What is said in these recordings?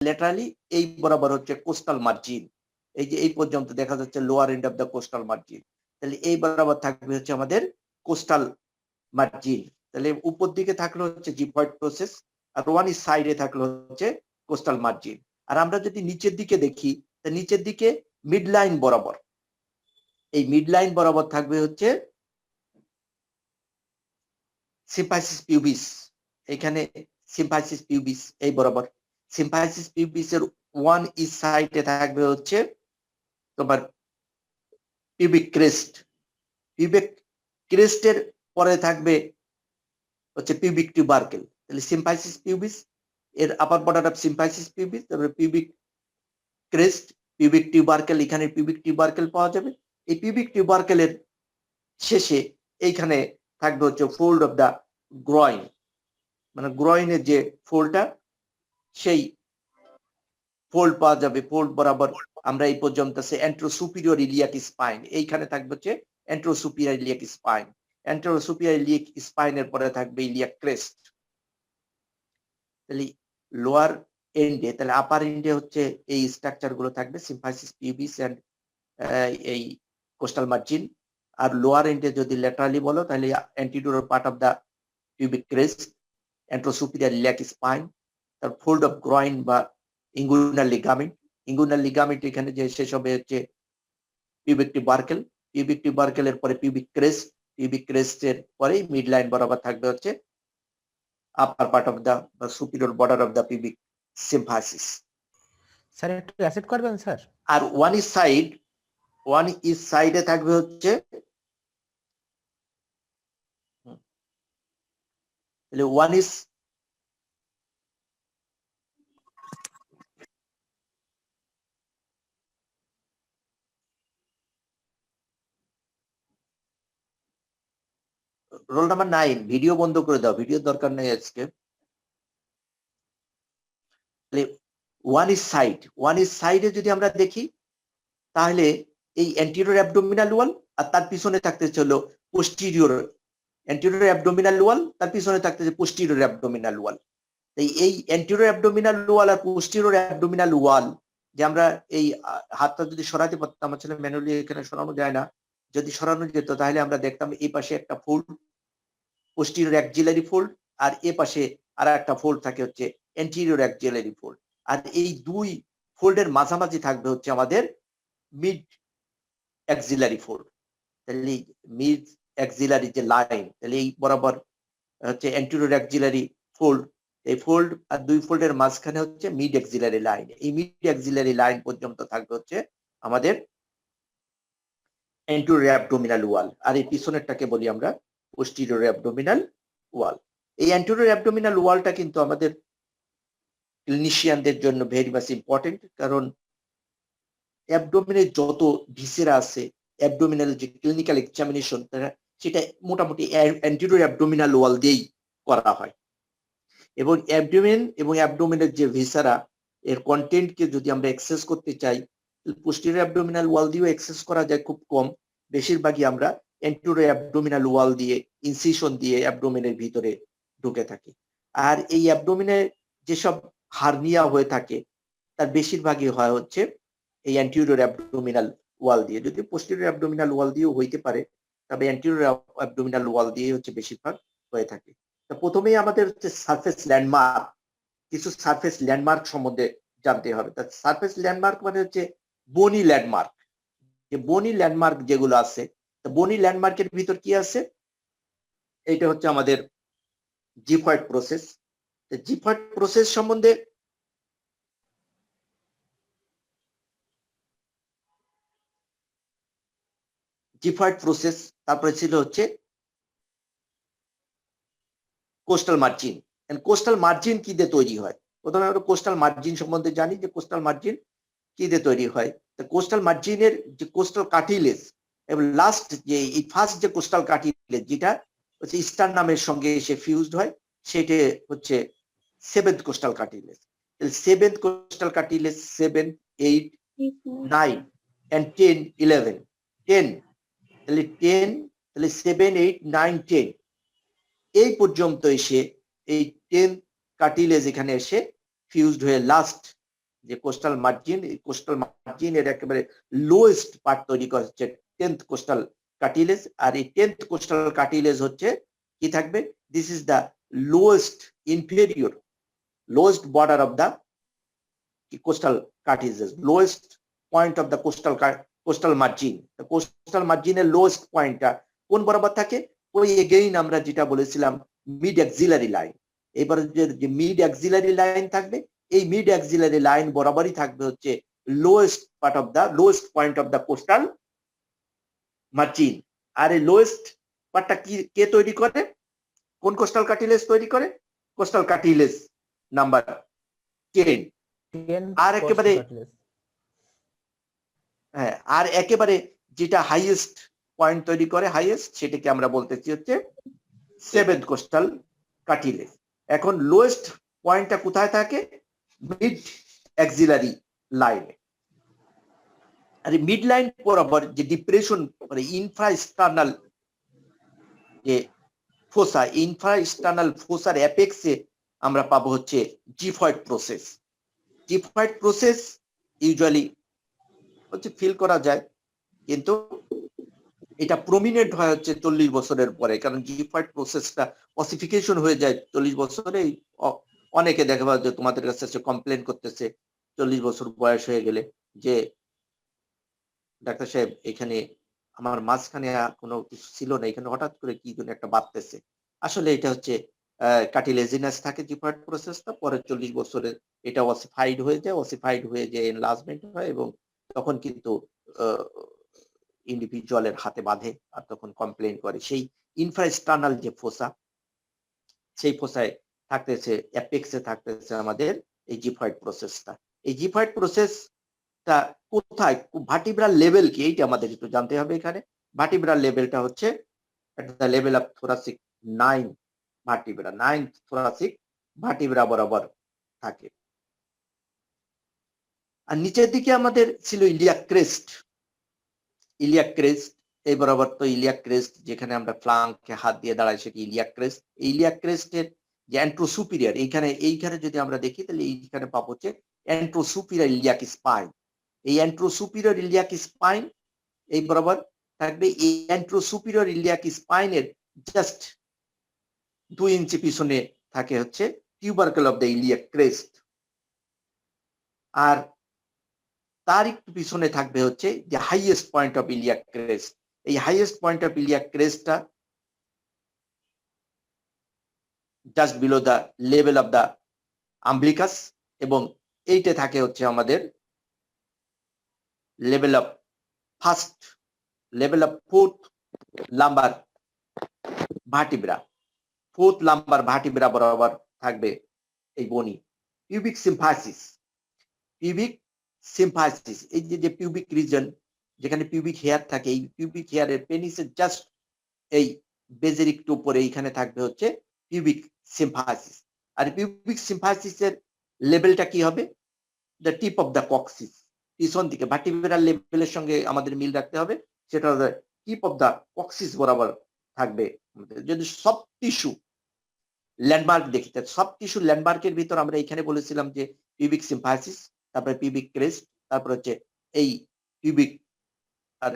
Laterally এই বরাবর হচ্ছে কোস্টাল মার্জিন। এই যে এই পর্যন্ত দেখা যাচ্ছে lower end of the costal margin. তাহলে এই বরাবর থাকবে হচ্ছে আমাদের কোস্টাল মার্জিন। তাহলে উপর দিকে থাকলো হচ্ছে জিপয়েড প্রসেস, আর ওয়ান ইজ সাইডে থাকলো হচ্ছে কোস্টাল মার্জিন। আর আমরা যদি নিচের দিকে দেখি, নিচের দিকে মিড লাইন বরাবর, এই মিড লাইন বরাবর থাকবে হচ্ছে সিম্পাইসিস পিউবিস। এখানে সিম্পাইসিস পিউবিস এই বরাবর, সিম্পাইসিস পিউবিসের ওয়ান ইজ সাইডে থাকবে হচ্ছে তোমার পিউবিক ক্রেস্ট। পিউবিক ক্রেস্টের পরে থাকবে হচ্ছে পিউবিক টিউবারকেল। তাহলে সিম্পাইসিস পিউবিস এর আপার বর্ডার অফ সিম্পাইসিস পিউবিস, তারপরে পিউবিক ক্রেস্ট, পিউবিক টিউবারকেল, এখানে পিউবিক টিউবারকেল পাওয়া যাবে। এই পিউবিক টিউবারকেলের শেষে এইখানে থাকবে হচ্ছে ফোল্ড অফ দা গ্রয়েন, মানে গ্রয়েনের যে ফোল্ডটা, সেই ফোল্ড পাওয়া যাবে। ফোল্ড বরাবর আমরা এই পর্যন্ত আছে এন্ট্রোসুপিরিয়র ইলিয়াক স্পাইন, এইখানে থাকবে হচ্ছে এন্ট্রোসুপিরিয়র ইলিয়াক স্পাইন। এন্ট্রোসুপিরিয়র ইলিয়াক স্পাইনের পরে থাকবে ইলিয়াক ক্রেস্ট। তাহলে লোয়ার এন্ডে, তাহলে আপার এন্ডে হচ্ছে এই স্ট্রাকচার গুলো থাকবে, সিম্পাইসিস পিউবিস এন্ড এই কোস্টাল মার্জিন। আর লোয়ার এন্ডে যদি ল্যাটারালি বলো তাহলে anterior part of the pubic crest, anterosuperior iliac spine, তার ফোল্ড অফ গ্রয়েন বা ইঙ্গুইনাল লিগামেন্ট। ইঙ্গুইনাল লিগামেন্ট এখানে যে শেষ হবে হচ্ছে পিউবিক টিউবারকেল। পিউবিক টিউবারকেলের পরে পিউবিক ক্রেস্ট, পিউবিক ক্রেস্টের পরে মিড লাইন বরাবর থাকবে হচ্ছে upper part of the superior border of the pubic symphysis. Sir একটু অ্যাসেপ্ট করবেন স্যার। আর ওয়ান ইজ সাইডে থাকবে হচ্ছে, তাহলে one is roll number 9, video বন্ধ করে দাও, ভিডিও দরকার নেই আজকে। ওয়ান ইজ সাইডে যদি আমরা দেখি তাহলে এই অ্যান্টিরিয়র অ্যাবডোমিনাল ওয়াল, আর তার পিছনে থাকতেছে হলো পোস্টিরিয়র অ্যান্টিরিয়র অ্যাবডোমিনাল ওয়াল, তার পিছনে থাকতেছে পোস্টিরিয়র অ্যাবডোমিনাল ওয়াল। এই অ্যান্টিরিয়র অ্যাবডোমিনাল ওয়াল আর পোস্টিরিয়র অ্যাবডোমিনাল ওয়াল, যে আমরা এই হাতটা যদি সরাতে পারতাম, আমার ছেলে ম্যানুয়ালি এখানে সরানো যায় না, যদি সরানো যেত তাহলে আমরা দেখতাম এই পাশে একটা ফোল্ড, পোস্টিরিয়র অ্যাক্সিলারি ফোল্ড, আর এ পাশে আর একটা ফোল্ড থাকে হচ্ছে অ্যান্টিরিয়র অ্যাক্সিলারি ফোল্ড। আর এই দুই ফোল্ডের মাঝামাঝি থাকবে হচ্ছে আমাদের মিড অ্যাক্সিলারি ফোল্ড। তাহলে মিড অ্যাক্সিলারি যে লাইন, তাহলে এই বরাবর হচ্ছে অ্যান্টিরিয়র অ্যাক্সিলারি ফোল্ড, এই ফোল্ড আর দুই ফোল্ডের মাঝখানে হচ্ছে মিড অ্যাক্সিলারি লাইন। এই মিড অ্যাক্সিলারি লাইন পর্যন্ত থাকবে হচ্ছে আমাদের অ্যান্টিরিয়র অ্যাবডোমিনাল ওয়াল, আর এই পিছনেরটাকে বলি আমরা পোস্টিরিয়র অ্যাবডোমিনাল ওয়াল। এই অ্যান্টিরিয়র অ্যাবডোমিনাল ওয়ালটা কিন্তু আমাদের ক্লিনিশিয়ানদের জন্য ভেরি মাচ ইম্পর্টেন্ট, কারণ অ্যাবডোমিনের যত ভিসেরা আছে, অ্যাবডোমিনাল যে ক্লিনিক্যাল এক্সামিনেশন সেটা মোটামুটি অ্যান্টিরিয়র অ্যাবডোমিনাল ওয়াল দিয়েই করা হয়। এবং অ্যাবডোমেন এবং অ্যাবডোমিনের যে ভিসেরা, এর কন্টেন্টকে যদি আমরা অ্যাক্সেস করতে চাই, পোস্টেরিয়র অ্যাবডোমিনাল ওয়াল দিয়েও অ্যাক্সেস করা যায় খুব কম, বেশিরভাগই আমরা অ্যান্টিরিয়র অ্যাবডোমিনাল ওয়াল দিয়ে ইনসিশন দিয়ে অ্যাবডোমেনের ভিতরে ঢুকে থাকি। আর এই অ্যাবডোমিনে যেসব হার্নিয়া হয়ে থাকে তার বেশিরভাগই হয় হচ্ছে এই অ্যান্টিরিয়র অ্যাবডোমিনাল ওয়াল দিয়ে। যদি পোস্টেরিয়র অ্যাবডোমিনাল ওয়াল দিয়েও হইতে পারে, তবে অ্যান্টিরিয়র অ্যাবডোমিনাল ওয়াল দিয়ে হচ্ছে বেশিরভাগ হয়ে থাকে। প্রথমেই আমাদের হচ্ছে সারফেস ল্যান্ডমার্ক, কিছু সারফেস ল্যান্ডমার্ক সম্বন্ধে জানতে হবে। তা সারফেস ল্যান্ডমার্ক মানে হচ্ছে বনি ল্যান্ডমার্ক। যে বনি ল্যান্ডমার্ক যেগুলো আছে, বনি ল্যান্ডমার্কের ভিতর কি আছে, এইটা হচ্ছে আমাদের জিফয়েড প্রসেস। জিফয়েড প্রসেস সম্বন্ধে জিফয়েড প্রসেস, তারপরে ছিল হচ্ছে কোস্টাল মার্জিন। কোস্টাল মার্জিন কি দিয়ে তৈরি হয়? প্রথমে আমরা কোস্টাল মার্জিন সম্বন্ধে জানি যে কোস্টাল মার্জিন কি দিয়ে তৈরি হয়। কোস্টাল মার্জিনের যে কোস্টাল কার্টিলেজ এবং লাস্ট যে এই ফার্স্ট যে কোস্টাল কার্টিলেজ যেটা হচ্ছে স্টারনামের সঙ্গে এসে ফিউজড হয়, সেটা হচ্ছে seventh coastal cartilage. Seventh coastal cartilage 7, 8, 9 and 10, 11, 10, তাহলে 10, তাহলে 7, 8, 9, 10 এই পর্যন্ত এসে এই 10 কার্টিলেজ এখানে এসে ফিউজড হয়ে লাস্ট যে কোস্টাল মার্জিন, এই কোস্টাল মার্জিনের একেবারে লোয়েস্ট পার্ট তৈরি করে হচ্ছে 10th কোস্টাল কার্টিলেজ। আর এই 10th কোস্টাল কার্টিলেজ হচ্ছে কি থাকবে, this is the lowest inferior lowest border of the costal cartilage, lowest point of the costal margin. Costal মার্জিনের লোয়েস্ট পয়েন্টটা কোন বরাবর থাকে, ওই এগেইন আমরা যেটা বলেছিলাম মিড অ্যাক্সিলারি লাইন। এবারে যে মিড অ্যাক্সিলারি লাইন থাকবে, এই মিড অ্যাক্সিলারি লাইন বরাবরই থাকবে হচ্ছে lowest point of the costal margin. আর এই লোয়েস্ট পার্টটা কে তৈরি করে, কোন কোস্টাল কার্টিলেজ তৈরি করে, কোস্টাল কার্টিলেজ নাম্বার 10। 10 আর একেবারে cartilage। হ্যাঁ, আর একেবারে যেটা হাইয়েস্ট পয়েন্ট তৈরি করে, হাইয়েস্ট, সেটাকে আমরা বলতেছি হচ্ছে 7th কোস্টাল কার্টিলেজ। এখন লোয়েস্ট পয়েন্টটা কোথায় থাকে, মিড অ্যাক্সিলারি লাইনে। আর মিড লাইন বরাবর যে ডিপ্রেশন মানে ইনফ্রাস্টার্নাল যে ফোসা, ইনফ্রাস্টার্নাল ফোসার অ্যাপেক্সে আমরা পাবো হচ্ছে xiphoid process. Xiphoid process usually হচ্ছে ফিল করা যায়, কিন্তু এটা প্রমিনেন্ট হয় হচ্ছে 40 বছরের পরে, কারণ জিফয়েড প্রসেসটা অসিফিকেশন হয়ে যায় 40 বছরে। অনেকে দেখা যায় যে তোমাদের কাছে কমপ্লেন করতেছে 40 বছর বয়স হয়ে গেলে যে ডাক্তার সাহেব এখানে আমার মাঝখানে কোনো কিছু ছিল না, এখানে হঠাৎ করে কি যেন একটা বাড়তেছে। আসলে এটা হচ্ছে কার্টিলেজিনাস থাকে জিফয়েড প্রসেসটা, পরে 40 বছরে এটা অসিফাইড হয়ে যায়, এনলার্জমেন্ট হয়, এবং তখন কিন্তু ইন্ডিভিজুয়ালের হাতে বাঁধে আর তখন কমপ্লেন করে। সেই ইনফ্রাস্টার্নাল যে ফোসা, সেই ফোসায় থাকতেছে, অ্যাপেক্সে থাকতেছে আমাদের এই জিফয়েড প্রসেসটা। এই জিফয়েড প্রসেসটা কোথায়, ভার্টিব্রাল লেভেল কি, এইটা আমাদের একটু জানতে হবে। এখানে ভার্টিব্রাল লেভেলটা হচ্ছে at the level of thoracic 9 vertebra, 9th thoracic vertebra বরাবর থাকে। আর নিচের দিকে আমাদের ছিল ইলিয়াক ক্রেস্ট। ইলিয়াক ক্রেস্ট এই বরাবর তো ইলিয়াক ক্রেস্ট, যেখানে আমরা ফ্লাঙ্কে হাত দিয়ে দাঁড়াই সেটি ইলিয়াক ক্রেস্ট। ইলিয়াক ক্রেস্টের যে অ্যান্ট্রোসুপিরিয়র, এইখানে যদি আমরা দেখি তাহলে এইখানে পাবো হচ্ছে অ্যান্ট্রোসুপিরিয়র ইলিয়াক স্পাইন। এই অ্যান্ট্রোসুপিরিয়র ইলিয়াক স্পাইন এই বরাবর থাকবে। এই অ্যান্ট্রোসুপিরিয়র ইলিয়াক স্পাইনের জাস্ট 2 ইঞ্চি পিছনে থাকে হচ্ছে tubercle of the iliac crest. আর তার একটু পিছনে থাকবে হচ্ছে যে highest point of iliac crest. এই হাইয়েস্ট পয়েন্ট অফ ইলিয়াক ক্রেস্টটা just below the level of the umbilicus, এবং এইটা থাকে হচ্ছে আমাদের level of fourth lumbar vertebra. Fourth lumbar vertebra বরাবর থাকবে এই বনি। পিউবিক সিম্ফাইসিস, এই যে পিউবিক রিজন যেখানে পিউবিক হেয়ার থাকে, এই পিউবিক হেয়ারের পেনিসের জাস্ট এই বেজের একটু উপরে এইখানে থাকবে হচ্ছে পিউবিক সিম্ফাইসিস। আর পিউবিক সিম্ফাইসিসের লেভেলটা কি হবে, the tip of the coccyx, পিছন দিকে ভার্টিব্রাল লেভেলের সঙ্গে আমাদের মিল রাখতে হবে, সেটা হলো টিপ অফ দ্য কক্সিস বরাবর থাকবে। যদি সব টিস্যু ল্যান্ডমার্ক দেখি, সব টিস্যু ল্যান্ডমার্কের ভিতর আমরা এখানে বলেছিলাম যে পিউবিক সিম্ফাইসিস, তারপরে পিউবিক ক্রেস্ট, তারপর হচ্ছে এই পিউবিক আর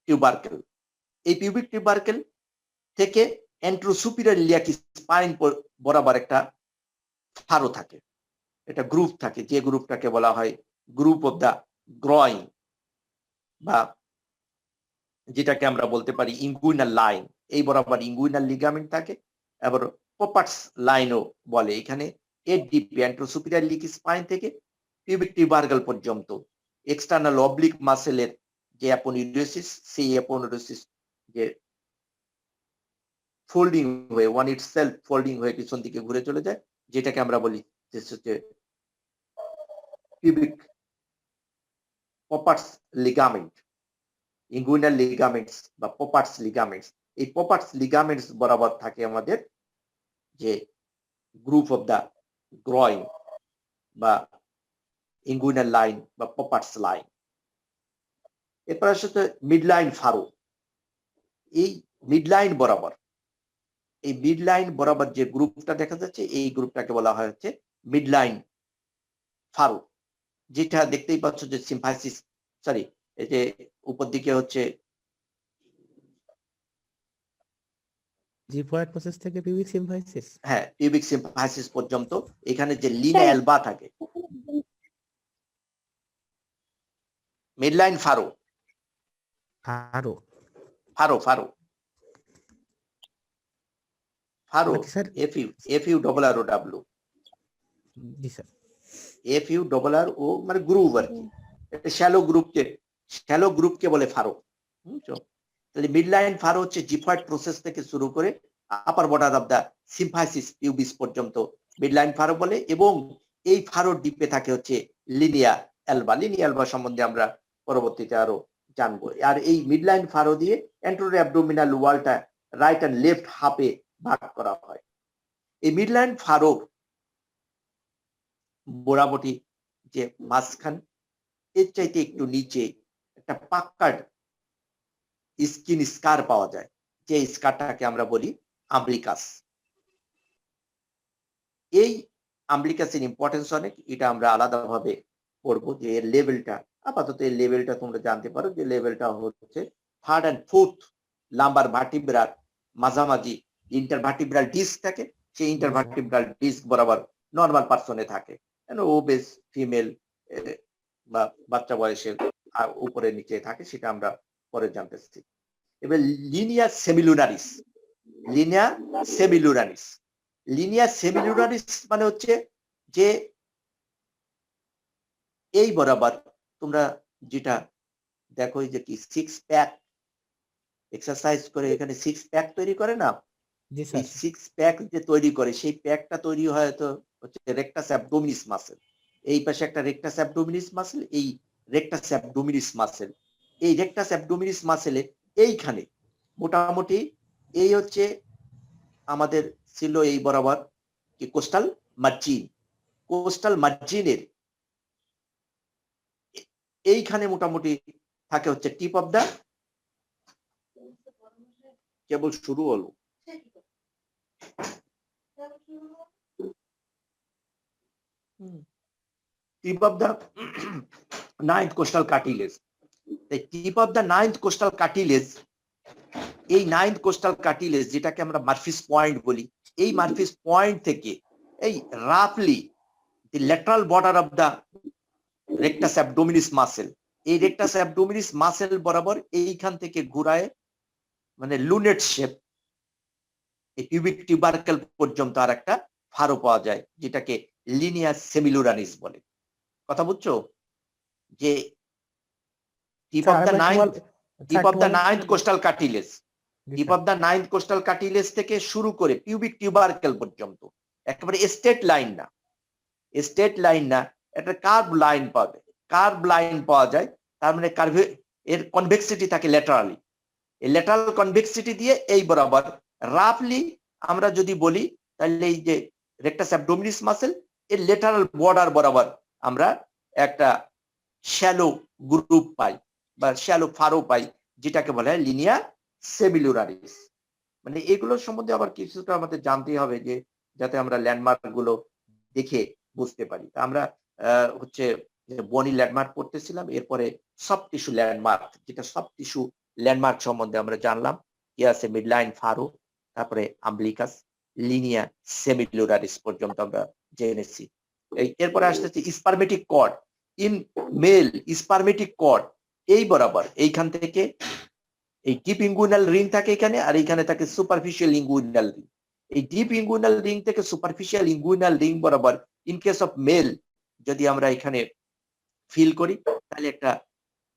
টিউবারকেল। এই পিউবিক টিউবারকেল থেকে অ্যান্ট্রোসুপিরিয়র ইলিয়াক স্পাইন বরাবর একটা ফারো থাকে, এটা গ্রুপ থাকে, যে গ্রুপটাকে বলা হয় গ্রুপ অফ দ্য গ্রয়িং, বা যেটাকে আমরা বলতে পারি ইঙ্গুইনাল লাইন। এই বরাবর ইঙ্গুইনাল লিগামেন্ট থাকে, এবার পপার্স লাইনও বলে। এখানে এডিপি অ্যান্ট্রোসুপিরিয়র ইলিয়াক স্পাইন থেকে পিউবিক টিউবারকেল পর্যন্ত এক্সটার্নাল অবলিক মাসেলের যে অ্যাপোনিউরোসিস, সেই অ্যাপোনিউরোসিস যে ফোল্ডিং হয়ে ওয়ান ইট সেলফ ফোল্ডিং হয়ে পিছন দিকে ঘুরে চলে যায়, যেটাকে আমরা বলি যে হচ্ছে pubic papa's ligament, inguinal ligaments বা পপার্স লিগামেন্টস। এই পপার্স লিগামেন্টস বরাবর থাকে আমাদের যে গ্রুপ অফ দ্য গ্রয়িং বা ইঙ্গুইনাল লাইন বা পপার্স লাইন। এরপর সাথে মিডলাইন ফারো। এই মিডলাইন বরাবর যে গ্রুপটা দেখা যাচ্ছে, এই গ্রুপটাকে বলা হয় হচ্ছে মিডলাইন ফারো, যেটা দেখতেই পাচ্ছ যে সিম্পাইসিস, সরি, এই যে উপর দিকে হচ্ছে জিপয়েড প্রসেস থেকে পিউবিক সিম্পাইসিস। হ্যাঁ পিউবিক সিম্পাইসিস পর্যন্ত এখানে যে লিনা অ্যালবা থাকে, মিডলাইন ফারো, আরো ফারো ফারো ফারো বাকি স্যার। এফ ইউ ডবল আর ও ডাব্লিউ, জি স্যার। এফ ইউ ডবল আর ও মানে গ্রুপ আর কি, এটা শ্যালো গ্রুপকে বলে ফারো, বুঝছো? তাহলে মিডলাইন ফারো হচ্ছে জিফয়েড প্রসেস থেকে শুরু করে upper border of the symphysis pubis পর্যন্ত মিডলাইন ফারো বলে, এবং এই ফারোর ডিপে থাকে হচ্ছে লিনিয়া অ্যালবা। লিনিয়া অ্যালবা সম্বন্ধে আমরা পরবর্তীতে আরো জানবো। আর এই মিডলাইন ফারো দিয়ে অ্যান্টেরো অ্যাবডোমিনাল ওয়ালটা রাইট অ্যান্ড লেফট হাফে ভাগ করা হয়। এই মিডলাইন ফারোর মোটামুটি যে মাঝখান এর চাইতে একটু নিচে একটা পাক্কার স্কিন স্কার পাওয়া যায়, যে স্কারটাকে আমরা বলি আম্বলিকাস। এই আম্বলিকাসের ইম্পর্টেন্স অনেক, এটা আমরা আলাদাভাবে পড়বো যে এর লেভেলটা, আপাতত এই লেভেলটা তোমরা জানতে পারো যে লেভেলটা হচ্ছে থার্ড অ্যান্ড ফোর্থ লাম্বার ভার্টিব্রার মাঝামাঝি ইন্টারভার্টিব্রাল ডিস্ক থাকে, সেই ইন্টারভার্টিব্রাল ডিস্ক বরাবর নর্মাল পার্সনে থাকে, ওবেস ফিমেল বা বাচ্চা বয়সের উপরে নিচে থাকে, সেটা আমরা পরে জানতেছি। এবার লিনিয়া সেমিলুনারিস, লিনিয়া সেমিলুনারিস, লিনিয়া সেমিলুনারিস মানে হচ্ছে যে এই বরাবর তোমরা যেটা দেখো যে কি সিক্স প্যাক এক্সারসাইজ করে এখানে সিক্স প্যাক তৈরি করে না, জি এই স্যার। সিক্স প্যাক যে তৈরি করে সেই প্যাকটা তৈরি হয় তো হচ্ছে রেকটাস অ্যাবডোমিনিস মাসেল। এই পাশে একটা রেকটাস অ্যাবডোমিনিস মাসেল, এই রেকটাস অ্যাবডোমিনিস মাসেল, এই রেকটাস অ্যাবডোমিনিস মাসেলে এইখানে মোটামুটি এই হচ্ছে আমাদের ছিল এই বরাবর কি কোস্টাল মার্জিন, কোস্টাল মার্জিনের এইখানে মোটামুটি থাকে হচ্ছে টিপ অফ দা, কেবল শুরু হলো, tip of the ninth costal cartilage. Tip of the ninth costal cartilage, এই নাইন্থ কোস্টাল কার্টিলেজ যেটাকে আমরা মার্ফিস পয়েন্ট বলি, এই মার্ফিস পয়েন্ট থেকে এই রাফলি the lateral border of the rectus abdominis muscle, এই রেকটাস অ্যাবডোমিনিস মাসেল বরাবর এইখান থেকে ঘুরায় মানে লুনেট শেপ এই পিউবিক টিউবারকেল পর্যন্ত আর একটা ফারো পাওয়া যায়, যেটাকে লিনিয়া সেমিলুরানিস বলে। কথা বুঝছো? যে tip of the ninth costal cartilage, tip of the ninth costal cartilage থেকে শুরু করে পিউবিক টিউবারকেল পর্যন্ত একেবারে স্ট্রেট লাইন না, স্ট্রেট লাইন না, একটা কার্ভ লাইন পাবে, কার্ভ লাইন পাওয়া যায়, তার মানে কার্ভে এর কনভেক্সিটি থাকে ল্যাটারালি, এই ল্যাটারাল কনভেক্সিটি দিয়ে এই বরাবর রাফলি আমরা যদি বলি তাহলে এই যে রেকটাস অ্যাবডোমিনিস মাসেল এর ল্যাটারাল বর্ডার বরাবর আমরা একটা শ্যালো গ্রুপ পাই বা শ্যালো ফারো পাই, যেটাকে বলা হয় লিনিয়া সেমিলুরারিস। মানে এগুলোর সম্বন্ধে আবার কিছুটা আমাদের জানতে হবে, যে যাতে আমরা ল্যান্ডমার্ক গুলো দেখে বুঝতে পারি। আমরা হচ্ছে বনি ল্যান্ডমার্ক পড়তেছিলাম, এরপরে সফট টিস্যু ল্যান্ডমার্ক, যেটা সফট টিস্যু ল্যান্ডমার্ক সম্বন্ধে আমরা জানলাম, কি আছে মিডলাইন ফারো, তারপরে আম্বলিকাস, লিনিয়া সেমিলুরারিস পর্যন্ত আমরা জেনেছি। এরপরে আসতেছে স্পারমেটিক কর্ড, ইন মেল স্পারমেটিক কর্ড এই বরাবর এইখান থেকে এই ডিপ ইঙ্গুইনাল রিং থাকে এখানে, আর এইখানে থাকে সুপারফিশিয়াল ইঙ্গুইনাল রিং। এই ডিপ ইঙ্গুইনাল রিং থেকে সুপারফিশিয়াল ইঙ্গুইনাল রিং বরাবর ইন কেস অফ মেল যদি আমরা এখানে ফিল করি তাহলে একটা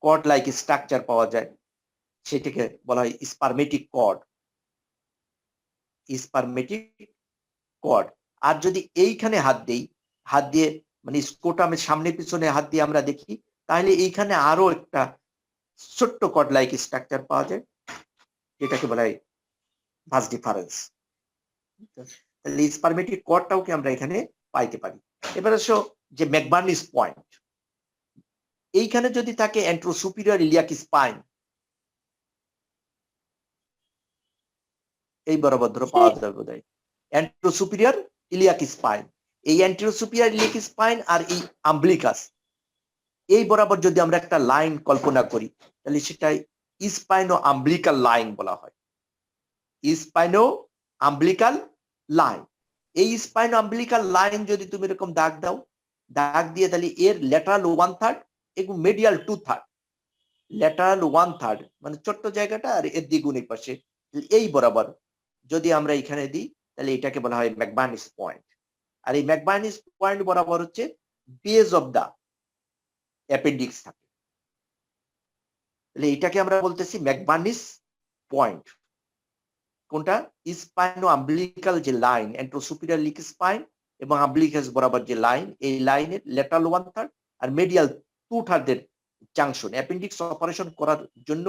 কর্ড লাইক স্ট্রাকচার পাওয়া যায়, সেটাকে বলা হয় স্পারমেটিক কর্ড, স্পারমেটিক কর্ড। আর যদি এইখানে হাত দেই, হাত দিয়ে মানে স্কোটামের সামনে পিছনে হাত দিয়ে আমরা দেখি, তাহলে এইখানে আরো একটা ছোট্ট কর্ড লাইক স্ট্রাকচার পাওয়া যায়, যেটাকে বলা হয় ভাস ডিফারেন্স। তাহলে স্পারমেটিক কর্ডটাও কি আমরা এখানে পাইতে পারি। এবার আসো যে ম্যাকবার্নিস পয়েন্ট, এইখানে যদি থাকে অ্যান্ট্রো সুপিরিয়র ইলিয়াক স্পাইন, এই বরাবর ধরো পাওয়া যাবে বোধ হয় অ্যান্ট্রো সুপিরিয়র ইলিয়াক স্পাইন, এই অ্যান্টেরোসুপিয়ার ইলিয়াক স্পাইন আর এই আম্বলিকাস, এই বরাবর যদি আমরা একটা লাইন কল্পনা করি তাহলে সেটা স্পাইনো আম্বলিকাল লাইন বলা হয়। স্পাইনো আম্বলিকাল লাইন, এই স্পাইনো আম্বলিকাল লাইন যদি তুমি এরকম দাগ দাও, দাগ দিয়ে তাহলে এর ল্যাটারাল 1/3 এবং মিডিয়াল 2/3, ল্যাটারাল 1/3 মানে ছোট্ট জায়গাটা আর এর দ্বিগুণ এই পাশে, এই বরাবর যদি আমরা এখানে দিই তাহলে এটাকে বলা হয় ম্যাকবার্নিস পয়েন্ট। আর এই ম্যাকবার্নিস পয়েন্ট বরাবর হচ্ছে বেজ অফ দা অ্যাপেন্ডিক্স থাকে, তাহলে এটাকে আমরা বলতেছি ম্যাকবার্নিস পয়েন্ট। কোনটা? স্পাইনো আম্বলিকাল যে লাইন, অ্যান্টেরোসুপিরিয়র ইলিয়াক স্পাইন এবং আম্বলিকাস বরাবর যে লাইন, এই লাইনের ল্যাটারাল 1/3 আর মিডিয়াল 2/3 এর জাংশন। অ্যাপেন্ডিক্স অপারেশন করার জন্য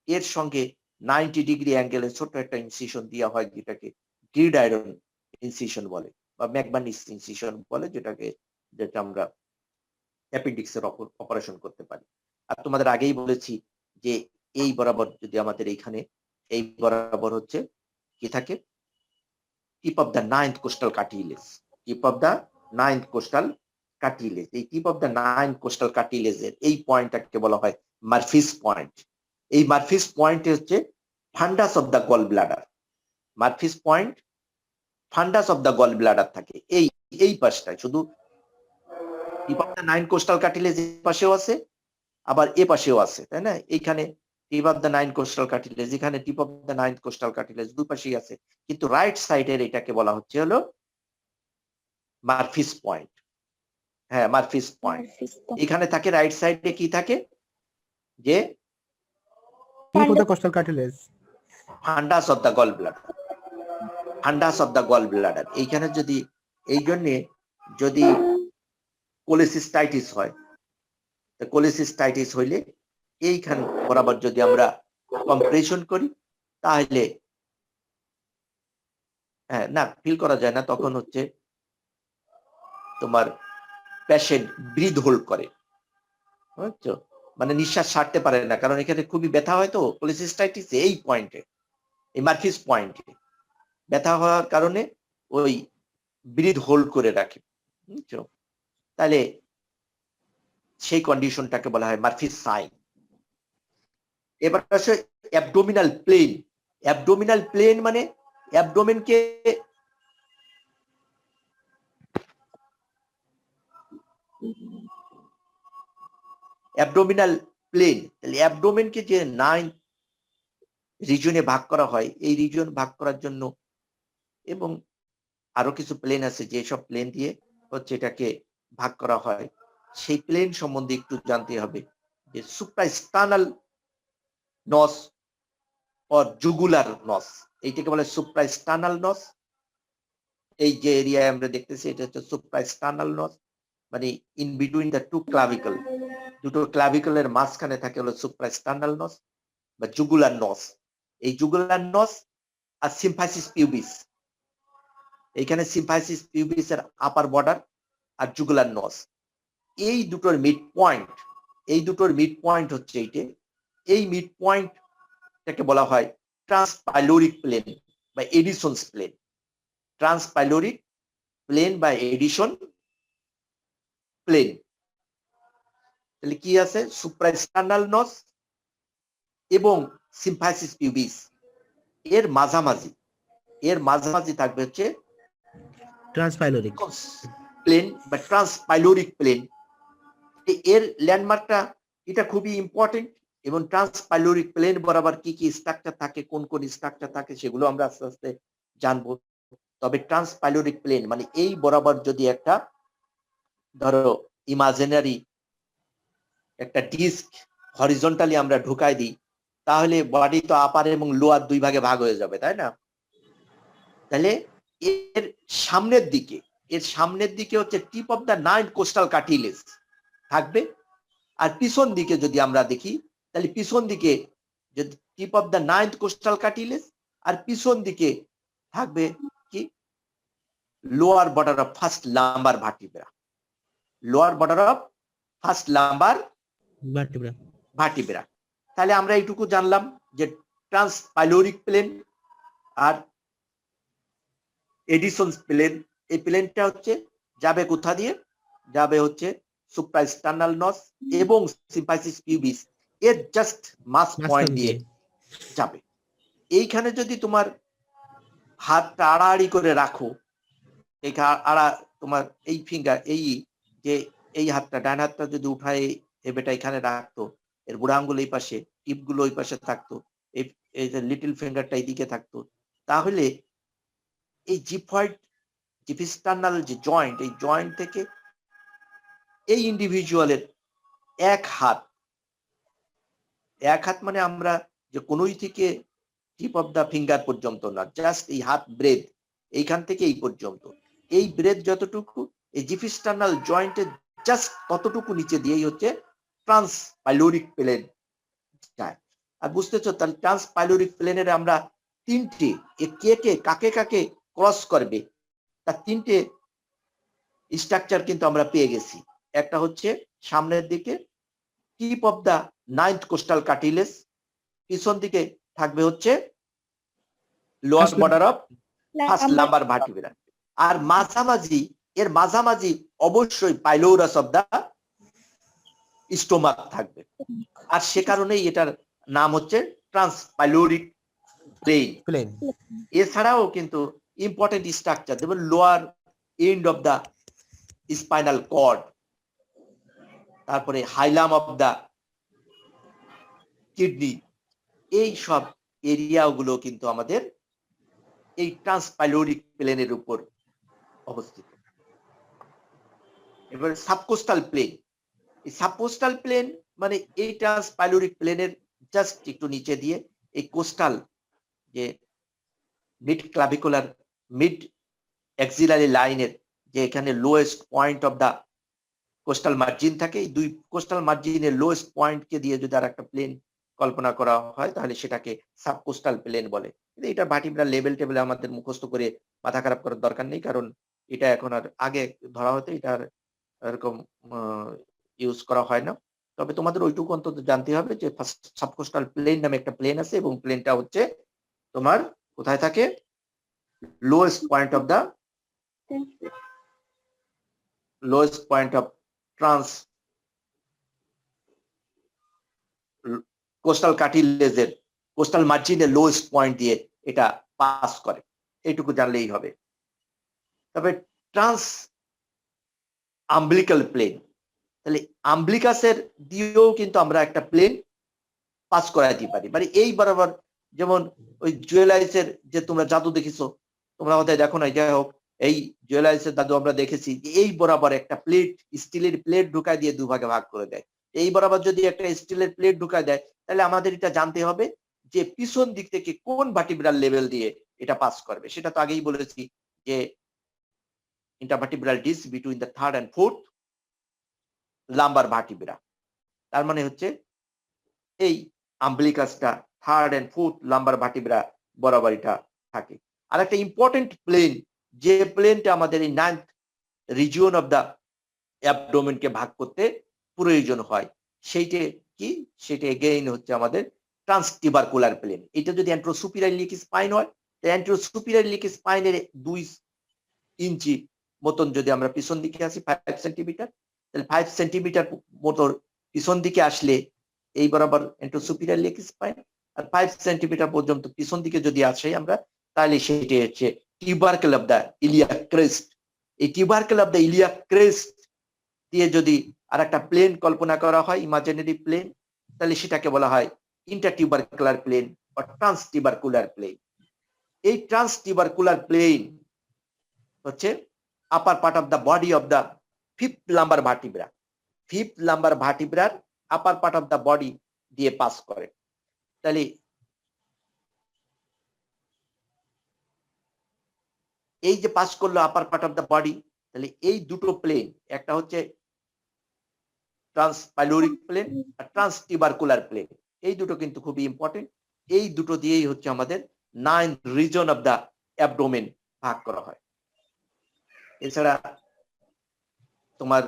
এর সঙ্গে 90 ডিগ্রি অ্যাঙ্গেলে ছোট একটা ইনসিশন দেওয়া হয়, যেটাকে গ্রিড আয়রন ইনসিশন বলে বা ম্যাকবার্নিস ইনসিশন বলে, যেটা আমরা অ্যাপেন্ডিক্সের অপারেশন করতে পারি। আর তোমাদের আগেই বলেছি যে এই বরাবর যদি আমাদের এইখানে এই বরাবর হচ্ছে কি থাকে, tip of the 9th costal cartilage, tip of the 9th costal cartilage. এই tip of the 9th costal কার্টিলেজের এই পয়েন্টটাকে বলা হয় মারফিস পয়েন্ট। এই মারফিস পয়েন্ট হচ্ছে fundus of the gall bladder. Murphy's point fundus of the gall bladder থাকে এই পাশটায়, শুধু tip of the 9th costal cartilage এই পাশেও আছে আবার এ পাশেও আছে, তাই না? এইখানে tip of the 9th costal cartilage, এখানে tip of the 9th costal cartilage, দুই পাশেই আছে, কিন্তু রাইট সাইডের এটাকে বলা হচ্ছে হলো মারফিস পয়েন্ট। হ্যাঁ, মারফিস পয়েন্ট এখানে থাকে। রাইট সাইডে কি থাকে? যে tip of the costal cartilage, fundus of the gall bladder, fundus of the gall bladder. এইখানে যদি এই জন্যে যদি কোলেসিস্টাইটিস হয়, কোলেসিস্টাইটিস হইলে এইখান বরাবর যদি আমরা কম্প্রেশন করি তাহলে হ্যাঁ না ফিল করা যায় না, তখন হচ্ছে তোমার পেশেন্ট ব্রিথ হোল্ড করে, বুঝছো? মানে নিঃশ্বাস ছাড়তে পারে না, কারণ এখানে খুবই ব্যথা হয় তো কোলেসিস্টাইটিস এই পয়েন্টে, এই মারফিস পয়েন্টে ব্যথা হওয়ার কারণে ওই ব্রিথ হোল্ড করে রাখে, বুঝছো? তাহলে সেই কন্ডিশনটাকে বলা হয় মারফিস সাইন। এবার আসে অ্যাবডোমিনাল প্লেন। অ্যাবডোমিনাল প্লেন মানে অ্যাবডোমেনকে অ্যাবডোমিনাল প্লেন, তাহলে অ্যাবডোমেনকে যে 9 রিজনে ভাগ করা হয়, এই রিজন ভাগ করার জন্য এবং আরো কিছু প্লেন আছে যেসব প্লেন দিয়ে হচ্ছে এটাকে ভাগ করা হয়, সেই প্লেন সম্বন্ধে একটু জানতে হবে। যে সুপ্রাস্টানাল নস অর জুগুলার নস, এইটাকে বলে সুপ্রাস্টানাল নস। এই যে এরিয়ায় আমরা দেখতেছি এটা হচ্ছে সুপ্রাস্টানাল নস, মানে in between the two clavicle, দুটো ক্লাভিকলের মাঝখানে থাকে হলো সুপ্রাস্টানাল নস বা জুগুলার নস। এই জুগুলার নস আর সিম্ফাইসিস পিউবিস, এইখানে সিম্ফাইসিস পিউবিস এর আপার বর্ডার আর জুগুলার নস, এই দুটোর মিড পয়েন্ট, এই দুটোর মিড পয়েন্ট হচ্ছে এইটা। এই মিড পয়েন্টটাকে বলা হয় ট্রান্সপাইলোরিক প্লেন বা এডিসনস প্লেন। ট্রান্সপাইলোরিক প্লেন বা এডিশন প্লেন। তাহলে কি আছে? সুপ্রাস্টার্নাল নস এবং সিম্ফাইসিস পিউবিস, এর মাঝামাঝি থাকবে হচ্ছে ট্রান্সপাইলোরিক প্লেন বা ট্রান্সপাইলোরিক প্লেন। এর ল্যান্ডমার্কটা এটা খুবই ইম্পর্টেন্ট, এবং ট্রান্সপাইলোরিক প্লেন বরাবর কি কি স্ট্রাকচার থাকে, কোন কোন স্ট্রাকচার থাকে সেগুলো আমরা আস্তে আস্তে জানবো। তবে ট্রান্সপাইলোরিক প্লেন মানে এই বরাবর যদি একটা ধরো ইমাজিনারি একটা ডিস্ক হরিজন্টালি আমরা ঢুকাই দিই, তাহলে বডি তো আপার এবং লোয়ার দুই ভাগে ভাগ হয়ে যাবে, তাই না? তাহলে এর সামনের দিকে হচ্ছে টিপ of the 9th costal cartilage থাকবে। আর পিছন দিকে যদি আমরা দেখি তাহলে পিছন দিকে যদি tip of the 9th costal cartilage আর পিছন দিকে থাকবে কি lower border of first lumbar vertebra, lower border of first lumbar vertebra. তাহলে আমরা এইটুকু জানলাম যে ট্রান্সপাইলোরিক প্লেন আর এডিসনস প্লেন, এই প্লেনটা হচ্ছে যাবে কোথা দিয়ে? যাবে হচ্ছে সুপ্রাস্টার্নাল নস এবং সিম্পাইসিস পিউবিস এর জাস্ট মাস মাঝখান পয়েন্ট দিয়ে যাবে। এইখানে যদি তোমার হাতটা আড়াআড়ি করে রাখো, আড়া তোমার এই ফিঙ্গার যে এই হাতটা ডান হাতটা যদি উঠায় এবেটা এখানে রাখতো, এর বুড়া আঙ্গুল এই পাশে, টিপগুলো ওই পাশে থাকতো, এই যে লিটল ফিঙ্গারটা এইদিকে থাকতো, তাহলে এই জিফয়েড জিফিস্টার্নাল যে জয়েন্ট, এই জয়েন্ট থেকে এই ইন্ডিভিজুয়ালের এক হাত মানে আমরা যে কোনোই থেকে টিপ অফ দা ফিঙ্গার পর্যন্ত না, জাস্ট এই হাত ব্রেথ এইখান থেকে এই পর্যন্ত, এই ব্রেথ যতটুকু এই জিফিস্টার্নাল জয়েন্টের জাস্ট ততটুকু নিচে দিয়েই হচ্ছে ট্রান্সপাইলোরিক প্লেন যায়। আর বুঝতেছো, তাহলে ট্রান্সপাইলোরিক প্লেনের আমরা তিনটে, কাকে কাকে ক্রস করবে তার তিনটে স্ট্রাকচার কিন্তু আমরা পেয়ে গেছি। একটা হচ্ছে সামনের দিকে tip of the 9th costal cartilage, পিছন দিকে থাকবে হচ্ছে lower border of first lumbar vertebra, আর মাঝামাঝি অবশ্যই পাইলোরাস অফ দা স্টোমাক থাকবে। আর সে কারণেই এটার নাম হচ্ছে ট্রান্সপাইলোরিক প্লেন। এছাড়াও কিন্তু ইম্পর্টেন্ট স্ট্রাকচার যেমন lower end of the spinal cord, তারপরে হাইলাম অফ দা কিডনি, এই সব এরিয়াগুলো কিন্তু আমাদের এই ট্রান্সপাইলোরিক প্লেনের উপর অবস্থিত। এবার সাবকোস্টাল প্লেন, এই সাবকোস্টাল প্লেন মানে এই ট্রান্সপাইলোরিক প্লেনের জাস্ট একটু নিচে দিয়ে এই কোস্টাল যে মিড এক্সিলারি লাইনের যে এখানে lowest point of the costal margin থাকে, এই দুই কোস্টাল মার্জিনের লোয়েস্ট পয়েন্টকে দিয়ে যদি আর একটা প্লেন কল্পনা করা হয় তাহলে সেটাকে সাবকোস্টাল প্লেন বলে। কিন্তু এটা ভার্টিব্রা লেভেল টেবিলে আমাদের মুখস্থ করে মাথা খারাপ করার দরকার নেই, কারণ এটা এখন আর আগে ধরা হতো এটা আর এরকম ইউজ করা হয় না। তবে তোমাদের ওইটুকু অন্তত জানতে হবে যে ফার্স্ট সাবকোস্টাল প্লেন নামে একটা প্লেন আছে এবং প্লেনটা হচ্ছে তোমার কোথায় থাকে? Lowest point of trans costal কার্টিলেজের কোস্টাল মার্জিনের লোয়েস্ট পয়েন্ট দিয়ে এটা পাস করে, এইটুকু জানলেই হবে। তবে ট্রান্স আম্বলিকাল প্লেন, তাহলে আম্বলিকাসের দিয়েও কিন্তু আমরা একটা প্লেন পাস করাইতে পারি, মানে এই বরাবর, যেমন ওই জুয়েলাইসের যে তোমরা জাদু দেখেছো, তোমরা হয়তো দেখো না, যাই হোক এই জুয়েলাইসের জাদু আমরা দেখেছি এই বরাবর একটা প্লেট, স্টিলের প্লেট ঢুকায় দিয়ে দুভাগে ভাগ করে দেয়। এই বরাবর যদি একটা স্টিলের প্লেট ঢুকায় দেয় তাহলে আমাদের এটা জানতে হবে যে পিছন দিক থেকে কোন ভার্টিব্রাল লেভেল দিয়ে এটা পাস করবে। সেটা তো আগেই বলেছি যে intervertebral disc between the 3rd and 4th lumber vertebra, তার মানে হচ্ছে এই আম্বলিকাসটা 3rd and 4th lumber vertebra বরাবর এটা থাকে। আর একটা ইম্পর্টেন্ট প্লেন, যে প্লেনটা আমাদের এই 9th রিজিয়ন অফ দা অ্যাবডোমেনকে ভাগ করতে প্রয়োজন হয়, সেইটা কি? সেটা এগেইন হচ্ছে আমাদের ট্রান্সটিবারকুলার প্লেন। এটা যদি অ্যান্ট্রোসুপিরাল ইলিয়াক স্পাইন হয়, অ্যান্ট্রোসুপিরাল ইলিয়াক স্পাইনের 2 ইঞ্চি মতন যদি আমরা পিছন দিকে আসি 5 সেন্টিমিটার, তাহলে 5 সেন্টিমিটার মতন পিছন দিকে আসলে এই বরাবর অ্যান্ট্রোসুপিরাল ইলিয়াক স্পাইন, আর 5 সেন্টিমিটার পর্যন্ত পিছন দিকে যদি আসি আমরা, তাহলে সেটা হচ্ছে tubercle of the iliac crest. এই টিউবারকেল অফ দা ইলিয়াক ক্রেস্ট দিয়ে যদি আর একটা প্লেন কল্পনা করা হয়, ইমাজিনারি প্লেন, তাহলে সেটাকে বলা হয় ইন্টারটিউবারকুলার প্লেন বা ট্রান্সটিবারকুলার প্লেন। এই ট্রান্সটিবারকুলার প্লেন হচ্ছে upper part of the body of the 5th lumbar vertebra. 5th lumbar ভার্টিব্রার upper part of the body দিয়ে পাস করে। তাহলে এই যে পাস করলো upper part of the body, তাহলে এই দুটো প্লেন, একটা হচ্ছে ট্রান্সপাইলোরিক প্লেন আর ট্রান্সটিবারকুলার প্লেন, এই দুটো কিন্তু খুবই ইম্পর্টেন্ট। এই দুটো দিয়েই হচ্ছে আমাদের 9th reason of the abdomen ভাগ করা হয়। এছাড়া তোমার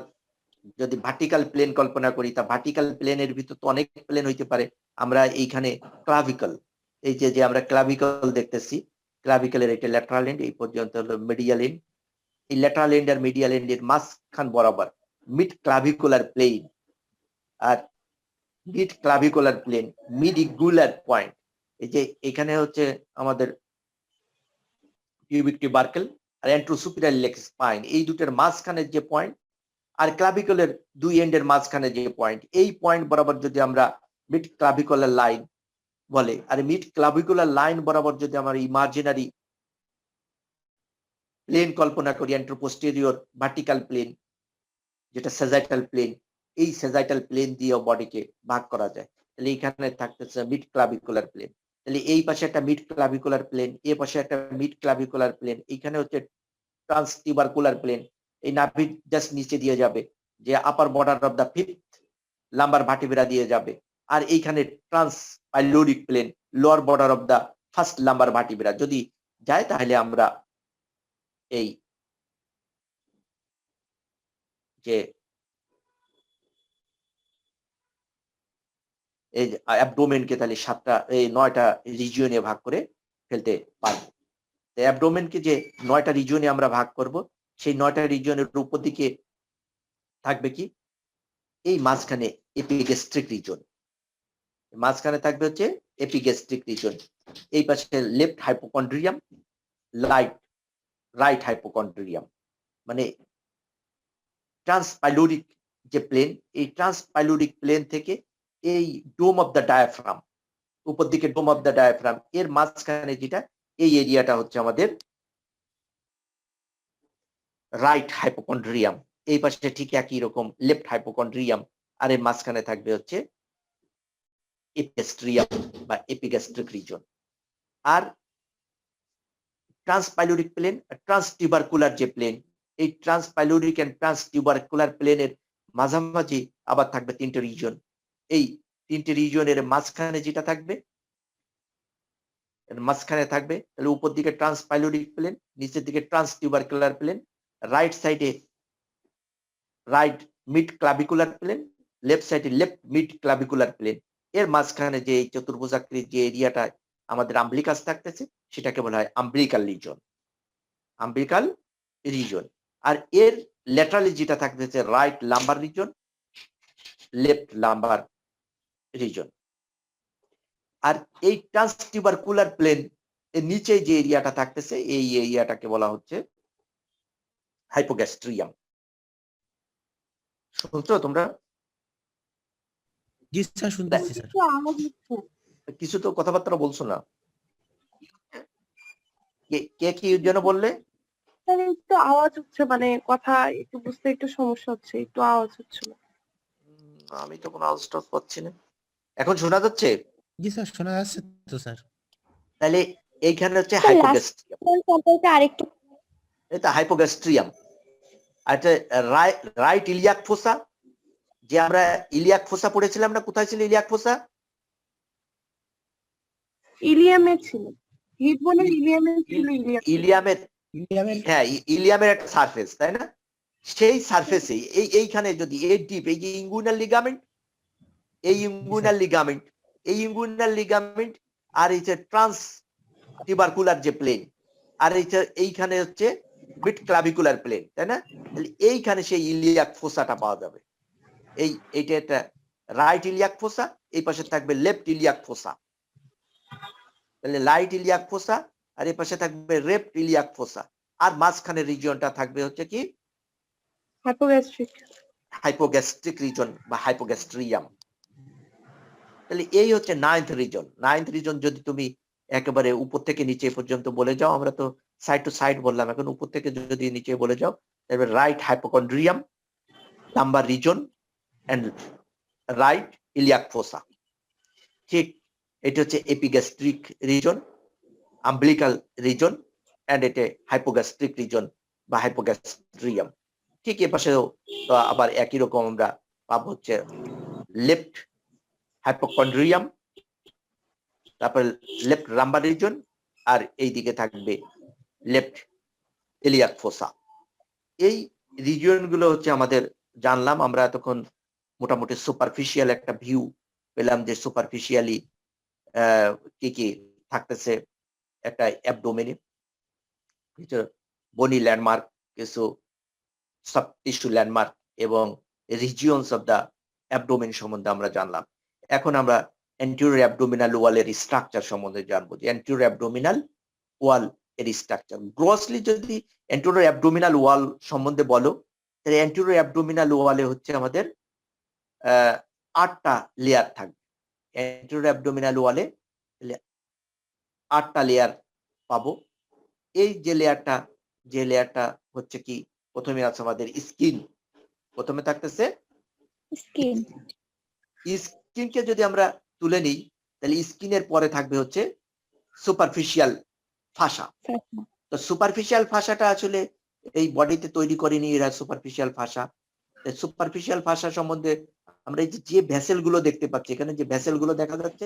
যদি ভার্টিক্যাল প্লেন কল্পনা করি, তা ভার্টিক্যাল প্লেনের ভিতর তো অনেক প্লেন হইতে পারে। আমরা এইখানে ক্লাভিকল, এই যে আমরা ক্লাভিকল দেখতেছি, ক্লাভিকলের এটা ল্যাটারাল এন্ড, এই পর্যন্ত হলো মিডিয়াল এন্ড, এই ল্যাটারাল এন্ড আর মিডিয়াল এন্ডের মাঝখান বরাবর মিড ক্লাভিকুলার প্লেন আর mid clavicular plane mid jugular point, এই যে এখানে হচ্ছে আমাদের পিউবিক টিউবারকেল আর অ্যান্ট্রোসুপিরাল লেক্স স্পাইন, এই দুটোর মাঝখানের যে পয়েন্ট আর ক্লাভিকুলের দুই এন্ডের মাঝখানে যে পয়েন্ট, এই পয়েন্ট বরাবর যদি আমরা মিড ক্লাভিকুলার লাইন বলে, আর মিড ক্লাভিকুলার লাইন বরাবর যদি আমরা ইমাজিনারি প্লেন কল্পনা করি, অ্যান্ট্রোপোস্টেরিয়র ভার্টিক্যাল প্লেন যেটা সেজাইটাল প্লেন, এই সেজাইটাল প্লেন দিয়েও বডিকে ভাগ করা যায়। তাহলে এখানে থাকতেছে মিড ক্লাভিকুলার প্লেন, তাহলে এই পাশে একটা মিড ক্লাভিকুলার প্লেন, এই পাশে একটা মিড ক্লাভিকুলার প্লেন, এইখানে হচ্ছে ট্রান্সটিউবারকুলার প্লেন, এই নাভির জাস্ট নিচে দিয়ে যাবে, যে upper border of the fifth lumbar vertebra দিয়ে যাবে, আর এইখানে transpyloric plane lower border of the first lumbar vertebra যদি যায়, তাহলে আমরা এই যে এই অ্যাবডোমেনকে তাহলে 9টা রিজিয়নে ভাগ করে ফেলতে পারবো। অ্যাবডোমেনকে যে 9টা রিজিয়নে আমরা ভাগ করব, সেই 9টা রিজিয়নের উপর দিকে থাকবে কি এই মাঝখানে এপিগ্যাস্ট্রিক রিজন, মাঝখানে থাকবে হচ্ছে এপিগ্যাস্ট্রিক রিজন, এই পাশে লেফট হাইপোকন্ড্রিয়াম, রাইট হাইপোকন্ড্রিয়াম, মানে ট্রান্সপাইলোরিক যে প্লেন, এই ট্রান্সপাইলোরিক প্লেন থেকে এই ডোম অফ দ্য ডায়াফ্রাম, উপর দিকে ডোম অফ দ্য ডায়াফ্রাম, এর মাঝখানে যেটা এই এরিয়াটা হচ্ছে আমাদের রাইট হাইপোকন্ড্রিয়াম, এই পাশে ঠিক একই রকম লেফট হাইপোকন্ড্রিয়াম, আর এর মাঝখানে থাকবে হচ্ছে এপিগ্যাস্ট্রিয়াম বা এপিগ্যাস্ট্রিক রিজন। আর ট্রান্সপাইলোরিক প্লেন, ট্রান্সটিউবারকুলার যে প্লেন, এই ট্রান্সপাইলোরিক এন্ড ট্রান্সটিউবারকুলার প্লেনের মাঝামাঝি আবার থাকবে 3টে রিজন, এই 3টে রিজনের মাঝখানে যেটা থাকবে, মাঝখানে থাকবে তাহলে উপর দিকে ট্রান্সপাইলোরিক প্লেন, নিচের দিকে ট্রান্সটিউবারকুলার প্লেন, রাইট সাইডে right mid clavicular plane, left সাইডে লেফট মিড ক্লাভিকুলার প্লেন, এর মাঝখানে যে চতুর্ভুজাকৃতির যে এরিয়াটা আমাদের আম্বলিকাস থাকতেছে, সেটাকে বলা হয় আম্বলিকাল রিজন, আম্বলিকাল রিজন। আর এর ল্যাটারালি যেটা থাকতেছে right lumbar region, left lumbar region. আর এই ট্রান্সটিউবারকুলার প্লেন এর নিচে যে এরিয়াটা থাকতেছে, এই এরিয়াটাকে বলা হচ্ছে হাইপোগ্যাস্ট্রিয়াম। শুনছো তোমরা? জি স্যার, শুনতেছি স্যার। কিছু তো কথাবার্তা বলছো না, কে কি যেন বললে? একটু আওয়াজ হচ্ছে, মানে কথা একটু বুঝতে একটু সমস্যা হচ্ছে, একটু আওয়াজ হচ্ছিল। আমি তো কোনো আওয়াজ টাওয়াজ পাচ্ছি না। এখন শোনা যাচ্ছে? জি স্যার, শোনা যাচ্ছে তো স্যার। তাহলে এইখানে হচ্ছে স্যার, হাইপোগ্যাস্ট্রিয়াম, সম্পর্কে আরেকটু এটা হাইপোগ্যাস্ট্রিয়াম। আচ্ছা, রাইট ইলিয়াক ফোসা, যে আমরা ইলিয়াক ফোসা পড়েছিলাম না, কোথায় ছিল ইলিয়াক ফোসা? ইলিয়ামে ছিল, হিপবোনের ইলিয়ামে ছিল, ইলিয়ামের, ইলিয়ামের হ্যাঁ ইলিয়ামের একটা সারফেস, তাই না? সেই সারফেসে এইখানে যদি এই ডিপ, এই যে ইঙ্গুইনাল লিগামেন্ট, এই ইঙ্গুইনাল লিগামেন্ট, এই ইঙ্গুইনাল লিগামেন্ট, আর এই যে ট্রান্সটিউবারকুলার যে প্লেন, আর এইখানে হচ্ছে মিড ক্লাভিকুলার প্লেন, তাই না? তাহলে এইখানে সেই ইলিয়াক ফোসাটা পাওয়া যাবে। এইটা একটা রাইট ইলিয়াক ফোসা, এই পাশে থাকবে লেফট ইলিয়াক ফোসা, তাহলে রাইট ইলিয়াক ফোসা, আর এই পাশে থাকবে লেফট ইলিয়াক ফোসা, আর মাঝখানের রিজিয়নটা থাকবে হচ্ছে কি হাইপোগ্যাস্ট্রিক রিজন বা হাইপোগ্যাস্ট্রিয়াম। তাহলে এই হচ্ছে 9th রিজন। 9th রিজন যদি তুমি একেবারে উপর থেকে নিচে পর্যন্ত বলে যাও, আমরা তো সাইড টু সাইড বললাম, এখন উপর থেকে যদি নিচে বলে যাও, তাহলে right hypochondrium, lumbar region and right iliac fossa. ঠিক, এটা হচ্ছে epigastric region, umbilical region, and এটা হাইপোগ্যাস্ট্রিক রিজন বা হাইপোগ্যাস্ট্রিয়াম। ঠিক এ পাশেও তো আবার একই রকম আমরা পাবো হচ্ছে লেফট হাইপোকন্ড্রিয়াম, তারপর লেফট লাম্বার রিজন, আর এই দিকে থাকবে লেফট ইলিয়াক ফোসা। এই রিজিয়ন গুলো হচ্ছে আমাদের জানলাম আমরা এতক্ষণ, মোটামুটি সুপারফিশিয়াল একটা ভিউ পেলাম যে সুপারফিশিয়ালি কি কি থাকতেছে একটা অ্যাবডোমেনে, বনি ল্যান্ডমার্ক কিছু সব টিস্যু ল্যান্ডমার্ক এবং রিজিয়নস অফ দা অ্যাবডোমেন সম্বন্ধে আমরা জানলাম। এখন আমরা অ্যান্টেরিয়র অ্যাবডোমিনাল ওয়ালের স্ট্রাকচার সম্বন্ধে জানবো যে অ্যান্টেরিয়র অ্যাবডোমিনাল ওয়াল এর স্ট্রাকচার। গ্রসলি যদি অ্যান্টেরিয়র অ্যাবডোমিনাল ওয়াল সম্বন্ধে বলো, তাহলে অ্যান্টেরিয়র অ্যাবডোমিনাল ওয়ালে হচ্ছে আমাদের 8টা লেয়ার থাকবে। অ্যান্টেরিয়র অ্যাবডোমিনাল ওয়ালে 8টা লেয়ার পাবো। এই যে লেয়ারটা হচ্ছে কি, প্রথমে আছে আমাদের স্কিন। প্রথমে থাকতেছে স্কিন। স্কিনকে যদি আমরা তুলে নিই, তাহলে স্কিনের পরে থাকবে হচ্ছে সুপারফিশিয়াল ফাসা। তো সুপারফিশিয়াল ফাসাটা আসলে এই বডিতে তৈরি করেনি এরা সুপারফিশিয়াল ফাসা। সুপারফিশিয়াল ফাসা সম্বন্ধে আমরা এই যে ভেসেল গুলো দেখতে পাচ্ছি, এখানে যে ভেসেল গুলো দেখা যাচ্ছে,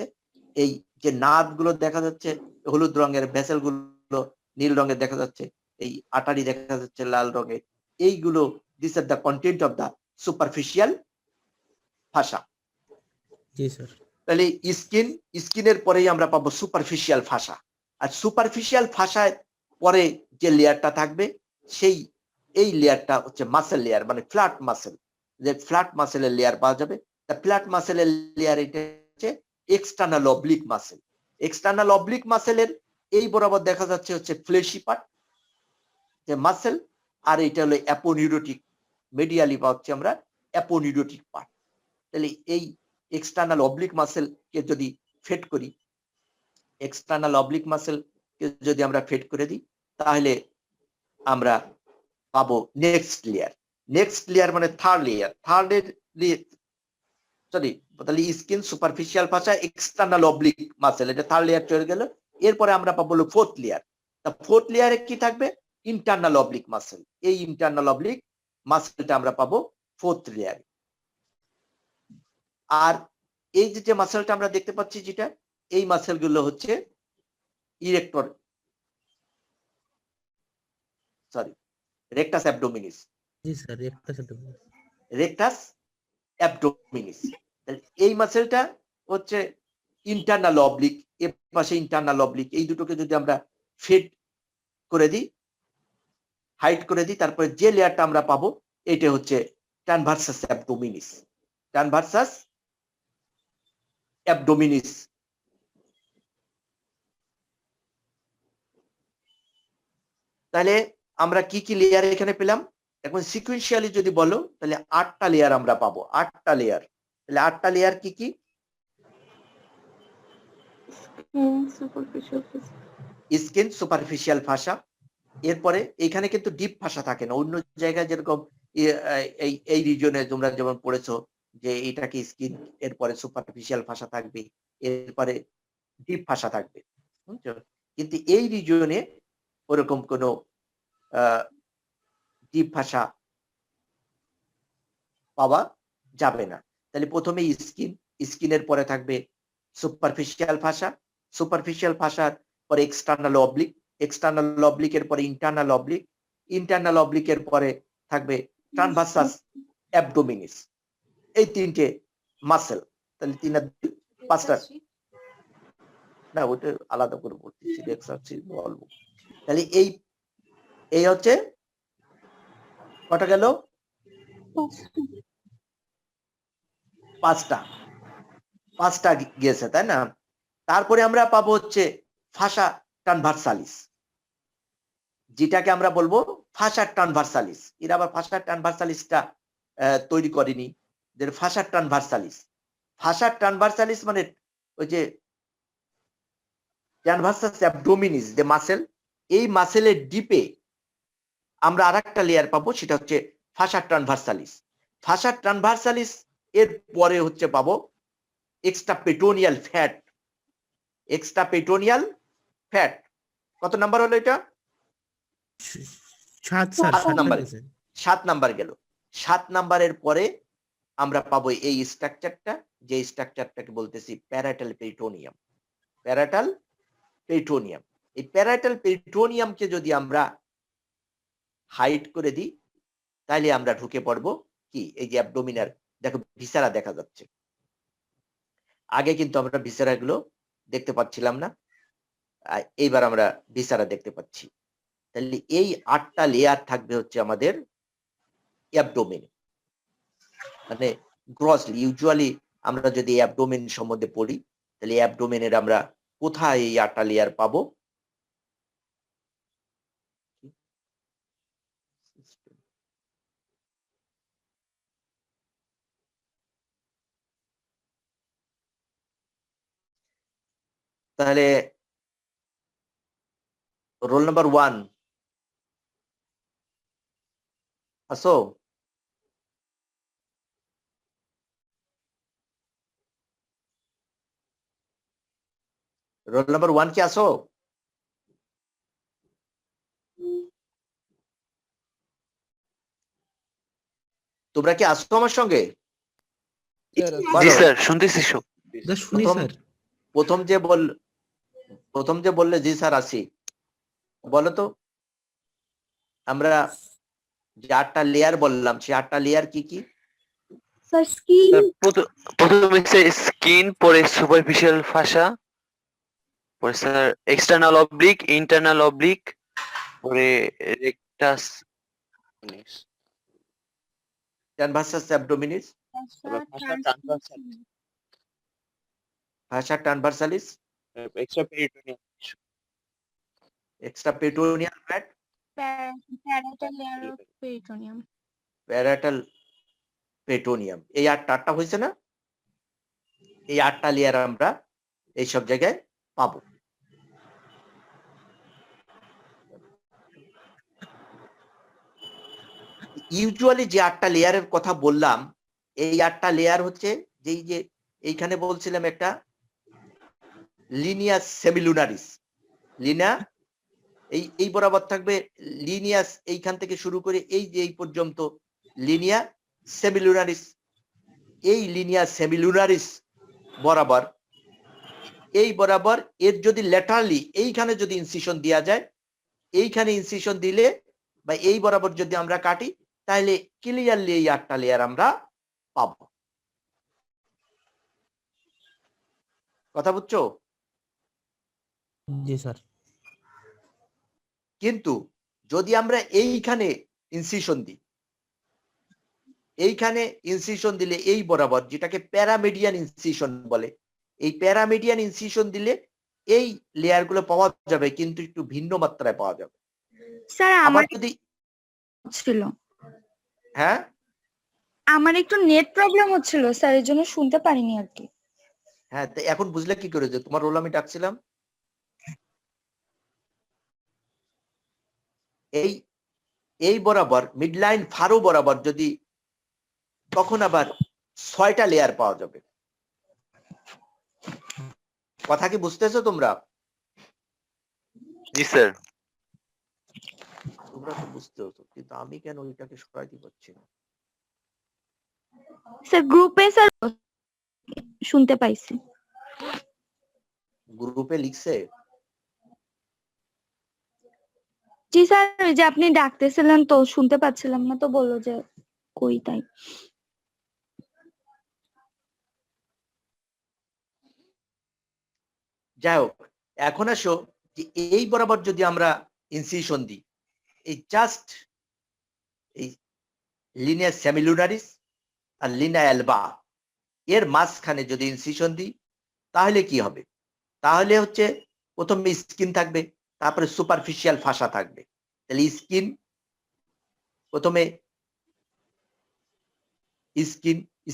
এই যে নার্ভ গুলো দেখা যাচ্ছে হলুদ রঙের, ভেসেল গুলো নীল রঙের দেখা যাচ্ছে, এই আটারি দেখা যাচ্ছে লাল রঙের, এইগুলো this are the content of the superficial fascia. জি স্যার। তাহলে স্কিনের পরেই আমরা পাবো সুপারফিশিয়াল ফাসা। আর সুপারফিশিয়াল ফাসার পরে যে লেয়ারটা থাকবে এই লেয়ারটা হচ্ছে মাসেল লেয়ার, মানে ফ্ল্যাট মাসেল। যে ফ্ল্যাট মাসেলের লেয়ার পাওয়া যাবে। তা ফ্ল্যাট মাসেলের লেয়ার এটা হচ্ছে external oblique muscle. External oblique মাসেলের এই বরাবর দেখা যাচ্ছে হচ্ছে ফ্লেশি পার্ট যে মাসেল, আর এটা হলো অ্যাপোনিউরোটিক, মিডিয়ালি পাচ্ছি আমরা অ্যাপোনিউরোটিক পার্ট। তাহলে এই এক্সটার্নাল অবলিক মাসেল কে যদি ফেড করি, এক্সটার্নাল অবলিক মাসেল কে যদি আমরা ফেড করে দিই, তাহলে আমরা পাবো নেক্সট লেয়ার। নেক্সট লেয়ার মানে থার্ড লেয়ার। তাহলে skin, superficial ফাসা, external oblique muscle, এটা থার্ড লেয়ার চলে গেল। এরপরে আমরা পাবো ফোর্থ লেয়ার। তা ফোর্থ লেয়ারে কি থাকবে? Internal oblique muscle. এই ইন্টারনাল অবলিক মাসেলটা আমরা পাবো ফোর্থ লেয়ারে। আর এই যে মাসেলটা আমরা দেখতে পাচ্ছি, যেটা এই মাসেল গুলো হচ্ছে রেকটাস অ্যাবডোমিনিস। জি স্যার, একটা সাথে রেকটাস অ্যাবডোমিনিস। এই মাসেলটা হচ্ছে ইন্টারনাল অবলিক, এর পাশে ইন্টারনাল অবলিক, এই দুটোকে যদি আমরা ফিট করে দিই, হাইট করে দিই, তারপরে যে লেয়ারটা আমরা পাবো এটা হচ্ছে ট্রান্সভার্সাস অ্যাবডোমিনিস। ট্রান্সভার্সাস অ্যাবডোমিনিস। তাহলে আমরা কি কি লেয়ার এখানে পেলাম? এখন সিকুয়েন্সিয়ালি যদি বলো, তাহলে 8টা লেয়ার আমরা পাবো। 8টা লেয়ার। তাহলে 8টা লেয়ার কি কি? স্কিন, সুপারফিশিয়াল ফাসা, এরপরে এখানে কিন্তু ডিপ ফাসা থাকে না। অন্য জায়গায় যেরকম এই রিজনে তোমরা যেমন পড়েছো যে এটাকে স্কিন, এরপরে সুপারফিশিয়াল ফাসা থাকবে, এরপরে ডিপ ফাসা থাকবে, বুঝছো? কিন্তু এই রিজনে ওরকম কোনো ডিপ ফাসা পাওয়া যাবে না। তাহলে প্রথমে স্কিনের পরে থাকবে সুপারফিশিয়াল ফাসা, সুপারফিশিয়াল ফাসার পরে এক্সটার্নাল অবলিক, এক্সটার্নাল অবলিকের পরে ইন্টারনাল অবলিক, ইন্টারনাল অবলিকের পরে থাকবে ট্রান্সভার্সাস অ্যাবডোমিনিস। এই তিনটে মাসেল। তাহলে 5টা না, ওটা আলাদা করে বলতেছি, বলবো। তাহলে এই হচ্ছে কটা গেল? 5টা গিয়েছে, তাই না? তারপরে আমরা পাবো হচ্ছে ফাসা ট্রান্সভার্সালিস, যেটাকে আমরা বলবো ফাসা ট্রান্সভার্সালিস। এরা আবার ফাসা ট্রান্সভার্সালিসটা তৈরি করেনি, যে ফাসা ট্রান্সভার্সালিস। ফাসা ট্রান্সভার্সালিস মানে ওই যে ট্রান্সভার্সাস অ্যাবডোমিনিস যে মাসেল, এই মাসেলের ডিপে আমরা আরেকটা লেয়ার পাবো, সেটা হচ্ছে ফাসা ট্রান্সভার্সালিস। ফাসা ট্রান্সভার্সালিস এর পরে হচ্ছে পাবো এক্সট্রাপেটোনিয়াল ফ্যাট। এক্সট্রাপেটোনিয়াল ফ্যাট কত নাম্বার হলো এটা? 7 স্যার। 7 নাম্বার। 7 নাম্বার গেল। 7 নাম্বারের পরে আমরা পাবো এই স্ট্রাকচারটা, যে স্ট্রাকচারটাকে বলতেছি প্যারাটাল পেরিটোনিয়াম। Parietal peritoneum. এই প্যারাটাল পেরিটোনিয়ামকে যদি আমরা হাইট করে দিই, তাহলে আমরা ঢুকে পড়বো কি, এই যে অ্যাবডোমিনাল, দেখো ভিসারা দেখা যাচ্ছে। আগে কিন্তু আমরা ভিসারা গুলো দেখতে পাচ্ছিলাম না, এইবার আমরা ভিসারা দেখতে পাচ্ছি। তাহলে এই 8টা লেয়ার থাকবে হচ্ছে আমাদের অ্যাবডোমেন। মানে গ্রসলি ইউজুয়ালি আমরা যদি অ্যাবডোমেন সম্বন্ধে পড়ি, তাহলে অ্যাবডোমেনের আমরা কোথায় এই 8টা লেয়ার পাবো? তাহলে রোল নাম্বার 1 আসো। রোল নাম্বার 1 কি আসো? তোমরা কি আসছো আমার সঙ্গে? জি বলো। স্যার, শুনতেছি সব। স্যার শুনি প্রথম স্যার। প্রথম যে বললে জি স্যার আসি, বলো তো আমরা যে 8টা লেয়ার বললাম, সেই 8টা লেয়ার কি কি? স্যার স্কিন, স্যার, প্রথমে স্কিন, পরে সুপারফিশিয়াল ফাসা, পরে sir external oblique, internal oblique, পরে rectus, transversus abdominis, fascia transversalis, extra peritoneal fat, parietal layer of peritoneum. Parietal peritoneum. এই 8টা হয়েছে না? এই 8টা লেয়ার আমরা এই সব জায়গায় পাবো। ইউজুয়ালি যে 8টা লেয়ারের কথা বললাম, এই 8টা লেয়ার হচ্ছে যেই যে এইখানে বলছিলাম একটা লিনিয়াস সেমিলুনারিস। লিনা এই বরাবর থাকবে লিনিয়াস, এইখান থেকে শুরু করে এই যে এই পর্যন্ত লিনিয়া সেমিলুনারিস। এই লিনিয়া সেমিলুনারিস বরাবর, এই বরাবর এর যদি ল্যাটারালি এইখানে যদি ইনসিশন দেওয়া যায়, এইখানে ইনসিশন দিলে বা এই বরাবর যদি আমরা কাটি, তাহলে ক্লিয়ারলি এই 8টা লেয়ার আমরা পাবো। কথা বুঝছো? জি স্যার। কিন্তু যদি আমরা এইখানে ইনসিশন দিই, এইখানে ইনসিশন দিলে এই বরাবর, যেটাকে প্যারামিডিয়ান ইনসিশন বলে, এই প্যারামিডিয়ান ইনসিশন দিলে এই লেয়ার গুলো পাওয়া যাবে, কিন্তু একটু ভিন্ন মাত্রায় পাওয়া যাবে। স্যার আবার আমার যদি ছিল, হ্যাঁ, আমার একটু নেট প্রবলেম হচ্ছিল স্যার, এর জন্য শুনতে পারিনি আর কি। হ্যাঁ, তো এখন বুঝলে কি করে যে তোমার রোল আমি ডাকছিলাম? এই বরাবর মিডলাইন ফারো বরাবর যদি, তখন আবার 6টা লেয়ার পাওয়া যাবে। কথা কি বুঝতেছো তোমরা? জি স্যার। তোমরা তো বুঝতেছো, কিন্তু আমি কেন এটাকে সরাইতে পারছি না? স্যার গ্রুপে স্যার শুনতে পাইছি। গ্রুপে লিখছে? জি স্যার, ওই যে আপনি ডাকতেছিলেন তো শুনতে পাচ্ছিলাম না, তো বললো যে কই তাই। যাই হোক, এখন আসো যে এই বরাবর যদি আমরা ইনসিশন দিই, এই জাস্ট এই লিনিয়া সেমিলুনারিস আর লিনা অ্যালবা এর মাঝখানে যদি ইনসিশন দিই, তাহলে কি হবে? তাহলে হচ্ছে প্রথমে স্কিন থাকবে, তারপরে সুপারফিশিয়াল ফাসা থাকবে। তাহলে প্রথমে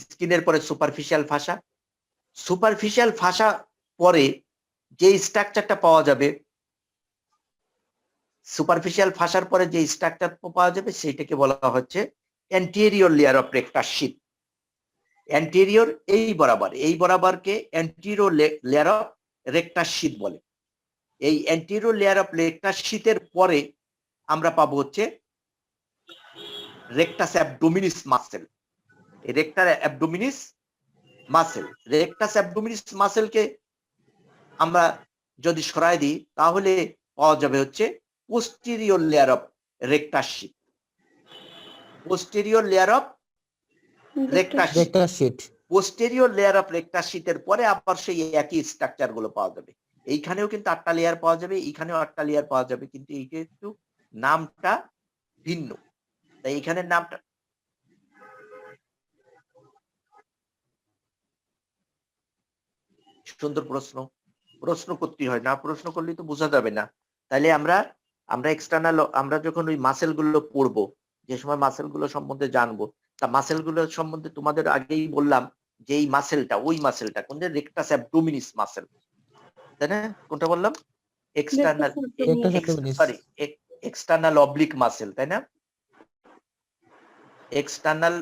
স্কিনের পরে সুপারফিশিয়াল ফাসা পরে যে স্ট্রাকচারটা পাওয়া যাবে, সুপারফিশিয়াল ফাসার পরে যে স্ট্রাকচার পাওয়া যাবে, সেইটাকে বলা হচ্ছে anterior layer of rectus sheath. Anterior এই বরাবরকে anterior layer of rectus sheath বলে। এই অ্যান্টেরিয়র লেয়ার অফ রেক্টাস শীটের পরে আমরা পাবো হচ্ছে rectus abdominis muscle. Rectus abdominis মাসেলকে আমরা যদি সরাই দিই, তাহলে পাওয়া যাবে হচ্ছে posterior layer of rectus sheath. Posterior layer of rectus sheath. Posterior layer of rectus শীটের পরে আবার সেই একই স্ট্রাকচার গুলো পাওয়া যাবে। এইখানেও কিন্তু 8টা লেয়ার পাওয়া যাবে, এইখানেও 8টা লেয়ার পাওয়া যাবে, কিন্তু এইটা একটু নামটা ভিন্ন, তাই এখানে নামটা সুন্দর প্রশ্ন, প্রশ্ন করতে হয়, না প্রশ্ন করলে তো বোঝা যাবে না। তাহলে আমরা এক্সটার্নাল, আমরা যখন ওই মাসেল গুলো পড়বো, যে সময় মাসেল গুলো সম্বন্ধে জানবো, তা মাসেল গুলো সম্বন্ধে তোমাদের আগেই বললাম যে এই মাসেলটা, ওই মাসেলটা কোনটা, রেকটাস অ্যাবডোমিনিস মাসেল, তাই না? কোনটা বললাম? External, Rectus abdominis. Sorry, external oblique muscle, তাই না? এক্সটার্নাল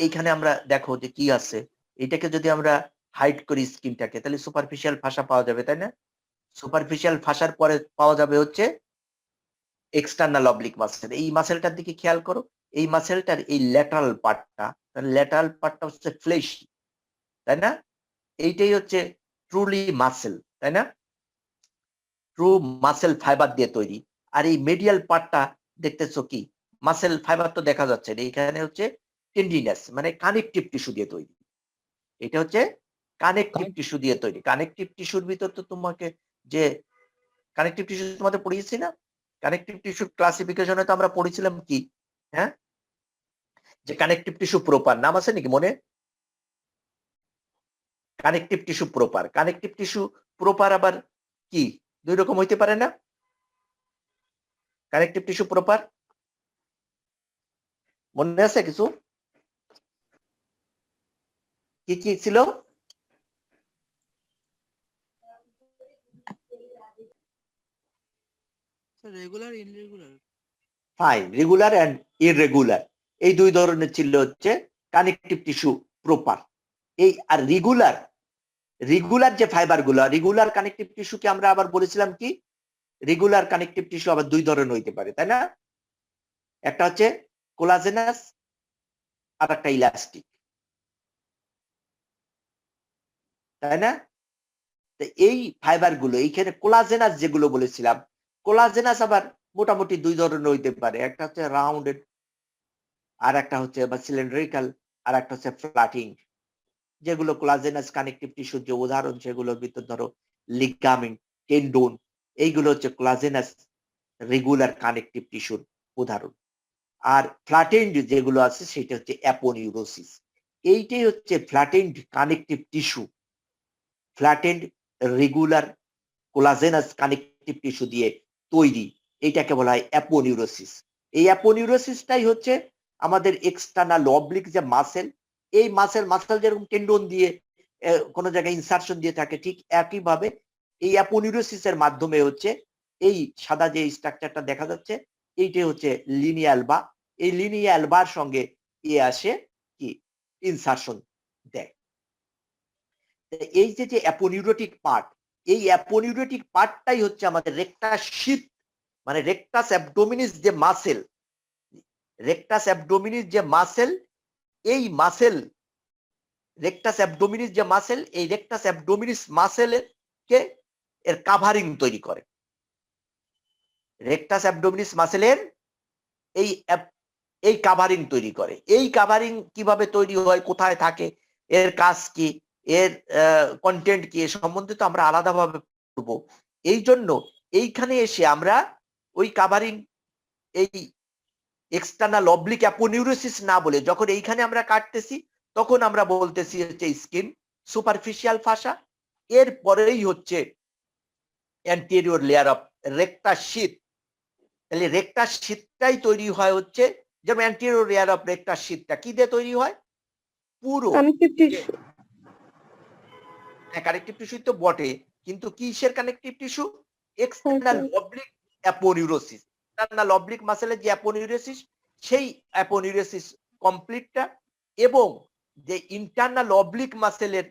এইখানে আমরা দেখো যে কি আছে, এটাকে যদি আমরা হাইড করি স্কিনটাকে, তাহলে সুপারফিশিয়াল ফাসা পাওয়া যাবে, তাই না? সুপারফিশিয়াল ফাসার পরে পাওয়া যাবে হচ্ছে এক্সটার্নাল অবলিক মাসেল। এই মাসেলটার দিকে খেয়াল করো, এই মাসেলটার এই ল্যাটারাল পার্টটা হচ্ছে ফ্লেশ, তাই না? এইটাই হচ্ছে ট্রুলি মাসেল, তাই না? ট্রু মাসেল ফাইবার দিয়ে তৈরি। আর এই মিডিয়াল পার্টটা দেখতেছো কি, মাসেল ফাইবার তো দেখা যাচ্ছে না, এখানে হচ্ছে টেন্ডিনাস, মানে কানেকটিভ টিস্যু দিয়ে তৈরি। এটা হচ্ছে কানেকটিভ টিস্যু দিয়ে তৈরি। কানেকটিভ টিস্যুর ভিতর তো তোমাকে যে কানেকটিভ টিস্যু তোমাদের পড়িয়েছি না, কানেকটিভ টিস্যুর ক্লাসিফিকেশনে তো আমরা পড়েছিলাম কি, হ্যাঁ, যে কানেকটিভ টিস্যু প্রপার, নাম আছে নাকি মনে? কানেকটিভ টিস্যু প্রপার আবার কি দুই রকম হইতে পারে না? কানেকটিভ টিস্যু প্রপার মনে আছে কিছু? কি কি ছিল? Regular irregular. Fine, regular and irregular, এই দুই ধরনের ছিল হচ্ছে কানেকটিভ টিস্যু প্রপার। এই আর রেগুলার যে ফাইবার গুলো, রেগুলার কানেকটিভ টিস্যুকে আমরা আবার বলেছিলাম কি, রেগুলার কানেকটিভ টিস্যু আবার দুই ধরনের হইতে পারে, তাই না? একটা হচ্ছে কোলাজেনাস আর একটা ইলাস্টিক, তাই না? এই ফাইবার গুলো, এইখানে কোলাজেনাস যেগুলো বলেছিলাম, কোলাজেনাস আবার মোটামুটি দুই ধরনের হইতে পারে, একটা হচ্ছে রাউন্ডেড আর একটা হচ্ছে বা সিলিন্ড্রিক্যাল আর একটা হচ্ছে ফ্ল্যাটিং। যেগুলো কোলাজেনাস কানেকটিভ টিস্যুর যে উদাহরণ, সেগুলোর ভিতর ধরো লিগামেন্ট, টেন্ডন, এইগুলো হচ্ছে কোলাজেনাস রেগুলার কানেকটিভ টিস্যুর উদাহরণ। আর ফ্ল্যাটেন্ড যেগুলো আছে সেটা হচ্ছে অ্যাপোনিউরোসিস। এইটাই হচ্ছে flattened connective tissue, flattened regular collagenous connective tissue দিয়ে তৈরি, এইটাকে বলা হয় অ্যাপোনিউরোসিস। এই অ্যাপোনিউরোসিসটাই হচ্ছে আমাদের এক্সটার্নাল অবলিক যে মাসেল, এই মাসেল যেরকম টেন্ডন দিয়ে কোনো জায়গায় ইনসারশন দিয়ে থাকে, ঠিক একইভাবে এই অ্যাপোনিউরোসিসের মাধ্যমে হচ্ছে এই সাদা যে স্ট্রাকচারটা দেখা যাচ্ছে, এইটাই হচ্ছে লিনিয়াল বা, এই লিনিয়াল বার সঙ্গে আসে কি ইনসারশন দেয়। এই যে অ্যাপোনিউরোটিক পার্ট, এই অ্যাপোনিউরোটিক পার্টটাই হচ্ছে আমাদের রেকটাস শীথ, মানে রেকটাস অ্যাবডোমিনিস যে মাসেল, এই মাসেল রেকটাস অ্যাবডোমিনিস মাসেলের কে এর কাভারিং তৈরি করে। রেকটাস অ্যাবডোমিনিস মাসেলের এই কাভারিং তৈরি করে। এই কাভারিং কিভাবে তৈরি হয়, কোথায় থাকে, এর কাজ কি, এর কন্টেন্ট কি, এ সম্বন্ধে তো আমরা আলাদাভাবে পড়বো। এই জন্য এইখানে এসে আমরা ওই কাভারিং, এই এক্সটার্নাল অবলিক অ্যাপোনিউরোসিস না বলে যখন এইখানে আমরা কাটতেছি, তখন আমরা বলতেছি হচ্ছে স্কিন সুপারফিশিয়াল ফাসা, এর পরেই হচ্ছে অ্যান্টেরিয়র লেয়ার অফ রেকটাস শীথ। তাহলে রেকটাস শীথটাই তৈরি হয় হচ্ছে, যেমন অ্যান্টেরিয়র লেয়ার অফ রেকটাস শীথটা কি দিয়ে তৈরি হয়? পুরো কানেকটিভ টিস্যু। কানেকটিভ টিস্যু তো বটে, কিন্তু কিসের connective tissue? External oblique aponeurosis, external oblique মাসেলের যে অ্যাপোনিউরোসিস, সেই অ্যাপোনিউরোসিস কমপ্লিটটা, এবং যে ইন্টারনাল অবলিক মাসেলের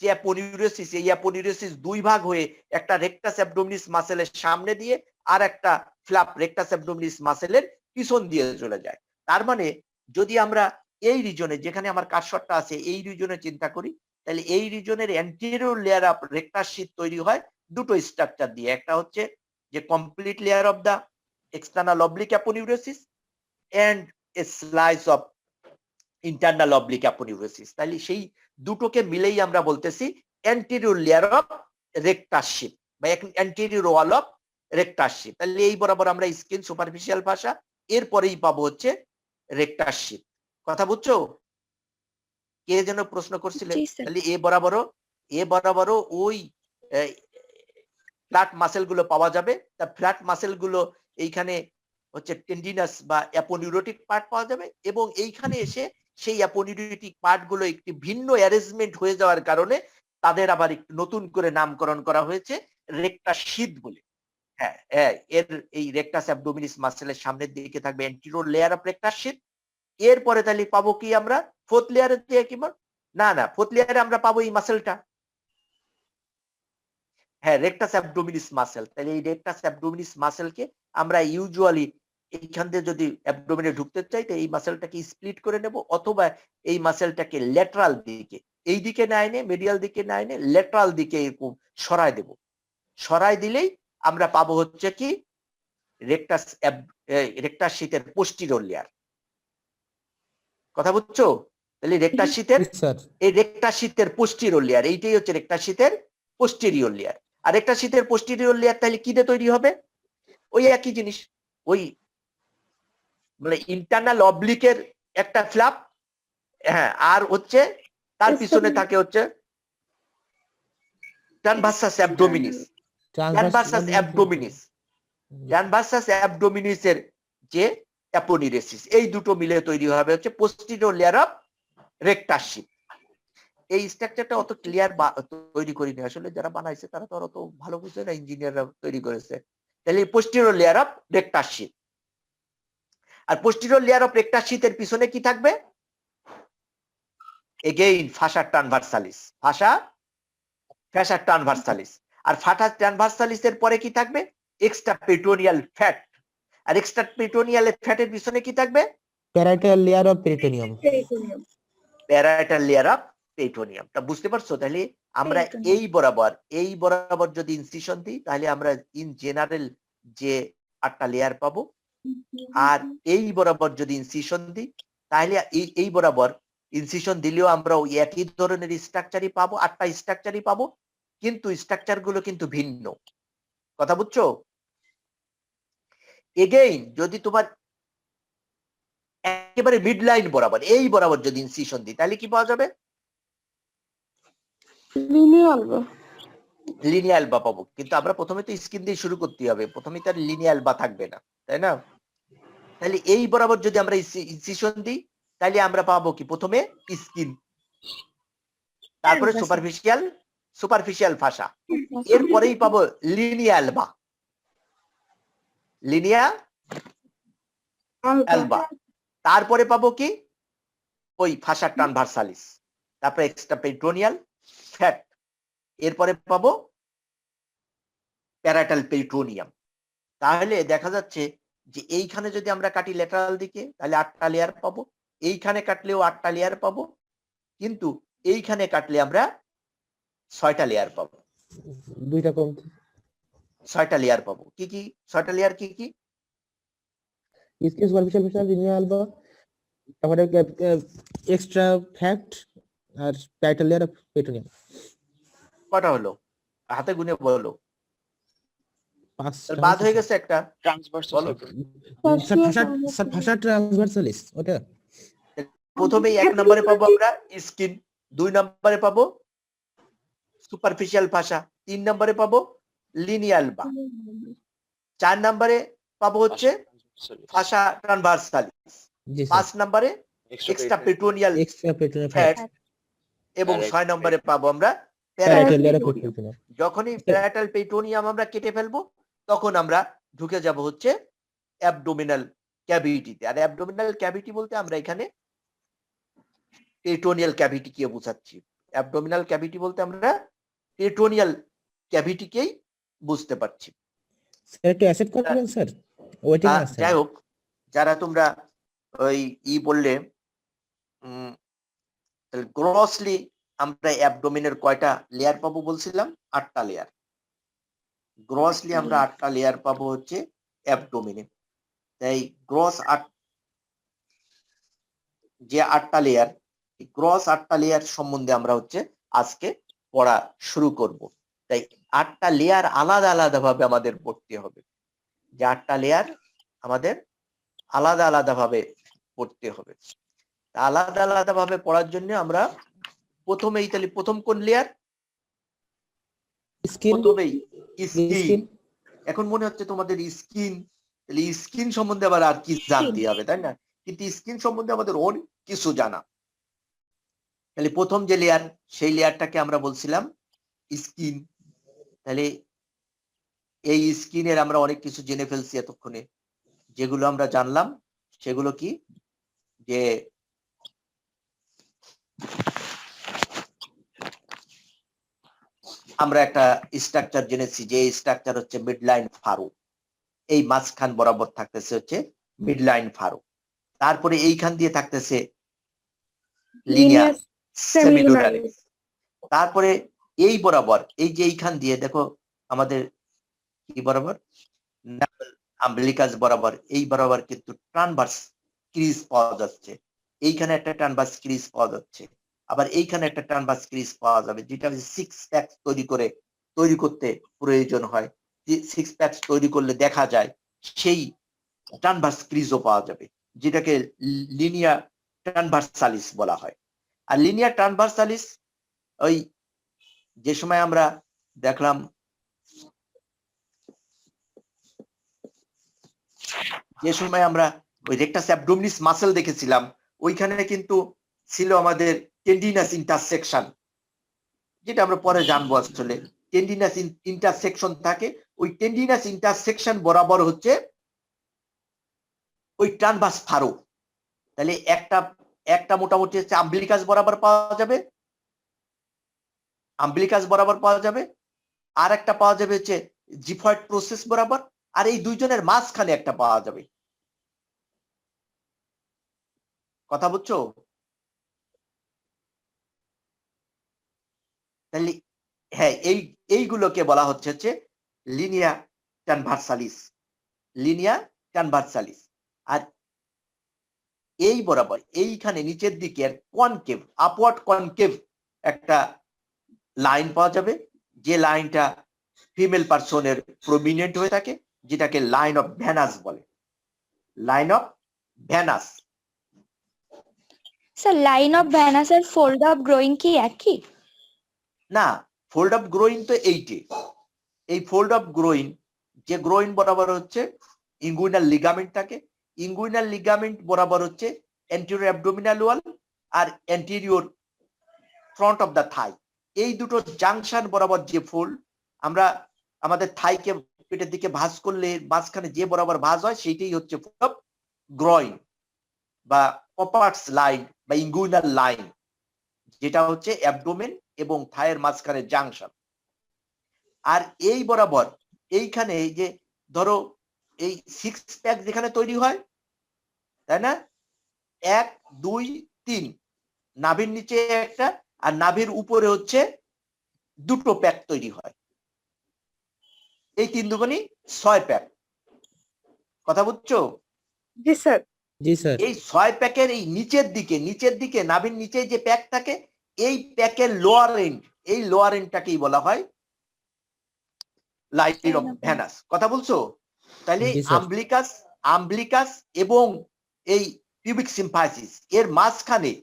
যে অ্যাপোনিউরোসিস, এই অ্যাপোনিউরোসিস দুই ভাগ হয়ে একটা রেকটাস অ্যাবডোমিনিস মাসেলের সামনে দিয়ে আর একটা ফ্ল্যাপ রেকটাস অ্যাবডোমিনিস মাসেলের পিছন দিয়ে চলে যায়। তার মানে যদি আমরা এই রিজনে, যেখানে আমার কার্সরটা আছে, এই রিজনে চিন্তা করি, তাহলে এই রিজনের anterior layer of rectus sheath তৈরি হয় দুটো স্ট্রাকচার দিয়ে। একটা হচ্ছে যে complete layer of the external oblique aponeurosis and a slice of internal oblique aponeurosis. তাহলে সেই দুটোকে মিলেই আমরা বলতেছি anterior layer of rectus sheath বা anterior wall of rectus sheath. তাহলে এই বরাবর আমরা স্কিন সুপারফিশিয়াল ভাষা, এরপরেই পাবো হচ্ছে রেক্টাস শিট। কথা বুঝছো? কে যেন প্রশ্ন করছিলেন? জি স্যার। তাহলে এ বরাবরও ওই ফ্ল্যাট মাসেল গুলো পাওয়া যাবে। তা ফ্ল্যাট মাসেল গুলো এইখানে হচ্ছে টেন্ডিনাস বা অ্যাপোনিউরোটিক পার্ট পাওয়া যাবে, এবং এইখানে এসে সেই অ্যাপোনিউরোটিক পার্ট গুলো একটি ভিন্ন অ্যারেঞ্জমেন্ট হয়ে যাওয়ার কারণে তাদের আবার একটু নতুন করে নামকরণ করা হয়েছে রেক্টাস শিট বলে। হ্যাঁ, এর এই রেক্টাস অ্যাবডোমিনিস মাসেলের সামনের দিকে থাকবে anterior layer of rectus sheath. এরপরে তাহলে পাবো কি আমরা ফোর্থ লেয়ারে দিয়ে কি না ফোর্থ লেয়ারে আমরা পাবো এই মাসেলটা, হ্যাঁ, রেক্টাস অ্যাবডোমিনিস মাসেল। তাহলে এই রেক্টাস অ্যাবডোমিনিস মাসেলকে আমরা ইউজুয়ালি এইখান দিয়ে যদি অ্যাবডোমিনে ঢুকতে চাই তো এই মাসেলটাকে স্প্লিট করে নেব, অথবা এই মাসেলটাকে ল্যাটারাল দিকে, এই দিকে না এনে মিডিয়াল দিকে না এনে ল্যাটারাল দিকে এরকম সরায় দেব। সরাই দিলেই আমরা পাবো হচ্ছে কি রেক্টাস শীতের পোস্টিরিয়র লেয়ার। কথা বুঝছো? তাহলে রেক্টাস শীতের স্যার এই রেক্টাস শীতের পোস্টিরিয়র লেয়ার, এইটাই হচ্ছে রেক্টাস শীতের পোস্টিরিয়র লেয়ার। আর রেক্টাস শীতের পোস্টিরিয়র লেয়ার তাহলে কি দিয়ে তৈরি হবে? ওই একই জিনিস, ওই মানে ইন্টারনাল অবলিকের একটা ফ্ল্যাপ, হ্যাঁ, আর হচ্ছে তার পিছনে থাকে হচ্ছে ট্রান্সভার্সাস অ্যাবডোমিনিস। ট্রান্সভার্সাস অ্যাবডোমিনিস, ট্রান্সভার্সাস অ্যাবডোমিনিসের যে অ্যাপোনিউরেসিস, এই দুটো মিলে তৈরি হবে হচ্ছে posterior layer of rectus sheet. এই স্ট্রাকচারটা অত ক্লিয়ার তৈরি করিনি আসলে, যারা বানাইছে তারা তো অত ভালো বুঝে না, ইঞ্জিনিয়াররা তৈরি করেছে। তাহলে posterior layer of rectus sheath, আর পোস্টিরিয়র লেয়ার অফ রেক্টাস শীটের পিছনে কি থাকবে? এগেইন ফাসা ট্রান্সভার্সালিস, ফাসা ট্রান্সভার্সালিস। আর ফাসা ট্রান্সভার্সালিসের পরে কি থাকবে? Extra peritoneal fat. আর এক্সট্রা পেরিটোনিয়াল ফ্যাটের পিছনে কি থাকবে? Parietal layer of peritoneum. Parietal layer of peritoneum. তা বুঝতে পারছো? তাহলে আমরা এই বরাবর যদি ইনসিশন দিই তাহলে আমরা ইন জেনারেল যে 8টা লেয়ার পাবো, আর এই বরাবর যদি ইনসিশন দিই তাহলে এই বরাবর ইনসিশন দিলেও আমরা ওই একই ধরনের স্ট্রাকচারই পাবো, 8টা স্ট্রাকচারই পাবো, কিন্তু স্ট্রাকচার গুলো কিন্তু ভিন্ন। কথা বুঝছো? এগেইন যদি তোমার একেবারে মিড লাইন বরাবর, এই বরাবর যদি ইনসিশন দিই তাহলে কি পাওয়া যাবে? লিনিয়াল বা পাবো, কিন্তু আমরা প্রথমে তো স্কিন দিয়ে শুরু করতে হবে, প্রথমে তার লিনিয়াল বা থাকবে না, তাই না? তাহলে এই বরাবর যদি আমরা ইনসিশন দিই তাহলে আমরা পাবো কি? প্রথমে স্কিন, তারপরে সুপারফিশিয়াল ফাসা, এরপরেই পাবো লিনিয়াল বা তারপরে পাবো কি? ওই ফাসা ট্রান্সভার্সালিস, তারপরে এক্সট্রা পেরিটোনিয়াল ফ্যাট, এরপরে পাবো প্যারাইটাল পেরিটোনিয়াম। তাহলে দেখা যাচ্ছে যে এইখানে যদি আমরা কাটি ল্যাটারাল দিকে তাহলে 8টা লেয়ার পাবো, এইখানে কাটলেও 8টা লেয়ার পাবো, কিন্তু এইখানে কাটলে আমরা 6টা লেয়ার পাবো। দুইটা কম। 6টা লেয়ার পাবো। কি কি 6টা লেয়ার কি কি? স্কিন সুপারফিশিয়াল ফ্যাট, লিনিয়াল বা, তারপরে এক্সট্রা ফ্যাট, আর প্যারাইটাল লেয়ার অফ পেরিটোনিয়াম। কটা হলো? হাতে গুনে বলো। 5টা বাদ হয়ে গেছে একটা, বলো। স্যার ফাসা ট্রান্সভার্সালিস ওটা। প্রথমেই 1 নম্বরে পাবো আমরা স্কিন, 2 নম্বরে পাবো সুপারফিশিয়াল ফাসা, 3 নম্বরে পাবো লিনিয়াল বা, 4 নম্বরে পাবো হচ্ছে ফাসা ট্রান্সভার্সালিস, জি স্যার। 5 নম্বরে extra peritoneal extra peritoneal fat, fat, এবং 6 নম্বরে পাবো আমরা parietal layer of peritoneum. Peritoneum. যখনই প্যারাইটাল পেরিটোনিয়াম আমরা কেটে ফেলবো তখন আমরা ঢুকে যাব হচ্ছে অ্যাবডোমিনাল ক্যাভিটিতে। আর অ্যাবডোমিনাল ক্যাভিটি বলতে আমরা এখানে পেরিটোনিয়াল ক্যাভিটিকে বোঝাচ্ছি। অ্যাবডোমিনাল ক্যাভিটি বলতে আমরা পেরিটোনিয়াল ক্যাভিটিকেই বুঝতে পারছি। স্যার একটু অ্যাসেট করবেন স্যার, ওয়েটিং আছে। যাই হোক, যারা তোমরা ওই বললে গ্রসলি আমরা অ্যাবডোমিনের কয়টা লেয়ার পাবো বলছিলাম? 8টা লেয়ার। গ্রসলি আমরা 8টা লেয়ার পাবো হচ্ছে অ্যাবডোমিনে। তাই গ্রস যে 8টা লেয়ার, গ্রস 8টা লেয়ার সম্বন্ধে আমরা হচ্ছে আজকে পড়া শুরু করব। তাই 8টা লেয়ার আলাদা আলাদা ভাবে আমাদের পড়তে হবে, যে 8টা লেয়ার আমাদের আলাদা আলাদা ভাবে পড়তে হবে। আলাদা আলাদা ভাবে পড়ার জন্য আমরা প্রথমেই, তাহলে প্রথম কোন লেয়ার? স্কিন, প্রথমেই স্কিন। স্কিন, এখন মনে হচ্ছে তোমাদের স্কিন, তাহলে স্কিন সম্বন্ধে আবার আর কি জানতে হবে, তাই না? কিন্তু স্কিন সম্বন্ধে আমাদের অনেক কিছু জানা। তাহলে প্রথম যে লেয়ার, সেই লেয়ারটাকে আমরা বলছিলাম স্কিন। তাহলে এই স্কিনের আমরা অনেক কিছু জেনে ফেলছি এতক্ষণে। যেগুলো আমরা জানলাম সেগুলো কি, যে আমরা একটা স্ট্রাকচার জেনেছি, যে স্ট্রাকচার হচ্ছে মিডলাইন ফারো। এই মাঝখান বরাবর থাকতেছে হচ্ছে মিডলাইন ফারো। তারপরে এইখান দিয়ে থাকতেছে লিনিয়ার সেমিলুনারিস। তারপরে এই বরাবর, এই যে এইখান দিয়ে দেখো আমাদের কি বরাবর, আম্বিলিকাস বরাবর, এই বরাবর কিন্তু ট্রানভার্স ক্রিজ পাওয়া যাচ্ছে। এইখানে একটা ট্রানভার্স ক্রিজ পাওয়া যাচ্ছে, আবার এইখানে একটা ট্রানভার্স ক্রিজ পাওয়া যাবে, যেটা 6 প্যাক তৈরি করতে প্রয়োজন হয়। 6 প্যাক তৈরি করলে দেখা যায় সেই ট্রানভার্স ক্রিজও পাওয়া যাবে, যেটাকে লিনিয়ার ট্রানভার্সালিস বলা হয়। আর লিনিয়ার ট্রানভার্সালিস ওই যে সময় আমরা দেখলাম, যে সময় আমরা ওই রেকটাস অ্যাবডোমিনিস মাসেল দেখেছিলাম, ওইখানে কিন্তু ছিল আমাদের টেন্ডিনাস ইন্টারসেকশন, যেটা আমরা পরে জানবো। আসলে টেন্ডিনাস ইন্টারসেকশন থাকে, ওই টেন্ডিনাস ইন্টারসেকশন বরাবর হচ্ছে ওই ট্রানভার্স ফারো। তাহলে একটা মোটামুটি হচ্ছে আম্বিলিকাস বরাবর পাওয়া যাবে, আর একটা পাওয়া যাবে হচ্ছে জিফয়েড প্রসেস বরাবর, আর এই দুইজনের মাঝখানে একটা পাওয়া যাবে। কথা বুঝছো? তাহলে হ্যাঁ, এইগুলোকে বলা হচ্ছে লিনিয়া ট্রানভার্সালিস। আর এই বরাবর এইখানে নিচের দিকে কনকেভ, আপওয়ার্ড কনকেভ একটা লাইন পাওয়া যাবে, যে লাইনটা ফিমেল পার্সনের প্রমিনেন্ট হয়ে থাকে, যেটাকে লাইন অফ ভ্যানাস বলে। Line of Venus. Sir line of Venus আর ফোল্ড অফ গ্রোয়িং কি একই? না, ফোল্ড অফ গ্রোইং তো এইটে। এই ফোল্ড অফ গ্রোইং, যে গ্রোইং বরাবর হচ্ছে ইঙ্গুইনাল লিগামেন্ট থাকে, ইঙ্গুইনাল লিগামেন্ট বরাবর হচ্ছে অ্যান্টেরিয়র অ্যাবডোমিনাল ওয়াল আর anterior front of the thigh. এই দুটো জাংশন বরাবর যে ফোল্ড, আমরা আমাদের থাইকে পেটের দিকে ভাঁজ করলে মাঝখানে যে বরাবর ভাঁজ হয়, সেইটাই হচ্ছে ফোল্ড অফ গ্রোইং বা পপার্স লাইন বা ইঙ্গুইনাল লাইন, যেটা হচ্ছে অ্যাবডোমেন এবং থাইয়ের মাঝখানে জাংশন। আর এই বরাবর এইখানে, এই যে ধরো এই 6 প্যাক যেখানে তৈরি হয়, তাই না, 1 2 3, নাভির নিচে একটা আর নাভির উপরে হচ্ছে দুটো প্যাক তৈরি হয়। এই 3 দুগুণী 6 প্যাক। কথা বুঝছো? জি স্যার। জি স্যার, এই 6 প্যাকের এই নিচের দিকে নাভির নিচে যে প্যাক থাকে, এই প্যাকের লোয়ার এন্ড, এই লোয়ার এন্ডটাকেই বলা হয় লাইন অফ ভ্যানাস। কথা বলছো? তাহলে জি স্যার। আম্বিলিকাস এবং এই পিউবিক সিম্ফাইসিস এর মাঝখানে,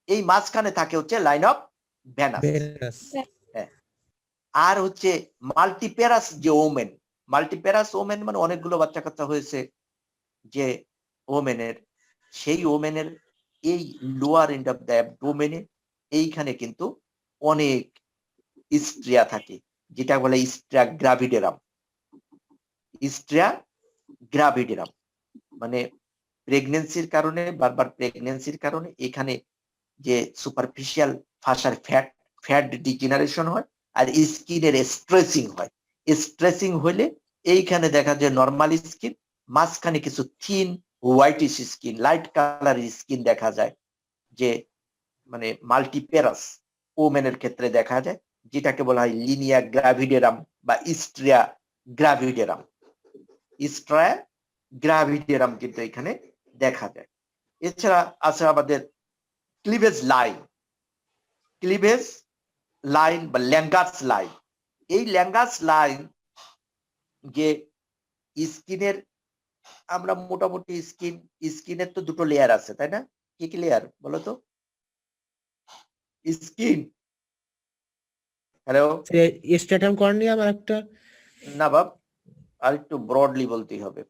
এই মাঝখানে থাকে হচ্ছে লাইন অফ ভ্যানাস। ভেনাস। আর হচ্ছে মাল্টিপ্যারাস যে ওমেন, মাল্টিপ্যারাস ওমেন মানে অনেকগুলো বাচ্চা কাচ্চা হয়েছে যে ওমেনের, সেই ওমেনের এই লোয়ার এন্ড অফ দ্য অ্যাবডোমেনে এইখানে কিন্তু অনেক স্ট্রিয়া থাকে, যেটা বলে স্ট্রিয়া গ্রাভিডেরাম। মানে প্রেগনেন্সির কারণে, বারবার প্রেগনেন্সির কারণে এখানে যে সুপারফিশিয়াল ফাসার ফ্যাট ডিজেনারেশন হয় আর স্কিনের স্ট্রেসিং হয়। স্ট্রেসিং হলে এইখানে দেখা যায় নর্মাল স্কিন, মাঝখানে কিছু থিন হোয়াইটিশ স্কিন, লাইট কালারের স্কিন দেখা যায়, যে মানে মাল্টিপ্যারাস ওমেনের ক্ষেত্রে দেখা যায়, যেটাকে বলা হয় লিনিয়া গ্রাভিডেরাম বা স্ট্রিয়া গ্রাভিডেরাম কিন্তু এখানে দেখা যায়। এছাড়া আছে আমাদের ক্লিভেজ লাইন। ক্লিভেজ লাইন বা ল্যাঙ্গার্স লাইন। এই ল্যাঙ্গার্স লাইন যে স্কিনের, আমরা মোটামুটি স্কিনের তো দুটো লেয়ার আছে তাই না? কি কি লেয়ার বলো তো? স্কিন, হ্যালো, স্ট্র্যাটাম কর্নিয়াম আর একটা না বাব, আর একটু ব্রডলি বলতেই হবে।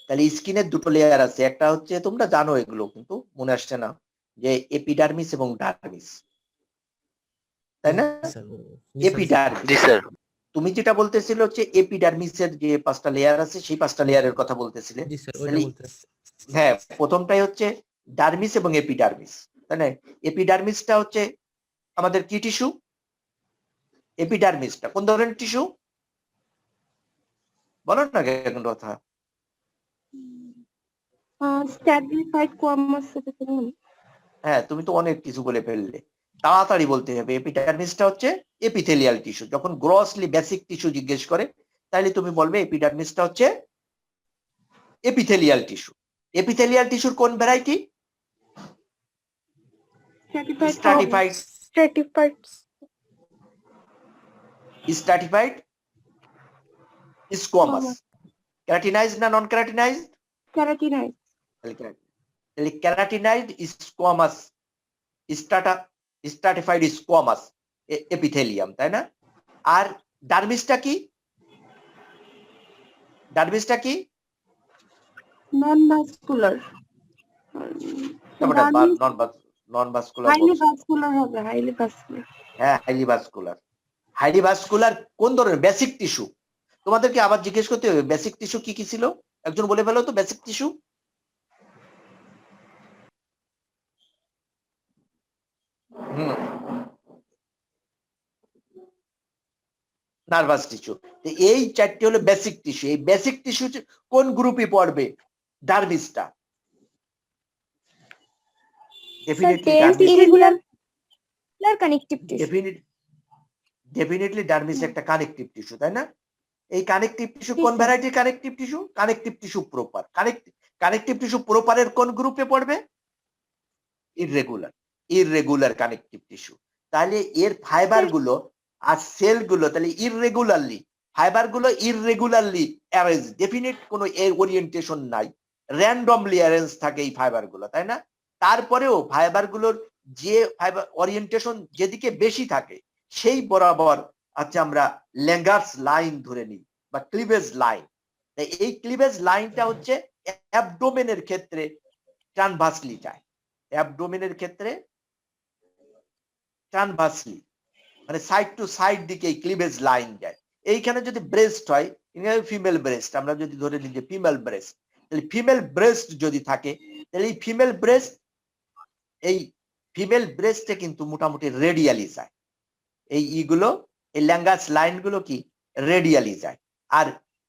তাহলে স্কিনের দুটো লেয়ার আছে, একটা হচ্ছে তোমরা জানো এগুলো কিন্তু মনে আসছে না, যে এপিডার্মিস এবং ডার্মিস, তাই না? এপিডার্মিস, জি স্যার। তুমি যেটা বলতেছিলে হচ্ছে এপিডার্মিসের যে 5টা লেয়ার আছে সেই 5টা লেয়ারের কথা বলতেছিলে। জি স্যার, ওইটা তাহলে বলতেছি। হ্যাঁ, প্রথমটাই হচ্ছে ডার্মিস এবং এপিডার্মিস, তাই না? এপিডার্মিসটা হচ্ছে আমাদের কি টিস্যু? এপিডার্মিসটা কোন ধরনের টিস্যু বলো না কেন কথা? স্ট্যাটিফাইড কোয়ামাস সেটাকে হ্যাঁ, তুমি তো অনেক কিছু বলে ফেললে, তাড়াতাড়ি বলতে হবে। এপিডার্মিসটা হচ্ছে এপিথেলিয়াল টিস্যু। যখন গ্রসলি বেসিক টিস্যু জিজ্ঞেস করে তাহলে তুমি বলবে এপিডার্মিসটা হচ্ছে এপিথেলিয়াল টিস্যু। এপিথেলিয়াল টিস্যুর কোন variety? Stratified, stratified stratified squamous. Keratinized না নন ক্যারাটিনাইজড? ক্যারাটিনাইড তাহলে keratinized squamous, stratified squamous epithelium, তাই না? আর ডার্মিসটা কি? ডার্মিসটা কি? Non vascular, non vascular, highly vascular হবে, হাইলি ভাস্কুলার। হ্যাঁ, হাইলি ভাস্কুলার। হাইলি ভাস্কুলার কোন ধরনের? Basic tissue. তোমাদেরকে আবার জিজ্ঞেস করতে হবে বেসিক টিস্যু কি কি ছিল, একজন বলে ফেলো তো বেসিক টিস্যু। Nervous tissue. এই 4টি হলো বেসিক টিস্যু। এই বেসিক টিস্যু কোন গ্রুপে পড়বে? ডার্মিসটা। ডেফিনেটলি ডার্মিস একটা কানেকটিভ টিস্যু, তাই না? এই কানেকটিভ টিস্যু কোন ভ্যারাইটির connective tissue? Connective tissue proper. Connective tissue প্রপারের কোন গ্রুপে পড়বে? Irregular connective tissue. তাহলে এর ফাইবার গুলো আর সেল গুলো তাহলে ইররেগুলারলি, ফাইবার গুলো ইররেগুলারলি অ্যারেঞ্জ, ডেফিনিট কোনো এর ওরিয়েন্টেশন নাই, র্যান্ডমলি অ্যারেঞ্জ থাকে এই ফাইবার গুলো, তাই না? তারপরেও ফাইবার গুলোর যে ফাইবার ওরিয়েন্টেশন যেদিকে বেশি থাকে সেই বরাবর আচ্ছা আমরা ল্যাঙ্গার্স লাইন ধরে নিই বা ক্লিভেজ লাইন। এই ক্লিভেজ লাইনটা হচ্ছে অ্যাবডোমেনের ক্ষেত্রে ট্রানভার্সলি যায়, অ্যাবডোমেনের ক্ষেত্রে ট্রানভার্সলি মানে সাইড টু সাইড দিকে এই ক্লিভেজ লাইন যায়। এইখানে যদি ব্রেস্ট হয়, ফিমেল ব্রেস্ট, আমরা যদি ধরে নিই যে ফিমেল ব্রেস্ট, তাহলে ফিমেল ব্রেস্ট যদি থাকে তাহলে এই ফিমেল ব্রেস্টে কিন্তু মোটামুটি রেডিয়ালি যায়। এই এই ল্যাঙ্গার্স লাইন গুলো কি রেডিয়ালি যায়। আর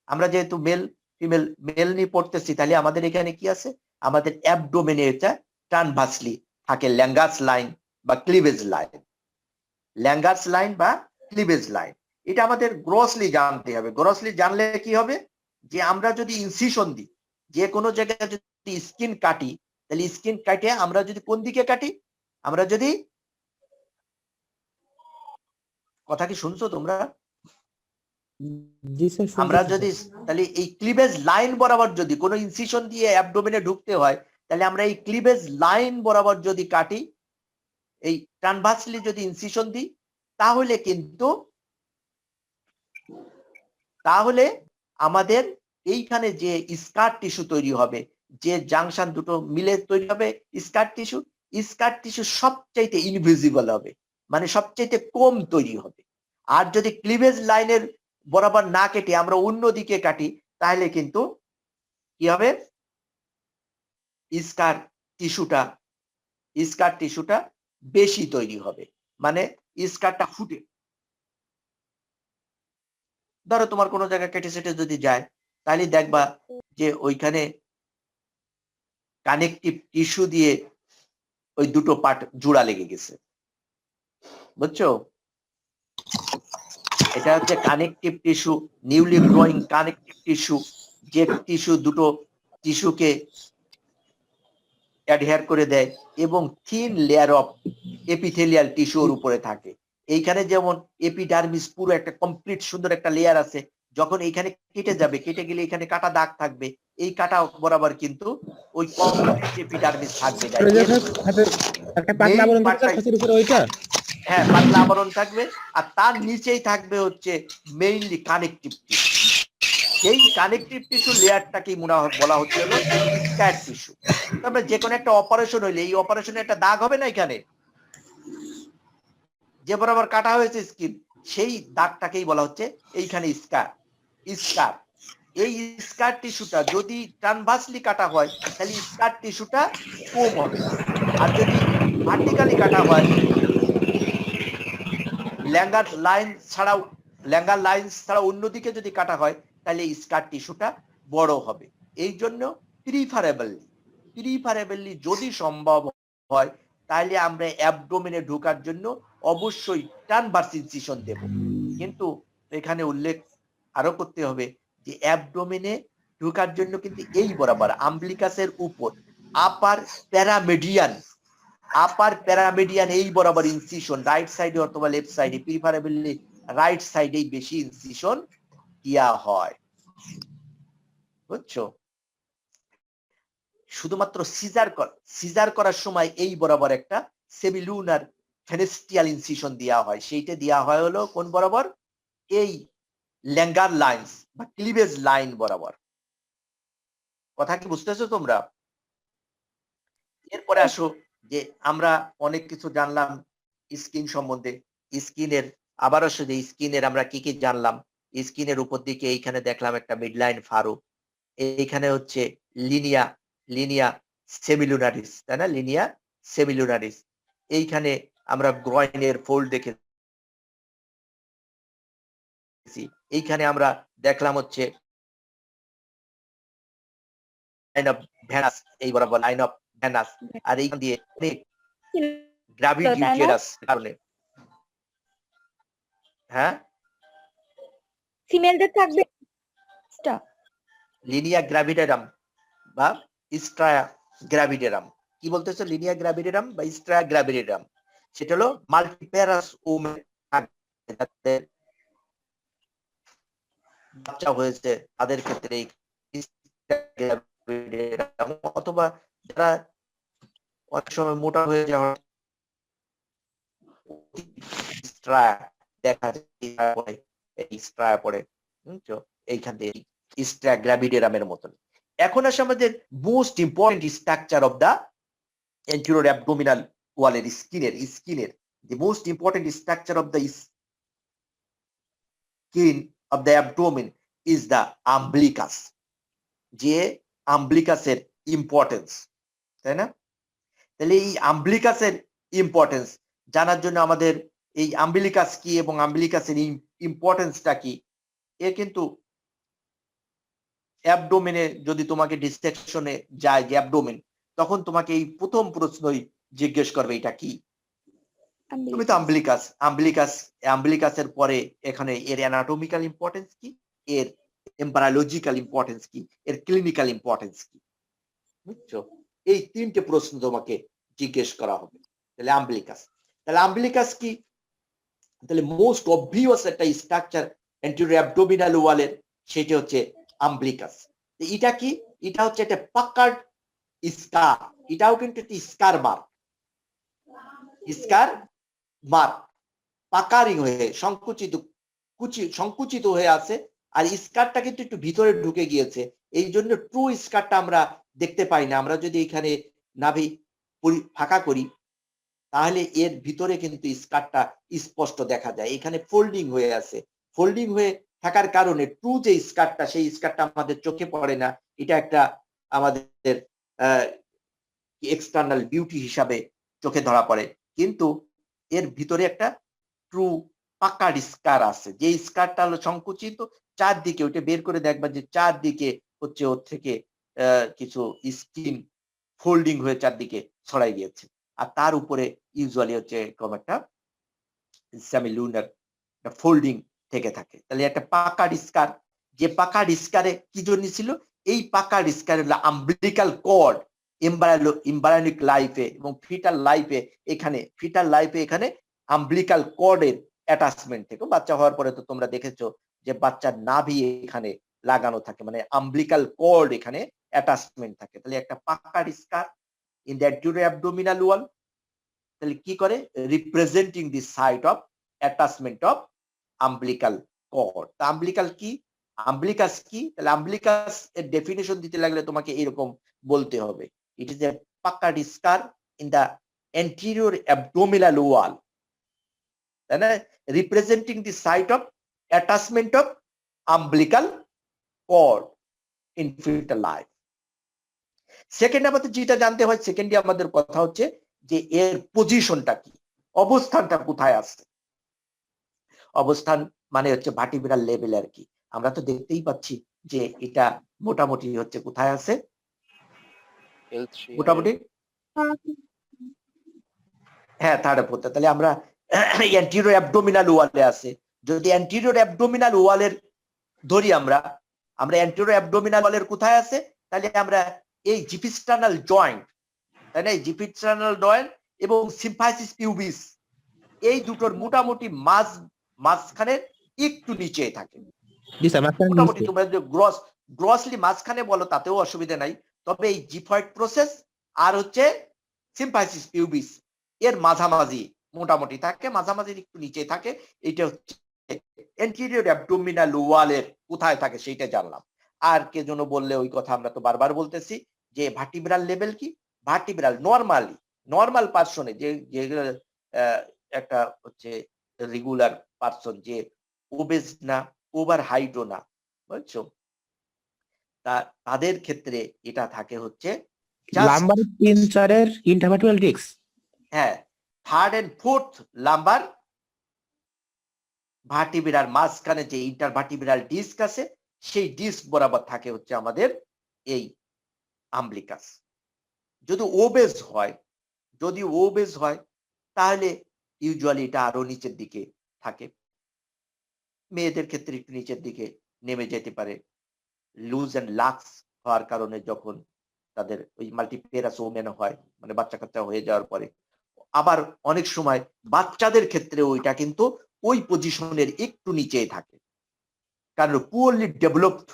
আমরা যেহেতু মেল নিয়ে পড়তেছি তাহলে আমাদের এখানে কি আছে? আমাদের অ্যাবডোমেনে এটা ট্রানভার্সলি থাকে ল্যাঙ্গার্স লাইন বা ক্লিভেজ লাইন। ল্যাঙ্গার্স লাইন বা ক্লিভেজ লাইন এটা আমাদের গ্রসলি জানতে হবে। গ্রসলি জানলে কি হবে? যে আমরা যদি ইনসিশন দিই, যে কোনো জায়গায় যদি স্কিন কাটি, তাহলে স্কিন কাটে আমরা যদি কোন দিকে কাটি? আমরা যদি, কথা কি শুনছো তোমরা? জি স্যার, আমরা যদি তাহলে এই ক্লিভেজ লাইন বরাবর যদি কোনো ইনসিশন দিয়ে অ্যাবডোমেনে ঢুকতে হয় তাহলে আমরা এই ক্লিভেজ লাইন বরাবর যদি কাটি, এই ট্রানভার্সলি যদি ইনসিশন দিই তাহলে আমাদের এইখানে যে স্কার টিস্যু তৈরি হবে, যে জাংশন দুটো মিলে তৈরি হবে স্কার টিস্যু সবচাইতে ইনভিজিবল হবে, মানে সবচাইতে কম তৈরি হবে। আর যদি ক্লিভেজ লাইনের বরাবর না কেটে আমরা অন্যদিকে কাটি তাহলে কিন্তু কি হবে? স্কার টিস্যুটা বেশি তৈরি হবে, মানে স্কারটা ফুটে। ধরো তোমার কোনো জায়গায় কেটে সেটে যদি যায় তাহলে দেখবা যে ওইখানে কানেকটিভ টিস্যু দিয়ে ওই দুটো পার্ট জোড়া লেগে গেছে, বুঝছো? এটা হচ্ছে connective tissue, newly growing connective tissue, যে টিস্যু দুটো টিস্যুকে অ্যাডহেয়ার করে দেয় এবং থিন লেয়ার অফ এপিথেলিয়াল টিস্যুর উপরে থাকে। এইখানে যেমন এপিডার্মিস পুরো একটা কমপ্লিট সুন্দর একটা লেয়ার আছে, যখন এইখানে কেটে যাবে, কেটে গেলে এখানে কাটা দাগ থাকবে, এই কাটা বরাবর কিন্তু ওই কমপ্লিট এপিডার্মিস থাকবে না। ওই যে এর হাতে একটা পাতলা main আবরণ থাকে part-টাই- খাঁচির উপরে ওইটা। হ্যাঁ, পাতলা আবরণ থাকবে, আর তার নিচেই থাকবে হচ্ছে মেইনলি কানেকটিভ টিস্যু। সেই কানেকটিভ টিস্যু লেয়ারটাকেই বলা হচ্ছে হলো স্ক্যার টিস্যু। তবে যে কোনো একটা অপারেশন হইলে এই অপারেশনে একটা দাগ হবে না এখানে, যে বরাবর কাটা হয়েছে স্কিন, সেই দাগটাকেই বলা হচ্ছে এইখানে স্কার। স্কার, এই স্কার টিস্যুটা যদি ট্রানভার্সলি কাটা হয় তাহলে স্কার টিস্যুটা কম হবে, আর যদি ভার্টিক্যালি কাটা হয়, ল্যাঙ্গার লাইন ছাড়া অন্যদিকে যদি কাটা হয় তাহলে স্কার টিস্যুটা বড় হবে। এই জন্য প্রিফারেবলি যদি সম্ভব হয় তাহলে আমরা অ্যাবডোমেনে ঢোকার জন্য অবশ্যই ট্রানভার্স ইনসিশন দেব। কিন্তু এখানে উল্লেখ আরো করতে হবে যে অ্যাবডোমেনে ঢোকার জন্য কিন্তু এই বরাবর আম্বলিকাসের উপর আপার প্যারামেডিয়ান এই বরাবর ইনসিশন, রাইট সাইডে অথবা লেফট সাইডে, প্রিফারেবলি রাইট সাইডেই বেশি ইনসিশন দেওয়া হয়। বুঝছো? শুধুমাত্র সিজার করার সময় এই বরাবর একটা সেমিলুনার ফেনেস্টিয়াল ইনসিশন দেওয়া হয়, সেইটা দেওয়া হয় হলো কোন বরাবর? এই ল্যাঙ্গার লাইন্স বা ক্লিভেজ লাইন বরাবর। কথা কি বুঝতেছো তোমরা? এরপরে আসো যে আমরা অনেক কিছু জানলাম স্কিন সম্বন্ধে। স্কিনের আবার আসো যে স্কিনের আমরা কি কি জানলাম। স্কিনের উপর দিকে এইখানে দেখলাম একটা মিডলাইন ফারো, এইখানে হচ্ছে লিনিয়া সেমিলুনারিস, তাই না? লিনিয়া সেমিলুনারিস। এইখানে আমরা গ্রয়েনের ফোল্ড দেখেছি। এইখানে আমরা দেখলাম হচ্ছে লাইন অফ ভ্যানাস, এই বরাবর লাইন অফ ভ্যানাস, আর এইখান দিয়ে অনেক গ্র্যাভিডিউটেরাস কারণে, হ্যাঁ, ফিমেলদের থাকবে লিনিয়া গ্র্যাভিডেরাম বা স্ট্রায়া গ্র্যাভিডেরাম। কি বলতেছো? লিনিয়া গ্র্যাভিডেরাম বা স্ট্রায়া গ্র্যাভিডেরাম, সেটা হলো মাল্টিপ্যারাস ওমেন, যাদের বাচ্চা হয়েছে তাদের ক্ষেত্রে এই গ্র্যাভিডেরাম, অথবা যারা অনেক সময় মোটা হয়ে যাওয়া স্ট্রায়া দেখা যায়, এই স্ট্রায়া পড়ে, বুঝছো? এইখান থেকে স্ট্রায়া গ্র্যাভিডেরামের মতন। এখন আসে আমাদের most important structure of the anterior abdominal wall এর স্কিনের the most important structure of the skin of the abdomen is the umbilicus, যে আম্বলিকাসের ইম্পর্টেন্স, তাই না? তাহলে এই আম্বলিকাসের ইম্পর্টেন্স জানার জন্য আমাদের এই আম্বিলিকাস কি এবং আম্বিলিকাসের ইম্পর্টেন্সটা কি, এ কিন্তু অ্যাবডোমেনে যদি তোমাকে ডিসেকশনে যায় যে অ্যাবডোমেন, তখন তোমাকে এই প্রথম প্রশ্নই জিজ্ঞেস করবে এটা কি। তুমি তো আম্বিলিকাসের পরে এখানে এর অ্যানাটমিক্যাল ইম্পর্টেন্স কি, এর এমব্রায়োলজিক্যাল ইম্পর্টেন্স কি, এর ক্লিনিক্যাল ইম্পর্টেন্স কি, বুঝছো? এই তিনটে প্রশ্ন তোমাকে জিজ্ঞেস করা হবে। তাহলে আম্বিলিকাস কি? তাহলে মোস্ট অবভিয়াস একটা স্ট্রাকচার অ্যান্টেরিয়র অ্যাবডোমিনাল ওয়ালের, সেটা হচ্ছে আম্বিলিকাস। এটা কি? এটা হচ্ছে একটা পাকার্ড স্কার, এটাও কিন্তু একটা স্কার মার্ক, পাকারিং হয়ে সংকুচিত হয়ে আছে, আর স্কারটা কিন্তু একটু ভিতরে ঢুকে গিয়েছে। এই জন্য ট্রু স্কারটা আমরা দেখতে পাই না। আমরা যদি এখানে নাভি ফাঁকা করি তাহলে এর ভিতরে কিন্তু স্কারটা স্পষ্ট দেখা যায়। এখানে ফোল্ডিং হয়ে আছে, ফোল্ডিং হয়ে থাকার কারণে ট্রু যে স্কারটা, সেই স্কারটা আমাদের চোখে পড়ে না। এটা একটা আমাদের এক্সটার্নাল বিউটি হিসাবে চোখে ধরা পড়ে, কিন্তু এর ভিতরে একটা ট্রু পাকার স্কার আছে, যে স্কারটা হলো সংকুচিত চারদিকে, ওইটা বের করে দেখবা যে চারদিকে হচ্ছে ওর থেকে কিছু স্কিন ফোল্ডিং হয়ে চারদিকে ছড়াই গিয়েছে, আর তার উপরে ইউজুয়ালি হচ্ছে এরকম একটা সেমিলুনার ফোল্ডিং থেকে থাকে। তাহলে একটা পাকার স্কার, যে পাকার স্কারে কি জন্য ছিল? এই পাকার স্কার হলো আম্বিলিকাল কর্ড এমব্রায়োনিক লাইফে এবং ফিটাল লাইফে, এখানে আম্বলিকাল কর্ডের অ্যাটাচমেন্ট থেকে। বাচ্চা হওয়ার পরে তো তোমরা দেখেছো যে বাচ্চার নাভি এখানে লাগানো থাকে, মানে আম্বলিকাল কর্ড এখানে অ্যাটাচমেন্ট থাকে। তাহলে একটা pucker scar in the anterior abdominal wall, তাহলে কি করে, representing the site of attachment of umbilical cord. তা আম্বলিকাল কি, আম্বলিকাস কি? তাহলে আম্বলিকাস এর ডেফিনেশন দিতে লাগলে তোমাকে এরকম বলতে হবে, ইট is a pucker scar in the anterior abdominal wall, তাই না, representing the site of attachment of umbilical cord in foetal life. Second আমাদের যেটা জানতে হয়, সেকেন্ডে আমাদের কথা হচ্ছে যে এর পজিশনটা কি, অবস্থানটা কোথায় আছে। অবস্থান মানে হচ্ছে ভার্টিব্রাল লেভেল আর কি। আমরা তো দেখতেই পাচ্ছি যে এটা মোটামুটি হচ্ছে কোথায় আছে, মোটামুটি হ্যাঁ থার্ড ফোর্থ। তাহলে আমরা অ্যান্টেরিয়র অ্যাবডোমিনাল ওয়ালে আছে। যদি অ্যান্টেরিয়র অ্যাবডোমিনাল ওয়ালের ধরি আমরা অ্যান্টেরিয়র অ্যাবডোমিনাল ওয়ালের কোথায় আছে, তাহলে আমরা এই জিপিস্টার্নাল জয়েন্ট, তাই না, এই জিপিস্টার্নাল জয়েন্ট এবং সিম্ফাইসিস পিউবিস এই দুটোর মোটামুটি মাঝখানে একটু নিচে থাকে। জি স্যার, মাঝখানে মোটামুটি নিচে। তোমরা যদি গ্রসলি মাঝখানে বলো তাতেও অসুবিধা নাই, তবে এই জিফয়েড প্রসেস আর হচ্ছে সিম্ফাইসিস পিউবিস এর মাঝামাঝি মোটামুটি থাকে, মাঝামাঝি একটু নিচে থাকে। এটা হচ্ছে অ্যান্টেরিয়র অ্যাবডোমিনাল ওয়ালের কোথায় থাকে সেইটা জানলাম। আর কে যেন বললে ওই কথা আমরা তো বারবার বলতেছি যে ভার্টিব্রাল লেভেল কি, ভার্টিব্রাল নর্মাল পারসনে যেগুলো একটা হচ্ছে রেগুলার পারসন, যে ওবেজ না ওভার হাইটও না, বুঝছো, তাদের ক্ষেত্রে এটা থাকে হচ্ছে লাম্বার 3-4 ইন্টারভার্টিব্রাল ডিস্ক। হ্যাঁ, থার্ড এন্ড ফোর্থ লাম্বার ভার্টিব্রার মাঝখানে যে ইন্টারভার্টিব্রাল ডিস্ক আছে সেই ডিস্ক বরাবর থাকে হচ্ছে আমাদের এই আম্বলিকাস। যদি ওবেজ হয় তাহলে ইউজুয়ালি এটা আরো নিচের দিকে থাকে, মেয়েদের ক্ষেত্রে একটু নিচের দিকে নেমে যেতে পারে লুজ এন্ড লাক্স হওয়ার কারণে, যখন তাদের ওই মাল্টিপেরাস ওমেন হয়, মানে বাচ্চা কাচ্চা হয়ে যাওয়ার পরে। আবার অনেক সময় বাচ্চাদের ক্ষেত্রে ওইটা কিন্তু ওই পজিশনের একটু নিচেই থাকে, কারণ পুয়ারলি ডেভেলপড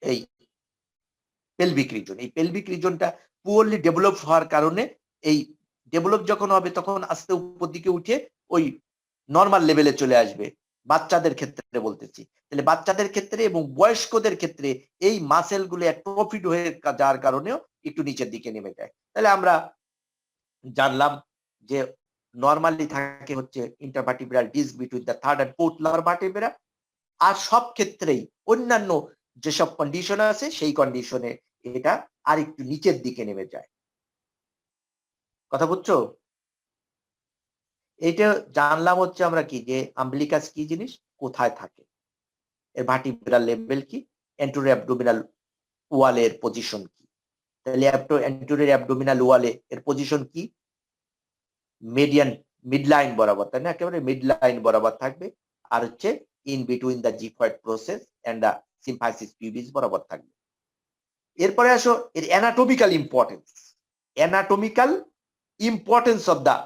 এই পেলভিক রিজন, এই পেলভিক রিজনটা পুয়ারলি ডেভেলপ হওয়ার কারণে এই ডেভেলপ যখন হবে তখন আস্তে উপর দিকে উঠে ওই নর্মাল লেভেলে চলে আসবে, বাচ্চাদের ক্ষেত্রে বলতেছি। তাহলে বাচ্চাদের ক্ষেত্রে এবং বয়স্কদের ক্ষেত্রে এই মাসেল গুলো অ্যাট্রোফিড হয়ে যাওয়ার কারণেও একটু নিচের দিকে নেমে যায়। তাহলে আমরা জানলাম যে নর্মালি থাকে হচ্ছে intervertebral disc between the third and fourth lumbar vertebra, আর সব ক্ষেত্রেই অন্যান্য যেসব কন্ডিশন আছে সেই কন্ডিশনে এটা আর একটু নিচের দিকে নেমে যায়। কথা বুঝছো? এইটা জানলাম হচ্ছে আমরা কি, যে আম্বলিকাস কি জিনিস, কোথায় থাকে, এর ভার্টিব্রাল লেভেল কি, অ্যান্টেরিয়র অ্যাবডোমিনাল ওয়ালের পজিশন কি। তাহলে অ্যান্টেরিয়র অ্যাবডোমিনাল ওয়ালে এর পজিশন কি, মিড লাইন বরাবর, তাই না, একেবারে মিড লাইন বরাবর থাকবে, আর হচ্ছে in between the xiphoid process and the symphysis pubis বরাবর থাকবে। এরপরে আসো এর anatomical importance of the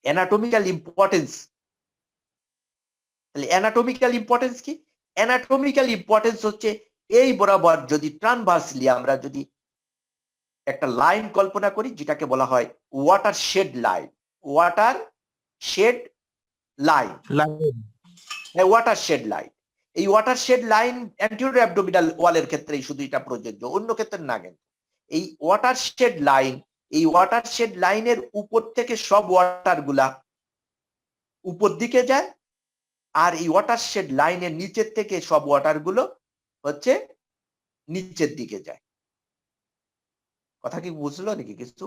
anatomical importance. তাহলে অ্যানাটমিক্যাল ইম্পর্টেন্স কি, অ্যানাটমিক্যাল ইম্পর্টেন্স হচ্ছে এই বরাবর যদি ট্রানভার্সলি আমরা যদি একটা লাইন কল্পনা করি যেটাকে বলা হয় ওয়াটার শেড লাইন, এই watershed line anterior abdominal ওয়ালের ক্ষেত্রেই শুধু এটা প্রযোজ্য, অন্য ক্ষেত্রে না। কিন্তু এই ওয়াটার শেড লাইনের উপর থেকে সব ওয়াটার গুলা উপর দিকে যায়, আর এই ওয়াটার শেড লাইনের নিচের থেকে সব ওয়াটার গুলো হচ্ছে নিচের দিকে যায়। কথা কি বুঝলো নাকি কিছু?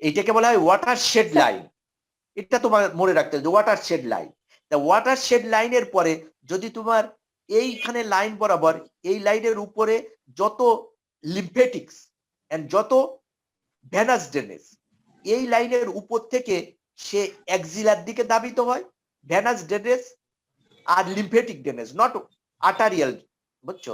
এইটাকে বলা হয় ওয়াটার শেড লাইন। এটা তোমার মনে রাখতে হবে, watershed line. Watershed লাইনের পরে যদি তোমার এইখানে লাইন বরাবর এই লাইনের উপরে যত লিম্ফেটিক্স এন্ড যত ভেনাস ড্রেনেজ এই লাইনের উপর থেকে সে এক্সিলার দিকে ধাবিত হয়, ভেনাস ড্রেনেজ আর লিম্ফেটিক ড্রেনেজ, নট আর্টারিয়াল, বুঝছো,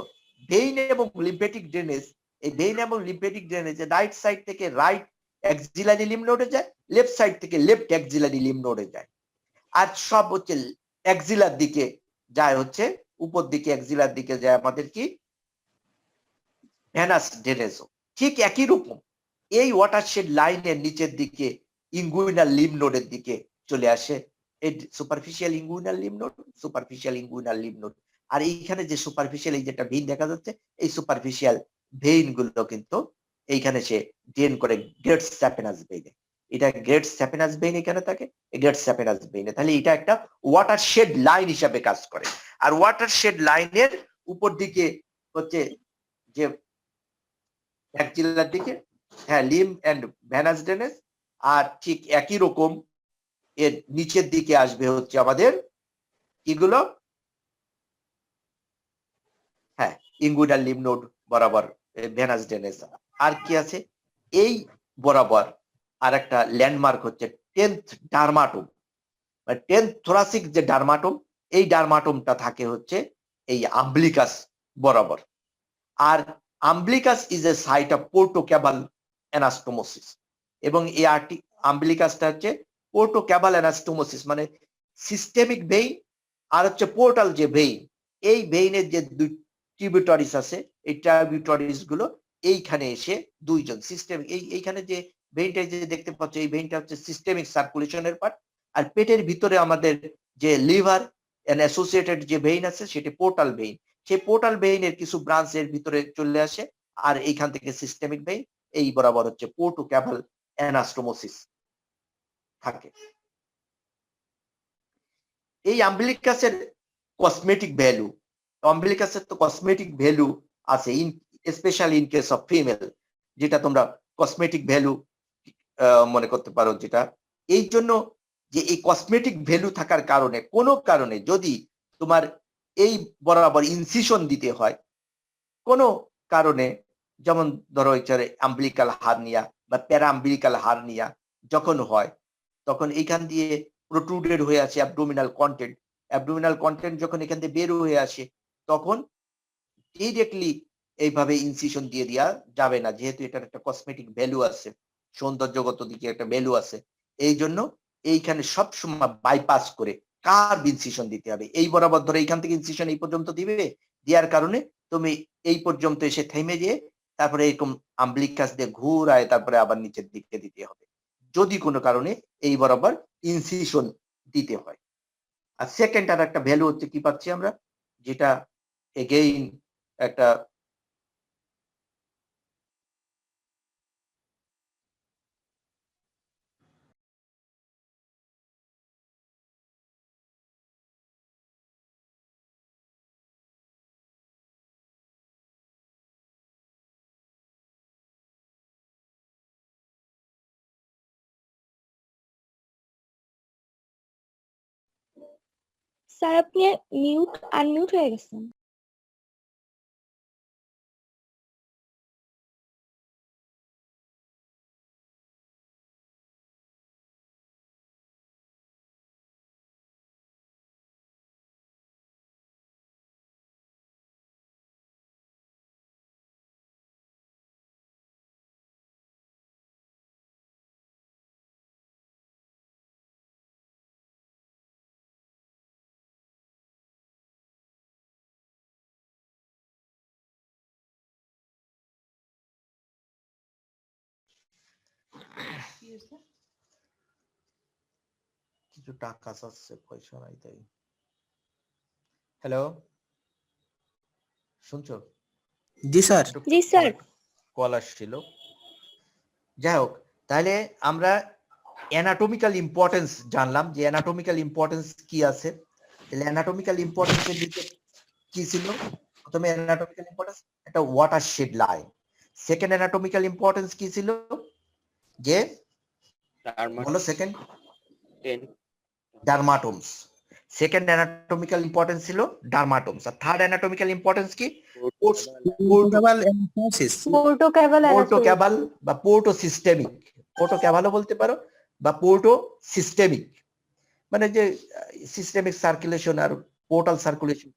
ভেইন এবং লিম্ফেটিক ড্রেনেজ। এই ভেইন এবং লিম্ফেটিক ড্রেনেজ রাইট সাইড থেকে রাইট অ্যাক্সিলারি লিম্ফ নোডে যায়, লেফট সাইড থেকে লেফট অ্যাক্সিলারি লিম্ফ নোডে যায়। আর সব হচ্ছে অ্যাক্সিলার দিকে যায়, হচ্ছে উপর দিকে অ্যাক্সিলার দিকে যায় আমাদের কি ভেনাস ড্রেনেজও। ঠিক একই রকম এই ওয়াটারশেড লাইনের নিচের দিকে ইনগুইনাল লিম্ফ নোডের দিকে চলে আসে এই superficial inguinal lymph node, superficial inguinal lymph node. আর এইখানে যে সুপারফিশিয়াল এই যেটা ভেইন দেখা যাচ্ছে, এই সুপারফিশিয়াল ভেইন গুলো কিন্তু এইখানে সে ড্রেন করে গ্রেট স্যাপেনাস ভেইনে। এটা গ্রেট স্যাপেনাস ভেইন এখানে থাকে, গ্রেট স্যাপেনাস ভেইনে। তাহলে এটা একটা ওয়াটারশেড লাইন হিসাবে কাজ করে। আর ওয়াটারশেড লাইনের উপর দিকে হচ্ছে যে অ্যাক্সিলার দিকে হ্যাঁ লিম্ফ এন্ড ভেনাস ড্রেনেজ, আর ঠিক একই রকম এর নিচের দিকে আসবে হচ্ছে আমাদের কিগুলো, হ্যাঁ ইনগুইনাল লিম্ফ নোড বরাবর ভেনাস ড্রেনেজ। আর কি আছে এই বরাবর আর একটা ল্যান্ডমার্ক হচ্ছে 10th ডার্মাটোম, মানে 10th থোরাসিক যে ডার্মাটোম, এই ডার্মাটোমটা থাকে হচ্ছে এই আম্বলিকাস বরাবর। আর umbilicus is a site of portocaval anastomosis, এবং এই আম্বলিকাসটা হচ্ছে পোর্টোক্যাবাল অ্যানাস্টোমোসিস, মানে সিস্টেমিক ভেইন আর হচ্ছে পোর্টাল যে ভেইন, এই ভেইনের যে দুই ট্রিবিউটারিস আছে, এই ট্রিবিউটারিস গুলো এইখানে এসে দুইজন সিস্টেমিক এইখানে যে ভেইনটা যে দেখতে পাচ্ছ, এই ভেইনটা হচ্ছে সিস্টেমিক সার্কুলেশনের পার্ট। আর পেটের ভিতরে আমাদের যে লিভার এন্ড অ্যাসোসিয়েটেড যে ভেইন আছে সেটি পোর্টাল ভেইন। সেই পোর্টাল ভেইনের কিছু ব্রাঞ্চ এর ভিতরে চলে আসে, আর এইখান থেকে সিস্টেমিক ভেইন এই বরাবর হচ্ছে পোর্টোক্যাবাল অ্যানাস্টোমোসিস থাকে। এই আম্বিলিকাসের কসমেটিক ভ্যালু, আম্বিলিকাসের তো কসমেটিক ভ্যালু আছে, specially in case of female, যেটা তোমরা কসমেটিক ভ্যালু মনে করতে পারো। যেটা এই জন্য যে এই কসমেটিক ভ্যালু থাকার কারণে কোনো কারণে যদি তোমার এই বরাবর ইনসিশন দিতে হয় কোনো কারণে, যেমন ধরো এখানে আম্বিলিকাল হার্নিয়া বা প্যারাআম্বিলিকাল হার্নিয়া যখন হয়, তখন এইখান দিয়ে প্রোট্রুডেড হয়ে আসে অ্যাবডোমিনাল কন্টেন্ট, অ্যাবডোমিনাল কন্টেন্ট যখন এখান দিয়ে বের হয়ে আসে, তখন ডিরেক্টলি এইভাবে ইনসিশন দিয়ে দেওয়া যাবে না, যেহেতু এটার একটা কসমেটিক ভ্যালু আছে, সৌন্দর্যগত দিকে একটা ভ্যালু আছে। এই জন্য এইখানে সবসময় বাইপাস করে কার্ভ ইনসিশন দিতে হবে। এই বরাবর ধরে এইখান থেকে ইনসিশন এই পর্যন্ত দিবে, দেওয়ার কারণে তুমি এই পর্যন্ত এসে থেমে যেয়ে তারপরে এরকম আম্বলিকাস দিয়ে ঘুরায় তারপরে আবার নিচের দিকে দিতে হবে, যদি কোনো কারণে এই বরাবর ইনসিশন দিতে হয়। আর সেকেন্ড আর একটা ভ্যালু হচ্ছে কি পাচ্ছি আমরা, যেটা এগেইন একটা স্যার আপনি আনমিউট হয়ে গেছেন। কিছু টাকা চাচ্ছে, পয়সা নাই তাই। হ্যালো, শুনছো? জি স্যার। জি স্যার। কল আসছিল। যাই হোক, তাহলে আমরা অ্যানাটমিক্যাল ইম্পর্টেন্স জানলাম, যে অ্যানাটমিক্যাল ইম্পর্টেন্স কি আছে। তাহলে অ্যানাটমিক্যাল ইম্পর্টেন্সের দিকে কি ছিল? প্রথমে অ্যানাটমিক্যাল ইম্পর্টেন্স একটা watershed line. Second anatomical importance কি ছিল? যে বলো সেকেন্ড, ডার্মাটোমস। সেকেন্ড অ্যানাটমিক্যাল ইম্পর্টেন্স ছিল ডার্মাটোমস। আর থার্ড অ্যানাটমিক্যাল ইম্পর্টেন্স কি? পোর্টোক্যাবাল বা পোর্টোসিস্টেমিক, পোর্টোক্যাবালও বলতে পারো বা পোর্টোসিস্টেমিক, মানে যে সিস্টেমিক সার্কুলেশন আর পোর্টাল সার্কুলেশন,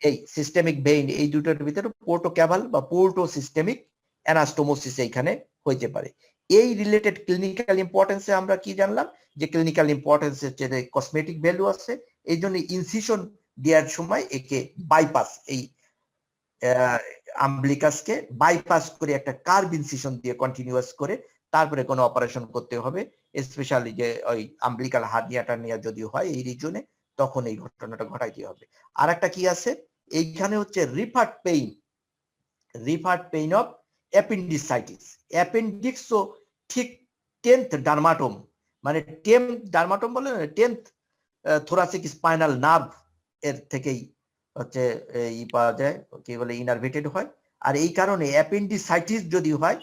এই সিস্টেমিক ভেইন, এই দুটোর ভিতরে পোর্টোক্যাবাল বা পোর্টোসিস্টেমিক অ্যানাস্টোমোসিস এইখানে হইতে পারে। এই রিলেটেড ক্লিনিক্যাল ইম্পর্টেন্সে আমরা কি জানলাম, যে ক্লিনিক্যাল ইম্পর্টেন্স হচ্ছে কসমেটিক ভ্যালু আছে, এই জন্য ইনসিশন দেওয়ার সময় একে বাইপাস, এই আম্বলিকাসকে বাইপাস করে একটা কার্ভ ইনসিশন দিয়ে কন্টিনিউয়াস করে তারপরে কোনো অপারেশন করতে হবে। স্পেশালি যে ওই আম্বলিকাল হার্নিয়াটা নিয়ে যদি হয় এই রিজনে, তখন এই ঘটনাটা ঘটাইতে হবে। আর একটা কি আছে এইখানে হচ্ছে রিফার্ড পেইন অফ অ্যাপেন্ডিসাইটিস। অ্যাপেন্ডিক্সও ঠিক 10th ডার্মাটোম, মানে 10th ডার্মাটোম বলে না, 10th থোরাসিক স্পাইনাল নার্ভ এর থেকেই হচ্ছে ই পাওয়া যায়, কি বলে ইনারভেটেড হয়। আর এই কারণে অ্যাপেন্ডিসাইটিস যদি হয়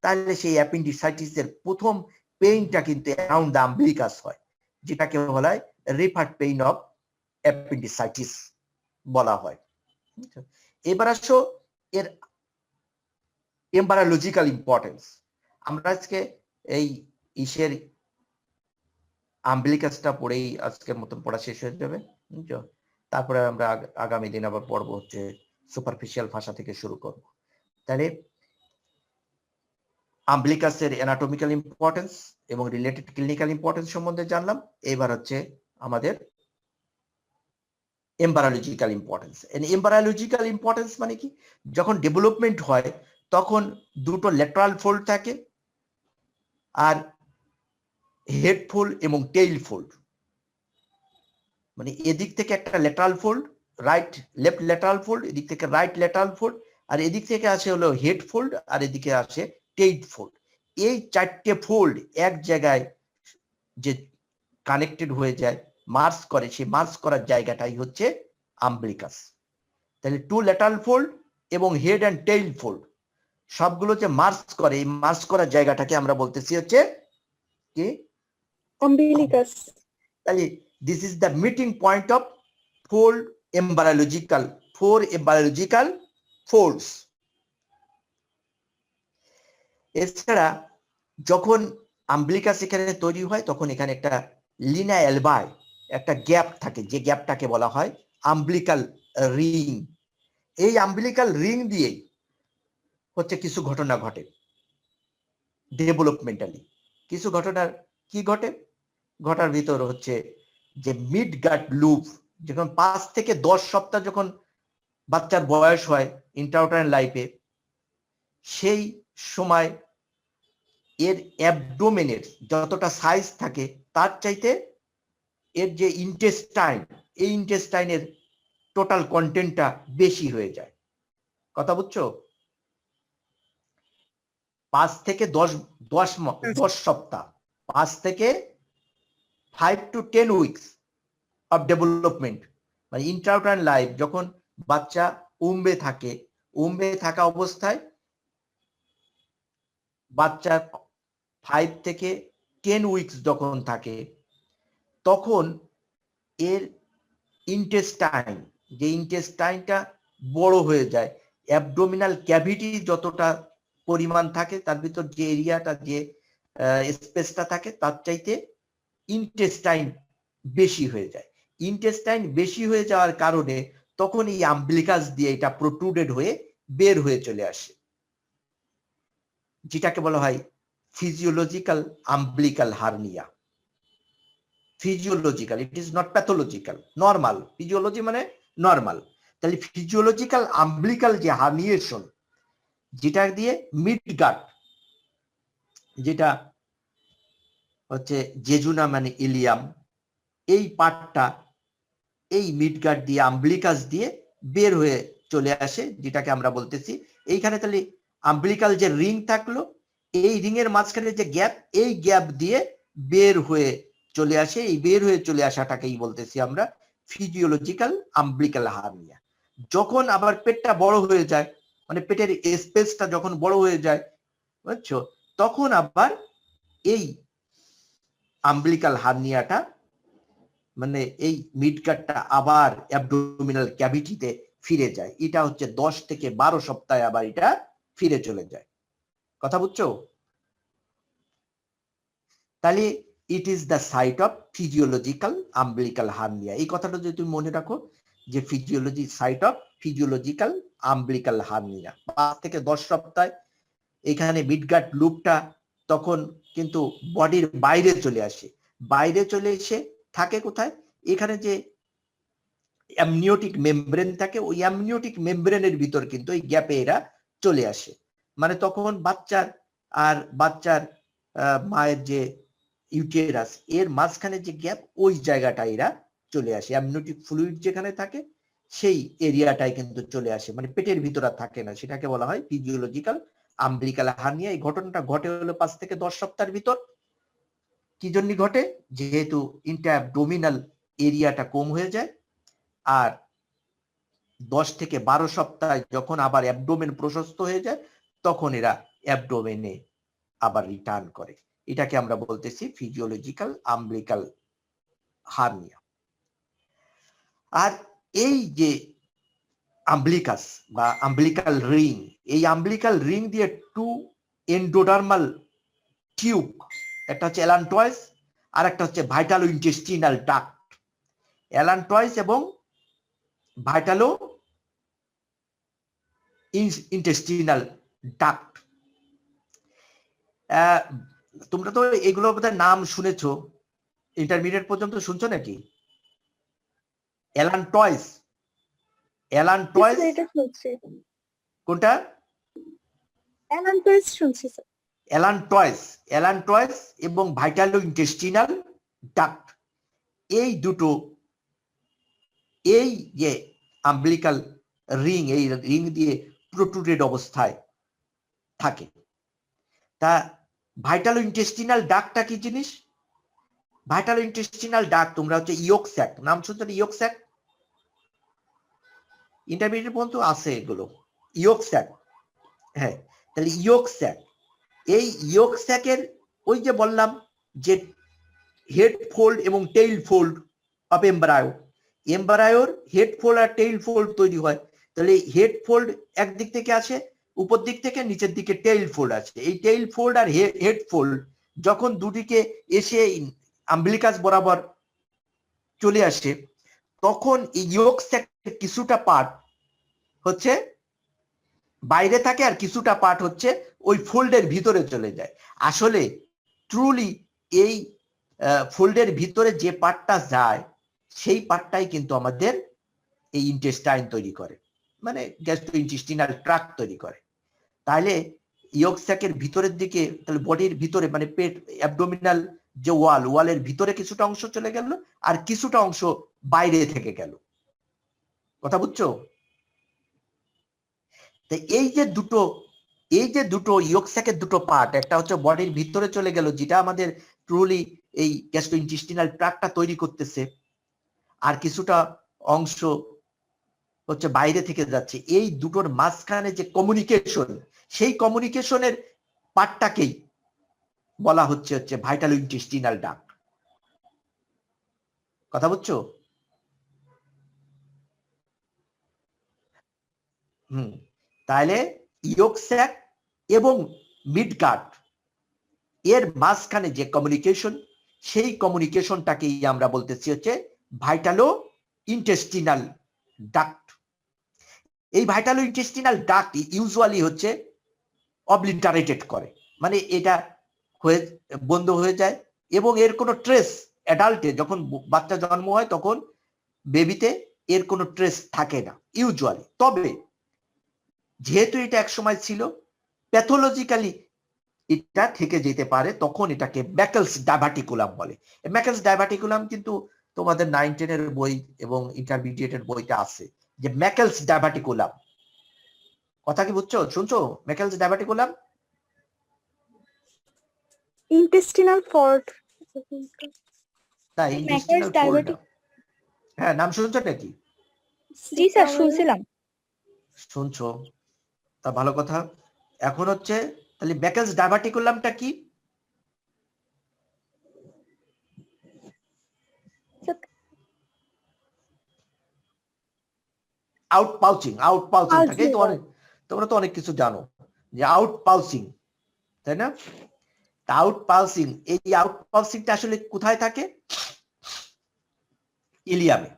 তাহলে সেই অ্যাপেন্ডিসাইটিস এর প্রথম পেইনটা কিন্তু অ্যারাউন্ড দ্য আম্বলিকাস হয়, যেটাকে বলা হয় রিফার্ড পেইন অফ অ্যাপেন্ডিসাইটিস বলা হয়। এবার আসো এর এমবারিওলজিক্যাল ইম্পর্টেন্স। আমরা আজকে এই ইসের আম্বলিকাসটা পড়েই আজকের মতন পড়া শেষ হয়ে যাবে। তারপরে আমরা আগামী দিন আবার পড়বো হচ্ছে সুপারফিশিয়াল ভাষা থেকে শুরু করব। তাহলে আম্বলিকাসের অ্যানাটমিক্যাল ইম্পর্টেন্স এবং রিলেটেড ক্লিনিক্যাল ইম্পর্টেন্স সম্বন্ধে জানলাম। এবার হচ্ছে আমাদের এমবারিওলজিক্যাল ইম্পর্টেন্স। এমবারিওলজিক্যাল ইম্পর্টেন্স মানে কি, যখন ডেভেলপমেন্ট হয় তখন দুটো ল্যাটারাল ফোল্ড থাকে, আর হেড ফোল্ড এবং টেইল ফোল্ড, মানে এদিক থেকে একটা lateral fold, left lateral fold, এদিক থেকে রাইট ল্যাটারাল ফোল্ড, আর এদিক থেকে আসে হলো হেড ফোল্ড, আর এদিকে আসে টেইল ফোল্ড। এই চারটে ফোল্ড এক জায়গায় যে কানেক্টেড হয়ে যায়, মার্জ করে, সেই মার্জ করার জায়গাটাই হচ্ছে আম্বলিকাস। তাহলে টু ল্যাটারাল ফোল্ড এবং হেড অ্যান্ড টেইল ফোল্ড সবগুলো যে মার্জ করে, এই মার্জ করার জায়গাটাকে আমরা বলতেছি হচ্ছে কি, আম্বিলিকাস। তাহলে this is the meeting point of four embryological folds. এছাড়া যখন আম্বলিকাস এখানে তৈরি হয় তখন এখানে একটা লিনা এলবাই একটা গ্যাপ থাকে, যে গ্যাপটাকে বলা হয় আম্বলিকাল রিং। এই আম্বলিকাল রিং দিয়েই হচ্ছে কিছু ঘটনা ঘটে ডেভেলপমেন্টালি। কিছু ঘটনার কি ঘটে, ঘটার ভিতর হচ্ছে যে মিড গাট লুপ, যখন 5 থেকে 10 সপ্তাহ যখন বাচ্চার বয়স হয় ইন্ট্রাউটারাইন লাইফে, সেই সময় এর অ্যাবডোমেনের যতটা সাইজ থাকে তার চাইতে এর যে ইন্টেস্টাইন, এই ইন্টেস্টাইনের টোটাল কন্টেন্টটা বেশি হয়ে যায়। কথা বুঝছো? 5 থেকে 10 সপ্তাহ, 5 থেকে 5 to 10 উইকস অফ ডেভেলপমেন্ট, মানে ইন্ট্রাউটারাইন লাইফ যখন বাচ্চা উম্বে থাকে, উম্বে থাকা অবস্থায় বাচ্চা 5 থেকে 10 উইকস যখন থাকে, তখন এর ইন্টেস্টাইন, যে ইন্টেস্টাইনটা বড় হয়ে যায়, অ্যাবডোমিনাল ক্যাভিটি যতটা পরিমাণ থাকে তার ভিতর যে এরিয়াটা, যে স্পেসটা থাকে তার চাইতে ইন্টেস্টাইন বেশি হয়ে যায়। ইন্টেস্টাইন বেশি হয়ে যাওয়ার কারণে তখন এই আম্বলিকাস দিয়ে এটা প্রোট্রুডেড হয়ে বের হয়ে চলে আসে, যেটাকে বলা হয় physiological umbilical hernia. Physiological, it is not pathological, normal. Physiology মানে নর্মাল। তাহলে ফিজিওলজিক্যাল আম্বলিকাল যে হার্নিয়েশন, যেটা দিয়ে মিড গাট, যেটা হচ্ছে জেজুনা মানে ইলিয়াম, এই পার্টটা এই মিড গাট দিয়ে আম্বলিকাস দিয়ে বের হয়ে চলে আসে, যেটাকে আমরা বলতেছি এইখানে। তাহলে আম্বলিকাল যে রিং থাকলো, এই রিং এর মাঝখানে যে গ্যাপ, এই গ্যাপ দিয়ে বের হয়ে চলে আসে। এই বের হয়ে চলে আসাটাকেই বলতেছি আমরা ফিজিওলজিক্যাল আম্বলিকাল হার্নিয়া। যখন আবার পেটটা বড় হয়ে যায়, মানে পেটের স্পেসটা যখন বড় হয়ে যায়, বুঝছো, তখন আবার এই আম্বলিকাল হার্নিয়াটা, মানে এই মিডগাটটা আবার অ্যাবডোমিনাল ক্যাভিটিতে ফিরে যায়। এটা হচ্ছে 10 থেকে 12 সপ্তাহে আবার এটা ফিরে চলে যায়। কথা বুঝছো? তাহলে it is the site of physiological umbilical hernia. এই কথাটা যদি তুমি মনে রাখো, যে physiology site of physiological umbilical hernia 5 থেকে 10 সপ্তাহে এখানে মিডগাট লুপটা তখন কিন্তু বডির বাইরে চলে আসে, বাইরে চলে এসে থাকে কোথায়, এখানে যে অ্যামনিওটিক মেমব্রেন থাকে, ওই অ্যামনিওটিক মেমব্রেনের ভিতর কিন্তু এই গ্যাপে এরা চলে আসে। মানে তখন বাচ্চার আর বাচ্চার মায়ের যে ইউটেরাস এর মাঝখানে যে গ্যাপ, ওই জায়গাটা এরা চলে আসে, অ্যামনিওটিক ফ্লুইড যেখানে থাকে সেই এরিয়াটাই কিন্তু চলে আসে, মানে পেটের ভিতরে থাকে না, সেটাকে বলা হয় ফিজিওলজিক্যাল আম্বিলিক্যাল হার্নিয়া। এই ঘটনাটা ঘটে হলো 5 থেকে 10 সপ্তাহের ভিতর। কি জন্য ঘটে? যেহেতু ইন্টারঅ্যাবডোমিনাল এরিয়াটা কম হয়ে যায়, আর 10 থেকে 12 সপ্তাহ যখন আবার অ্যাবডোমেন প্রশস্ত হয়ে যায়, তখন এরা অ্যাবডোমেনে আবার রিটার্ন করে। এটাকে আমরা বলতেছি ফিজিওলজিক্যাল আম্বিলিক্যাল হার্নিয়া। আর এই যে আম্বলিকাস বা আম্বলিকাল রিং, এই আম্বলিকাল রিং দিয়ে 2 এন্ডোডার্মাল টিউব, একটা হচ্ছে অ্যালান্টয়েস আর একটা হচ্ছে ভাইটালো ইন্টেস্টিনাল ডাক্ট। অ্যালান্টয়েস এবং ভাইটালো ইন্টেস্টিনাল ডাক্ট, তোমরা তো এগুলো বোধহয় নাম শুনেছো, ইন্টারমিডিয়েট পর্যন্ত শুনছো নাকি? অ্যালান্টয়েস, অ্যালান্টয়েস এটা শুনছি, কোনটা? অ্যালান্টয়েস শুনছি স্যার। অ্যালান্টয়েস এবং ভাইটালো ইন্টেস্টিনাল ডাক্ট, এই দুটো, এই যে আম্বলিকাল রিং, এই রিং দিয়ে প্রোট্রুডেড অবস্থায় থাকে। তা ভাইটালো ইন্টেস্টিনাল ডাক্টটা কি জিনিস? ভাইটালো ইন্টেস্টিনাল ডাক্ট তোমরা হচ্ছে ইয়ক স্যাক, নাম শুনছো না? ইয়ক স্যাক ইন্টারমিডিয়েট পর্যন্ত আছে এগুলো, ইয়ক স্যাক। হ্যাঁ, তাহলে ইয়ক স্যাক, এই ইয়ক স্যাকের ওই যে বললাম যে হেড ফোল্ড এবং টেইল ফোল্ড অফ এমব্রায়ো, এমব্রায়োর হেড ফোল্ড আর টেইল ফোল্ড তৈরি হয়। তাহলে হেড ফোল্ড একদিক থেকে আসে, উপর দিক থেকে নিচের দিকে টেইল ফোল্ড আছে। এই টেইল ফোল্ড আর হেড ফোল্ড যখন দুদিকে এসে আম্বলিকাস বরাবর চলে আসে, তখন এই ইয়ক স্যাকের কিছুটা পার্ট হচ্ছে বাইরে থাকে আর কিছুটা পার্ট হচ্ছে ওই ফোল্ডের ভিতরে চলে যায়। আসলে ট্রুলি এই ফোল্ডের ভিতরে যে পার্টটা যায়, সেই পার্টটাই কিন্তু আমাদের এই ইন্টেস্টাইন তৈরি করে, মানে গ্যাস্ট্রোইন্টেস্টিনাল ট্র্যাক্ট তৈরি করে। তাহলে ইয়ক স্যাকের ভিতরের দিকে, তাহলে বডির ভিতরে মানে পেট অ্যাবডোমিনাল যে ওয়ালের ভিতরে কিছুটা অংশ চলে গেল আর কিছুটা অংশ বাইরে থেকে গেল। কথা বুঝছো? এই যে দুটো ইয়ক স্যাকের দুটো পার্ট, একটা হচ্ছে বডির ভিতরে চলে গেল যেটা আমাদের ট্রুলি এই গ্যাস্ট্রোইন্টেস্টিনাল ট্র্যাক্টটা তৈরি করতেছে, আর কিছুটা অংশ হচ্ছে বাইরে থেকে যাচ্ছে। এই দুটোর মাঝখানে যে কমিউনিকেশন, সেই কমিউনিকেশনের পার্টটাকেই বলা হচ্ছে ভাইটালো ইন্টেস্টিনাল ডাক্ট। কথা বুঝছো? তাহলে ইয়ক স্যাক এবং মিডগার্ড এর মাঝখানে যে কমিউনিকেশন, সেই কমিউনিকেশনটাকেই আমরা বলতেছি হচ্ছে ভাইটালো ইন্টেস্টিনাল ডাক্ট। এই ভাইটালো ইন্টেস্টিনাল ডাক্ট ইউজুয়ালি হচ্ছে অবলিটারেটেড করে, মানে এটা হয়ে বন্ধ হয়ে যায় এবং এর কোনো ট্রেস অ্যাডাল্টে, যখন বাচ্চা জন্ম হয় তখন বেবিতে এর কোনো ট্রেস থাকে না ইউজুয়ালি। তবে যেহেতু এটা একসময় ছিল, প্যাথোলজিক্যালি এটা থেকে যেতে পারে, তখন এটাকে ম্যাকেলস ডাইভার্টিকুলাম বলে। ম্যাকেলস ডাইভার্টিকুলাম কিন্তু তোমাদের 9-10 এর বই এবং ইন্টারমিডিয়েটের বইতে আছে যে ম্যাকেলস ডাইভার্টিকুলাম। কথা কি বুঝছো? শুনছো? ম্যাকেলস ডাইভার্টিকুলাম, ইন্টেস্টিনাল ফল্ট। তাই ইন্টেস্টিনাল ফোল্ড। হ্যাঁ, নাম শুনছো নাকি? জি স্যার, শুনছিলাম। শুনছো? তা ভালো কথা। এখন হচ্ছে তাহলে ম্যাকেলস ডাইভার্টিকুলামটা কি? আউট পাউচিং থাকে। তোমরা তো অনেক কিছু জানো যে আউট পাউচিং, তাই না? আউট পাউচিং, এই আউট পাউচিংটা আসলে কোথায় থাকে? ইলিয়ামে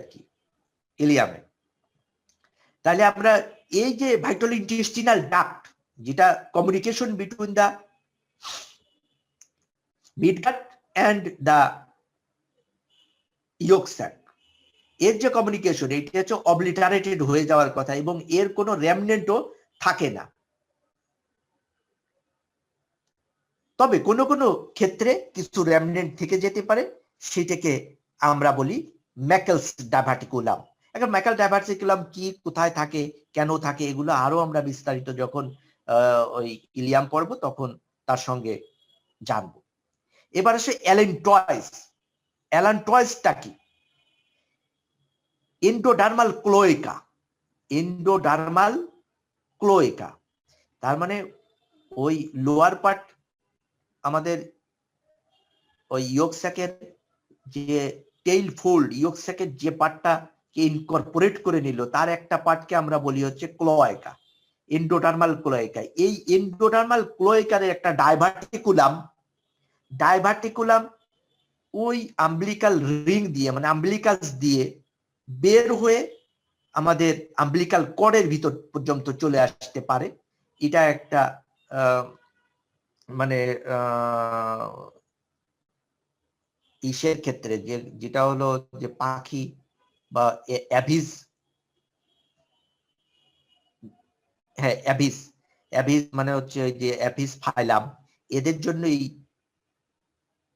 আর কি, ইলিয়ামে। তাহলে আমরা এই যে ভাইটালো ইন্টেস্টিনাল ডাক্ট, যেটা communication between the midgut and the yolk sac, এর যে কমিউনিকেশন এটি হচ্ছে অবলিটারেটেড হয়ে যাওয়ার কথা এবং এর কোনো রেমনেন্টও থাকে না। তবে কোনো কোনো ক্ষেত্রে কিছু রেমনেন্ট থেকে যেতে পারে, সেটাকে আমরা বলি ম্যাকেলস ডাইভার্টিকুলাম। এখন ম্যাকেল ডাইভার্টিকুলাম কি, কোথায় থাকে, কেন থাকে, এগুলো আরো আমরা বিস্তারিত যখন ওই ইলিয়াম পড়ব তখন তার সঙ্গে জানবো। এবার আসে অ্যালেন্টয়েস। অ্যালেন্টয়েসটা কি? এন্ডোডার্মাল ক্লোয়েকা, এন্ডোডার্মাল ক্লোয়েকা তার মানে ওই লোয়ার পার্ট আমাদের ওই ইয়োক স্যাকের যে টেইল ফোল্ড, ইয়োক স্যাকের যে পার্টটা ইনকর্পোরেট করে নিল তার একটা পার্টকে আমরা বলি হচ্ছে ক্লোয়েকা, এন্ডোডার্মাল ক্লোয়েকা। এই এন্ডোডার্মাল ক্লোয়েকার একটা ডাইভার্টিকুলাম ওই আম্বিলিকাল রিং দিয়ে মানে আম্বিলিকাস দিয়ে বের হয়ে আমাদের আম্বিলিকাল কর্ডের ভিতর পর্যন্ত চলে আসতে পারে। এটা একটা মানে ইসের ক্ষেত্রে যেটা হলো যে পাখি বা অ্যাভিস, হ্যাঁ অ্যাভিস, অ্যাভিস মানে হচ্ছে যে অ্যাভিস ফাইলাম, এদের জন্যই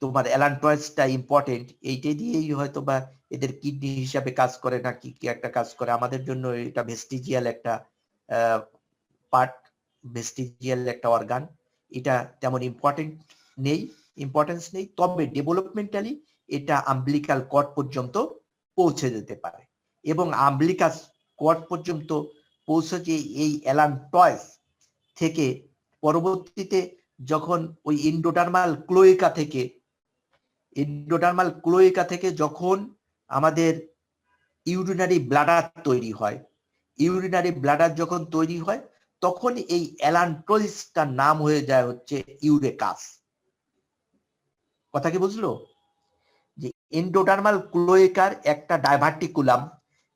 তোমার অ্যালান্টয়েসটা ইম্পর্টেন্ট। এইটাই দিয়েই হয়তো বা এদের কিডনি হিসাবে কাজ করে না কি কি একটা কাজ করে। আমাদের জন্য এটা ভেস্টিজিয়াল একটা পার্ট, ভেস্টিজিয়াল একটা অর্গান। এটা তেমন ইম্পর্টেন্স নেই, তবে ডেভেলপমেন্টালি এটা আম্বিলিকাল কর্ড পর্যন্ত পৌঁছে যেতে পারে এবং আম্বিলিকাস কর্ড পর্যন্ত পৌঁছে যে এই অ্যালান্টয়েস থেকে পরবর্তীতে যখন ওই এন্ডোডার্মাল ক্লোয়েকা থেকে যখন আমাদের ইউরিনারি ব্লাডার তৈরি হয়, ইউরিনারি ব্লাডার যখন তৈরি হয় তখন এই অ্যালান্টয়েসটার নাম হয়ে যায় হচ্ছে ইউরেকাস। কথা কি বুঝলো? যে এন্ডোডার্মাল ক্লোয়েকার একটা ডাইভার্টিকুলাম,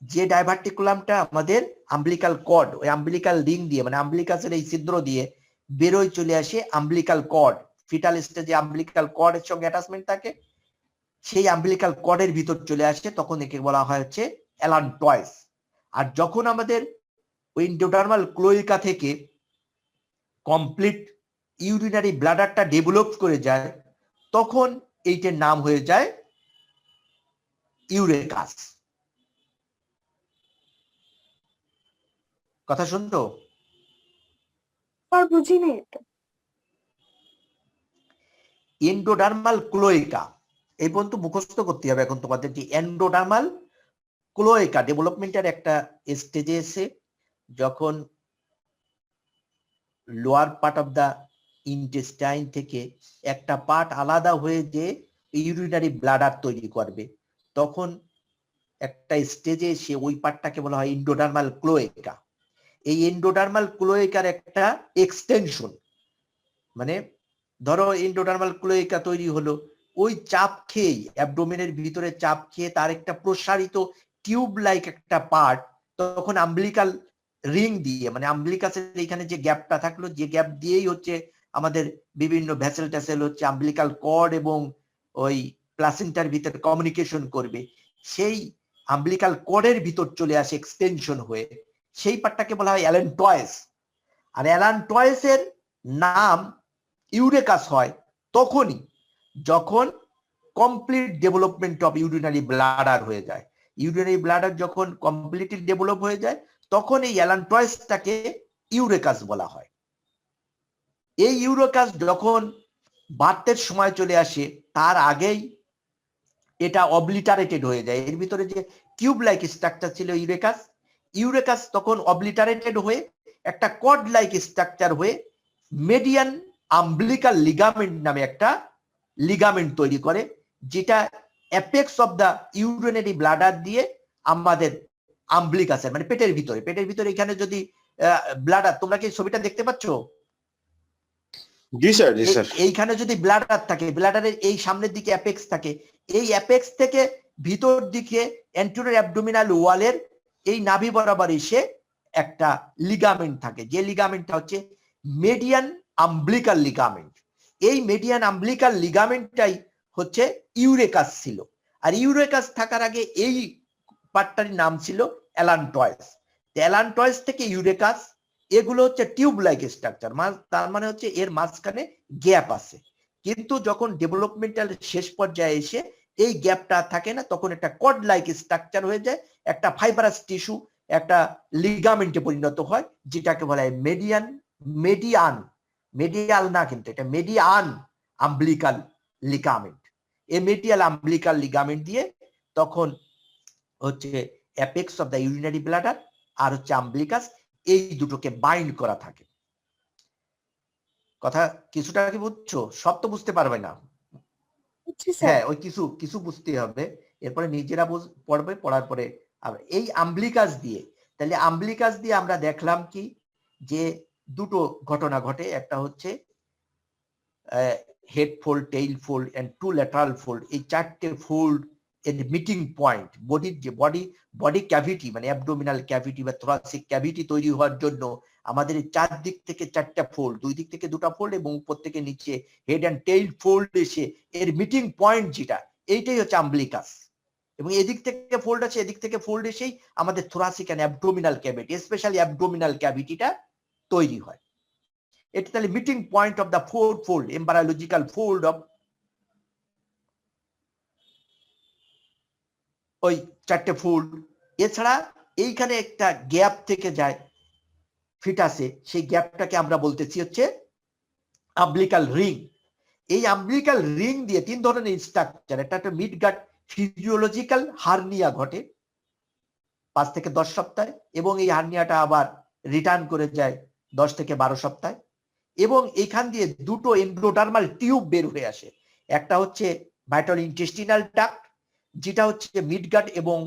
যে ডাইভার্টিকুলামটা আমাদের আম্বিলিকাল কর্ড, ওই আম্বিলিকাল রিং দিয়ে মানে আম্বিলিকাসের এই ছিদ্র দিয়ে বেরোয় চলে আসে আম্বিলিকাল কর্ড। ফিটাল স্টেজে আম্বিলিকাল কর্ডের সঙ্গে অ্যাটাচমেন্ট থাকে, সেই আম্বিলিকাল কর্ডের ভিতর চলে আসে, তখন একে বলা হয় হচ্ছে অ্যালান্টয়েস। আর যখন আমাদের ওই এন্ডোডার্মাল ক্লোয়েকা থেকে কমপ্লিট ইউরিনারি ব্লাডারটা ডেভেলপ করে যায় তখন এইটার নাম হয়ে যায় ইউরেকাস। কথা শুনতো? আর বুঝিনি এটা। এন্ডোডার্মাল ক্লোয়েকা এই পর্যন্ত মুখস্থ করতে হবে এখন তোমাদের, যে এন্ডোডার্মাল ক্লোয়েকা ডেভেলপমেন্টের একটা স্টেজে এসে যখন lower part of the intestine থেকে একটা পার্ট আলাদা হয়ে যে ইউরিনারি ব্লাডার তৈরি করবে, তখন একটা স্টেজে এসে ওই পার্টটাকে বলা হয় এন্ডোডার্মাল ক্লোয়েকা। এই এন্ডোডার্মাল ক্লোয়েকার একটা এক্সটেনশন, মানে ধরো এন্ডোডার্মাল ক্লোয়েকা তৈরি হলো, ওই চাপ খেয়ে অ্যাবডোমেনের ভিতরে চাপ খেয়ে তার একটা প্রসারিত টিউব লাইক একটা পার্ট তখন আম্বিলিকাল রিং দিয়ে মানে আম্বিলিকাসের এখানে যে গ্যাপটা থাকলো, যে গ্যাপ দিয়েই হচ্ছে আমাদের বিভিন্ন ভেসেল ট্যাসেল হচ্ছে আম্বিলিকাল কর্ড এবং ওই প্লাসেন্টার ভিতরে কমিউনিকেশন করবে, সেই আম্বিলিকাল কর্ডের ভিতর চলে আসে এক্সটেনশন হয়ে, সেই পার্টটাকে বলা হয় অ্যালান্টয়েস। আর অ্যালান্টয়েসের নাম ইউরেকাস হয় তখনই যখন complete development of urinary bladder হয়ে যায়। ইউরিনারি ব্লাডার যখন কমপ্লিটলি ডেভেলপ হয়ে যায় তখন এই অ্যালান্টয়েসটাকে ইউরেকাস বলা হয়। এই ইউরেকাস যখন বার্থের সময় চলে আসে তার আগেই এটা অবলিটারেটেড হয়ে যায়। এর ভিতরে যে টিউব লাইক স্ট্রাকচার ছিল ইউরেকাস তখন অবলিটারেটেড হয়ে একটা কর্ড লাইক স্ট্রাকচার হয়ে মেডিয়ান আম্বিলিকাল লিগামেন্ট নামে একটা লিগামেন্ট তৈরি করে, যেটা apex of the urinary bladder দিয়ে আমাদের আম্বিলিকাসের মানে পেটের ভিতরে এখানে যদি ব্লাডার, তোমরা কি ছবিটা দেখতে পাচ্ছ? জি স্যার, জি স্যার। এইখানে যদি ব্লাডার থাকে, ব্লাডারের এই সামনের দিকে অ্যাপেক্স থাকে, এই অ্যাপেক্স থেকে ভিতর দিকে অ্যান্টেরিয়র অ্যাবডোমিনাল ওয়ালের এই নাভি বরাবর এসে একটা লিগামেন্ট থাকে, যে লিগামেন্টটা হচ্ছে মেডিয়ান আম্বলিকাল লিগামেন্ট। এই মেডিয়ান আম্বলিকাল লিগামেন্টটাই হচ্ছে ইউরেকাস ছিল, আর ইউরেকাস থাকার আগে এই পার্টটার নাম ছিল অ্যালান্টয়েস। অ্যালান্টয়েস থেকে ইউরেকাস, এগুলো হচ্ছে টিউব লাইক স্ট্রাকচার, তার মানে হচ্ছে এর মাঝখানে গ্যাপ আছে। কিন্তু যখন ডেভেলপমেন্টাল শেষ পর্যায়ে এসে এই গ্যাপটা থাকে না, তখন একটা কড লাইক স্ট্রাকচার হয়ে যায়, একটা ফাইবারাস টিস্যু, একটা লিগামেন্টে পরিণত হয়, যেটাকে বলা হয় মেডিয়াল না, কিন্তু এটা মেডিয়ান আম্বলিকাল লিগামেন্ট। এই মেডিয়াল আম্বলিকাল লিগামেন্ট দিয়ে তখন হচ্ছে apex of the urinary bladder আর হচ্ছে আম্বলিকাস, এই দুটোকে বাইন্ড করা থাকে। কথা কিছুটা কি বুঝছো? সব তো বুঝতে পারবে না, হ্যাঁ ওই কিছু কিছু বুঝতে হবে, এরপরে নিজেরা পড়বে, পড়ার পরে এই আম্বলিকাস দিয়ে, তাহলে আম্বলিকাস দিয়ে আমরা দেখলাম কি যে দুটো ঘটনা ঘটে, একটা হচ্ছে head fold, tail fold and two lateral fold, এই চারটে ফোল্ড এর মিটিং পয়েন্ট, বডির যে বডি ক্যাভিটি মানে অ্যাবডোমিনাল ক্যাভিটি বা থোরাসিক ক্যাভিটি তৈরি হওয়ার জন্য আমাদের চার দিক থেকে চারটা ফোল্ড, দুই দিক থেকে দুটা ফোল্ড এবং উপর থেকে নিচে হেড এন্ড টেইল ফোল্ড এসে এর মিটিং পয়েন্ট যেটা, এইটাই হচ্ছে আম্বলিকাস। এবং এদিক থেকে ফোল্ড আছে, এদিক থেকে ফোল্ড এসেই আমাদের thoracic and abdominal cavity, specially abdominal ক্যাভিটিটা তৈরি হয়। এটা তাহলে meeting point of the fold, embryological fold of ওই চারটে ফোল্ড। এছাড়া এইখানে একটা গ্যাপ থেকে যায় ফিটাসে, সেই গ্যাপটাকে আমরা বলতেছি হচ্ছে আম্বলিকাল রিং। এই আম্বলিকাল রিং দিয়ে তিন ধরনের স্ট্রাকচার, একটা মিডগাট ফিজিওলজিক্যাল হার্নিয়া ঘটে 5 থেকে 10 সপ্তাহে, এবং এই হার্নিয়াটা আবার রিটার্ন করে যায় 10 থেকে 12 সপ্তাহে, এবং এখান দিয়ে দুটো এন্ডোডার্মাল টিউব বের হয়ে আসে। একটা হচ্ছে ভাইটাল ইন্টেস্টিনাল ডাক্ট, যেটা হচ্ছে মিডগাট এবং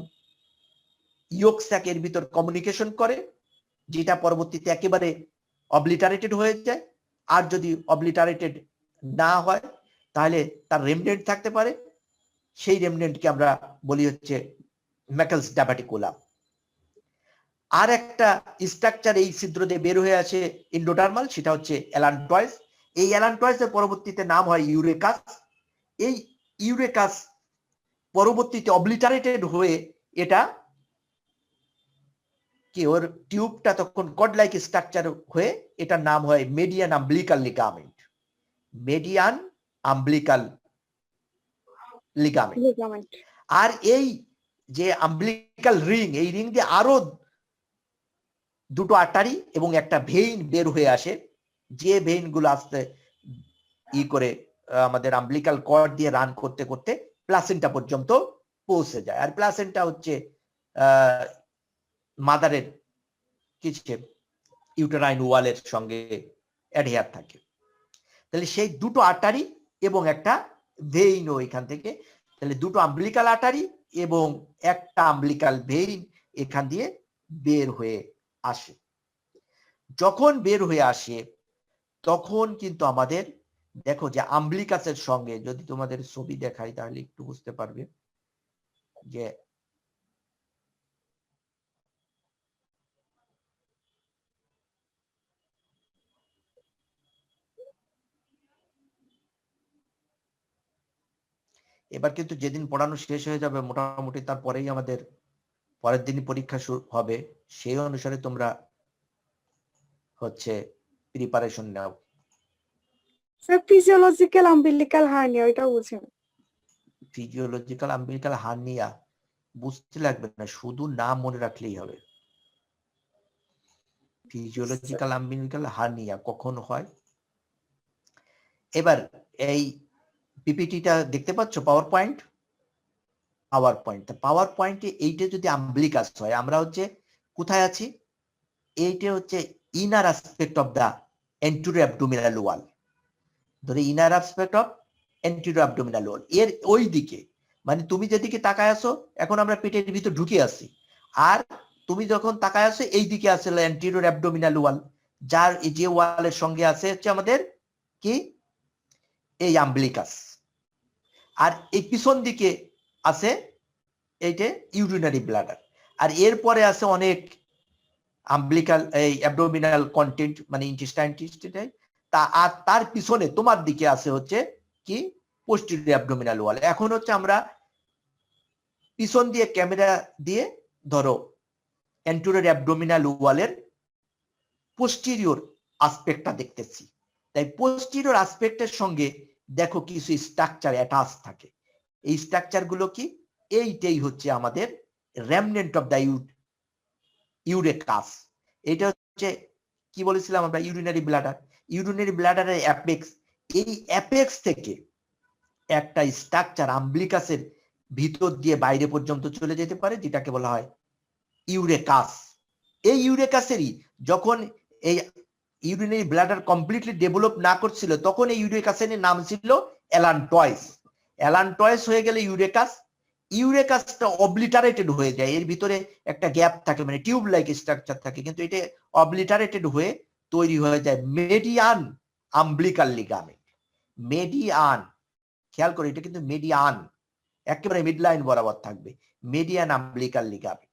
ইয়ক স্যাকের ভিতর কমিউনিকেশন করে, যেটা পরবর্তীতে একেবারে অবলিটারেটেড হয়ে যায়। আর যদি অবলিটারেটেড না হয় তাহলে তার রেমনেন্ট থাকতে পারে, সেই রেমনেন্টকে আমরা বলি হচ্ছে ম্যাকেলস ডাভাটিকুলাম। আর একটা স্ট্রাকচার এই ছিদ্র দিয়ে বের হয়ে আসে এন্ডোডার্মাল, সেটা হচ্ছে অ্যালান্টয়েস। এই অ্যালান্টয়েসের পরবর্তীতে নাম হয় ইউরেকাস। এই ইউরেকাস পরবর্তীতে অবলিটারেটেড হয়ে এটা কি ওর টিউবটা তখন কড লাইক স্ট্রাকচার হয়ে এটার নাম হয় median umbilical ligament. Median umbilical ligament. আর এই যে আম্বলিকাল রিং, এই রিং দিয়ে আরো দুটো আর্টারি এবং একটা ভেইন বের হয়ে আসে, যে ভেইন গুলো আসতে করে আমাদের আম্বলিকাল কর্ড দিয়ে রান করতে করতে প্লাসেন্টা পর্যন্ত পৌঁছে যায়। আর প্লাসেন্টা হচ্ছে মাদারের কিছু ইউটেরাইন ওয়ালের সঙ্গে অ্যাডহেয়ার থাকে। তাহলে সেই দুটো আর্টারি এবং একটা ভেইনও এখান থেকে, তাহলে দুটো আম্বলিকাল আর্টারি এবং একটা আম্বলিকাল ভেইন এখান দিয়ে বের হয়ে আসে। যখন বের হয়ে আসে তখন কিন্তু আমাদের দেখো যে আম্বলিকাসের সঙ্গে, যদি তোমাদের ছবি দেখাই তাহলে একটু বুঝতে পারবে যে এবার কিন্তু যেদিন পড়ানো শেষ হয়ে যাবে মোটামুটি তারপরেই আমাদের পরের দিনই পরীক্ষা শুরু হবে, সেই অনুসারে তোমরা হচ্ছে প্রিপারেশন নাও। স্যার ফিজিওলজিক্যাল আম্বিলিকাল হার্নিয়া ওইটা বুঝেন? ফিজিওলজিক্যাল আম্বিলিকাল হার্নিয়া বুঝতে লাগবে না, শুধু নাম মনে রাখলেই হবে। ফিজিওলজিক্যাল আম্বিলিকাল হার্নিয়া কখন হয়। এবার এই পিপিটিটা দেখতে পাচ্ছ, পাওয়ার পয়েন্ট। পাওয়ার পয়েন্টে এইটা যদি আম্বলিকাস হয়, আমরা হচ্ছে কোথায় আছি, এইটা হচ্ছে inner aspect of the anterior abdominal wall. ধরে inner aspect of anterior abdominal wall, এর ওই দিকে, মানে তুমি যেদিকে তাকায় আসো, এখন আমরা পেটের ভিতর ঢুকে আসি, আর তুমি যখন তাকায় আসো এই দিকে আসলে এন্টেরিয়র অ্যাবডোমিনাল ওয়াল, যার যে ওয়ালের সঙ্গে আছে হচ্ছে আমাদের কি এই আম্বলিকাস। আর এই পিছন দিকে আছে এইটা ইউরিনারি ব্লাডার। আর এরপরে আছে অনেক আম্বিলিকাল এই অ্যাবডোমিনাল কন্টেন্ট মানে ইন্টেস্টাইন তা আর তার পিছনে তোমার দিকে আছে হচ্ছে কি পোস্টেরিয়র অ্যাবডোমিনাল ওয়াল। এখন হচ্ছে আমরা পিছন দিয়ে ক্যামেরা দিয়ে ধরো অ্যান্টেরিয়র অ্যাবডোমিনাল ওয়ালের পোস্টেরিয়র আসপেক্টটা দেখতেছি। তাই পোস্টেরিয়র আসপেক্টের সঙ্গে দেখো কিছু স্ট্রাকচার অ্যাটাচ থাকে। এই স্ট্রাকচার গুলো কি? এইটাই হচ্ছে আমাদের রেমনেন্ট অফ দা ইউরেকাস। এটা হচ্ছে কি বলেছিলাম আমরা? Urinary bladder. ইউরিনারি ব্লাডারের অ্যাপেক্স। এই অ্যাপেক্স থেকে একটা স্ট্রাকচার আম্বলিকাসের ভিতর দিয়ে বাইরে পর্যন্ত চলে যেতে পারে, যেটাকে বলা হয় ইউরেকাস। এই ইউরেকাসেরই যখন এই ইউরিনারি ব্লাডার কমপ্লিটলি ডেভেলপ না করছিল, তখন এই ইউরেকাসের নাম ছিল অ্যালান্টয়েস। অ্যালান্টয়েস হয়ে গেলে ইউরেকাস। ইউরেকাসটা অবলিটারেটেড হয়ে যায়, এর ভিতরে একটা গ্যাপ থাকে, মানে টিউব লাইক স্ট্রাকচার থাকে, কিন্তু এটা অবলিটারেটেড হয়ে তৈরি হয়ে যায় মেডিয়ান আম্বলিকাল লিগামেন্ট। মেডিয়ান, খেয়াল করে, এটা কিন্তু মেডিয়ান, একেবারে মিডলাইন বরাবর থাকবে, মেডিয়ান আম্বলিকাল লিগামেন্ট।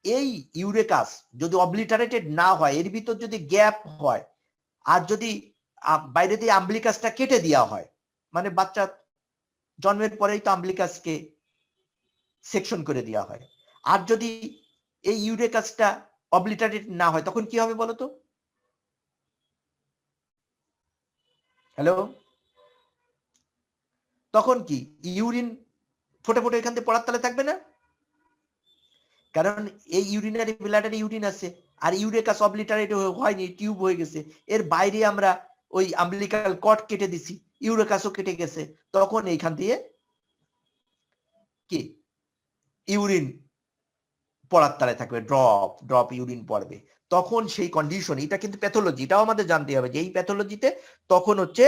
এই ইউরেকাস যদি অবলিটারেটেড না হয়, এর ভিতর যদি গ্যাপ হয়, আর যদি বাইরে দিয়ে আম্বলিকাসটা কেটে দেওয়া হয়, মানে বাচ্চা জন্মের পরেই তো আম্বলিকাসকে সেকশন করে দেওয়া হয়, আর যদি এই ইউরেকাসটা অবলিটারেটেড না হয়, তখন কি হবে বলতো? হ্যালো, তখন কি ইউরিন ফোটে ফোটে এখান থেকে পড়ার তালে থাকবে না? কারণ এই ইউরিনারি ব্লাডারে ইউরিন আছে, আর ইউরেকাস অবলিটারেট হয়নি, টিউব হয়ে গেছে, এর বাইরে আমরা ওই আম্বলিকাল কর্ড কেটে দিছি, ইউরেকাসও কেটে গেছে, তখন এইখান দিয়ে কি ইউরিন পড়ার তালে থাকবে, ড্রপ ইউরিন পড়বে। তখন সেই কন্ডিশন, এটা কিন্তু প্যাথোলজি, এটাও আমাদের জানতে হবে যে এই প্যাথোলজিতে তখন হচ্ছে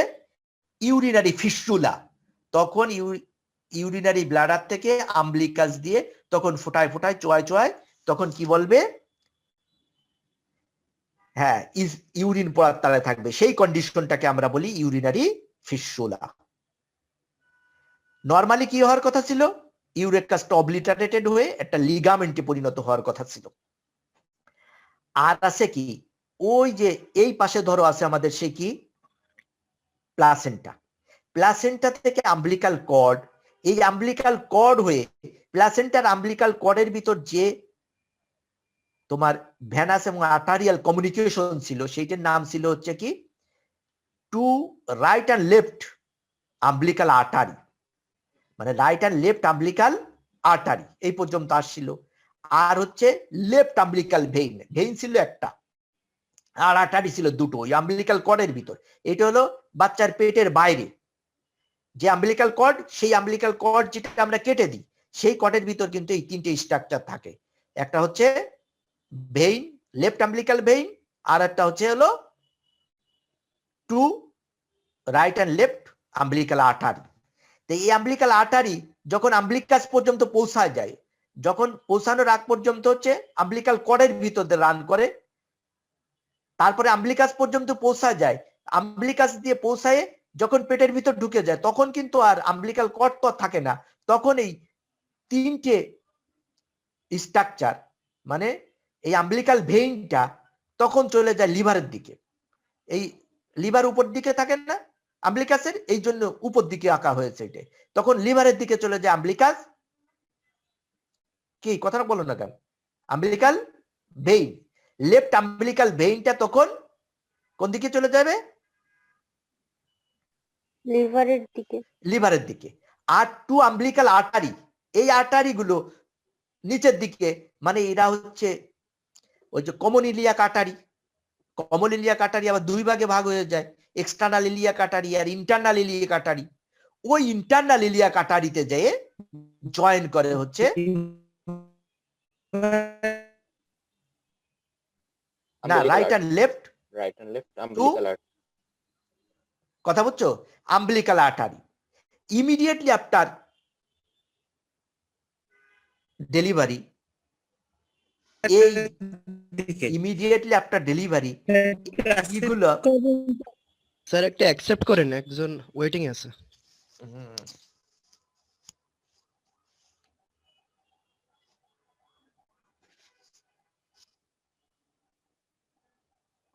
ইউরিনারি ফিস্টুলা, তখন ইউরিনারি ব্লাডার থেকে আম্বলিকাস দিয়ে তখন ফোটায় ফোটায় চোয়ায় চোয়ায় তখন কি বলবে? হ্যাঁ, ইউরিন পড়ার তালে থাকবে, সেই কন্ডিশনটাকে আমরা বলি ইউরিনারি ফিস্টুলা। নরমালি কি হওয়ার কথা ছিল? ইউরেকাসটা অবলিটারেটেড হয়ে একটা লিগামেন্টে পরিণত হওয়ার কথা ছিল। আর আছে কি, ওই যে এই পাশে ধরো আছে আমাদের সে কি প্লাসেন্টা। প্লাসেন্টা থেকে আম্বলিকাল কর্ড, এই আম্বলিকাল কর্ড হয়ে প্লাসেন্টার আম্বলিকাল কর্ডের ভিতর যে তোমার ভ্যানাস এবং আর্টারিয়াল কমিউনিকেশন ছিল, সেইটার নাম ছিল হচ্ছে কি two right and left umbilical artery, মানে right and left umbilical artery এই পর্যন্ত আসছিল। আর হচ্ছে লেফট আম্বলিকাল ভেইন, ভেইন ছিল একটা, আর আর্টারি ছিল দুটো ওই আম্বলিকাল কর্ডের ভিতর। এটা হলো বাচ্চার পেটের বাইরে যে আম্বলিকাল কর্ড, সেই আম্বলিকাল কর্ড যেটা আমরা কেটে দিই, সেই কর্ডের ভিতর কিন্তু এই তিনটে স্ট্রাকচার থাকে। একটা হচ্ছে ভেইন, লেফট আম্বলিকাল ভেইন, আর একটা হচ্ছে হলো two right and left umbilical artery. তো এই আম্বলিকাল আর্টারি যখন আম্বলিকাস পর্যন্ত পৌঁছায় যায়, যখন পৌঁছানোর আগ পর্যন্ত হচ্ছে আম্বলিকাল কর্ডের ভিতর দিয়ে রান করে, তারপরে আম্বলিকাস পর্যন্ত পৌঁছায় যায়, আম্বলিকাস দিয়ে পৌঁছায় যখন পেটের ভিতর ঢুকে যায়, তখন কিন্তু আর আম্বলিকাল কর্ড তো থাকে না, তখন এই তিনটে স্ট্রাকচার, মানে এই আম্বলিকাল ভেইনটা তখন চলে যায় লিভারের দিকে। এই লিভার উপর দিকে থাকে না আম্বলিকাসের, এই জন্য উপর দিকে আঁকা হয়েছে এটা, তখন লিভারের দিকে চলে যায় আম্বলিকাস। কি কথাটা বলো না কেন? আম্বলিকাল ভেইন, লেফট আম্বলিকাল ভেইনটা তখন কোন দিকে চলে যাবে? লিভারের দিকে। লিভারের দিকে। আর টু আম্বলিকাল আর্টারি, এই আর্টারি গুলো নিচের দিকে, মানে এরা হচ্ছে ওই যে common iliac artery. Common iliac artery আবার দুই ভাগে ভাগ হয়ে যায়, এক্সটার্নাল ইলিয়াক আর্টারি আর ইন্টারনাল ইলিয়াক আর্টারি। ওই ইন্টারনাল ইলিয়াক আর্টারিতে যেয়ে জয়েন করে হচ্ছে না right and left umbilical artery. কথা বুঝছো? আম্বলিকাল আর্টারি। ইমিডিয়েটলি আফটার ডেলিভারি, এই ইমিডিয়েটলি আফটার ডেলিভারি এগুলো স্যার একটা অ্যাকসেপ্ট করেন, একজন ওয়েটিং আছে।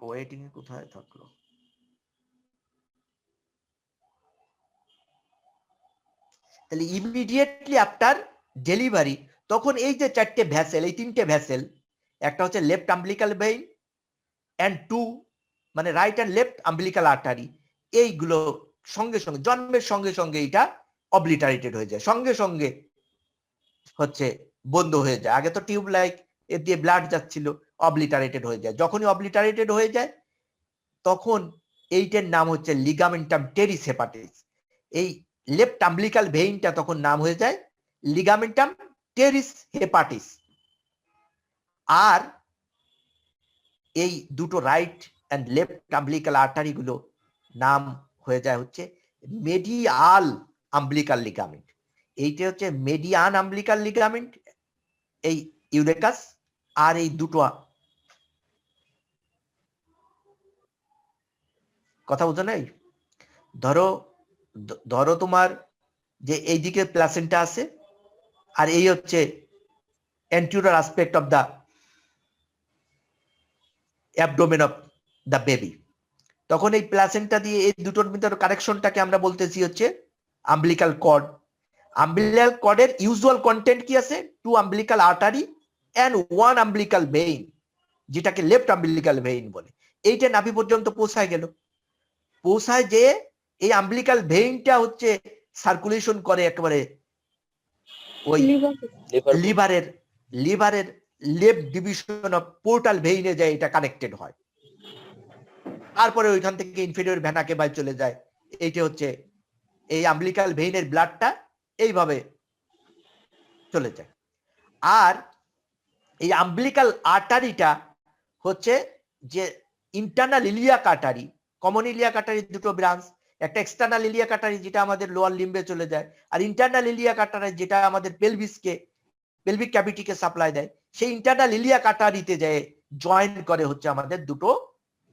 ওয়েটিং এ কোথায় থাকলো? তাহলে ইমিডিয়েটলি আফটার ডেলিভারি তখন এই যে চারটে ভ্যাসেল, এই তিনটে ভ্যাসেল, একটা হচ্ছে left umbilical vein and two মানে right and left umbilical artery, এইগুলো সঙ্গে সঙ্গে জন্মের সঙ্গে সঙ্গে এটা অবলিটারেটেড হয়ে যায়, সঙ্গে সঙ্গে হচ্ছে বন্ধ হয়ে যায়। আগে তো টিউব লাইক এ দিয়ে ব্লাড যাচ্ছিল, অবলিটারেটেড হয়ে যায়। যখনই অবলিটারেটেড হয়ে যায় তখন এইটার নাম হচ্ছে লিগামেন্টাম টেরিস হেপাটিস। এই লেফট আম্বিলিক্যাল ভেইনটা তখন নাম হয়ে যায় লিগামেন্টাম টেরিস হেপাটিস। আর এই দুটো right and left umbilical artery গুলো নাম হয়ে যায় হচ্ছে মেডিয়াল আম্বিলিক্যাল লিগামেন্ট। এইটা হচ্ছে মেডিয়ান আম্বিলিক্যাল লিগামেন্ট, এই ইউরেকাস। আর এই দুটো কথা বুঝো নাই? ধরো তোমার যে এইদিকে প্লাসেন্টা আছে আর এই হচ্ছে anterior aspect of the abdomen of the baby, তখন এই প্লাসেন্টা দিয়ে এই দুটোর ভিতর কানেকশনটাকে আমরা বলতেছি হচ্ছে আম্বিলিক্যাল কর্ড। আম্বিলিক্যাল কর্ডের ইউজুয়াল কন্টেন্ট কি আছে? Two umbilical artery and one umbilical vein, যেটাকে লেফট আম্বিলিক্যাল ভেইন বলে। এইটা নাভি পর্যন্ত পৌঁছায় গেল। পৌঁছায় যে এই আম্বিলিক্যাল ভেইনটা হচ্ছে সার্কুলেশন করে একেবারে ওই লিভারের লেফট ডিভিশন অফ পোর্টাল ভেইনে যায়, এটা কানেক্টেড হয়। তারপরে ওইখান থেকে ইনফেরিয়র ভেনা কেভায় চলে যায়। এইটা হচ্ছে এই আম্বিলিক্যাল ভেইনের ব্লাডটা এইভাবে চলে যায়। আর এই আম্বিলিক্যাল আর্টারিটা হচ্ছে যে internal iliac artery, common iliac artery দুটো ব্রাঞ্চ, একটা এক্সটার্নাল ইলিয়াক আর্টারি যেটা আমাদের লোয়ার লিম্বে চলে যায়, আর ইন্টারনাল ইলিয়াক আর্টারি যেটা আমাদের পেলভিক ক্যাভিটিকে সাপ্লাই দেয়। সেই ইন্টারনাল ইলিয়াক আর্টারিতে যায় জয়েন করে হচ্ছে আমাদের দুটো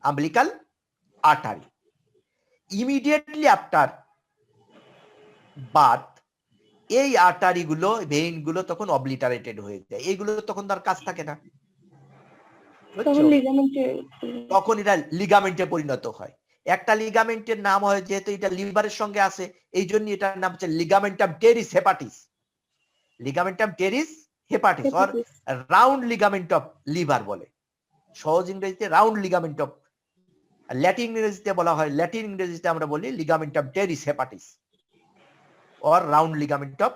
umbilical artery. Immediately after birth এই আর্টারি গুলো, ভেইন গুলো তখন অবলিটারেটেড হয়ে যায়, এইগুলো তখন তার কাজ থাকে না, তখন এটা লিগামেন্টে পরিণত হয়। একটা লিগামেন্টের নাম হয়, যেহেতু এটা লিভারের সঙ্গে আছে এই জন্য এটার নাম হচ্ছে ligamentum teres hepatis. Ligamentum teres hepatis or round ligament of liver বলে, সহজ ইংরেজিতে রাউন্ড লিগামেন্ট অফ, ল্যাটিন ইংরেজিতে বলা হয়, ল্যাটিন ইংরেজিতে আমরা বলি ligamentum teres hepatis or round ligament of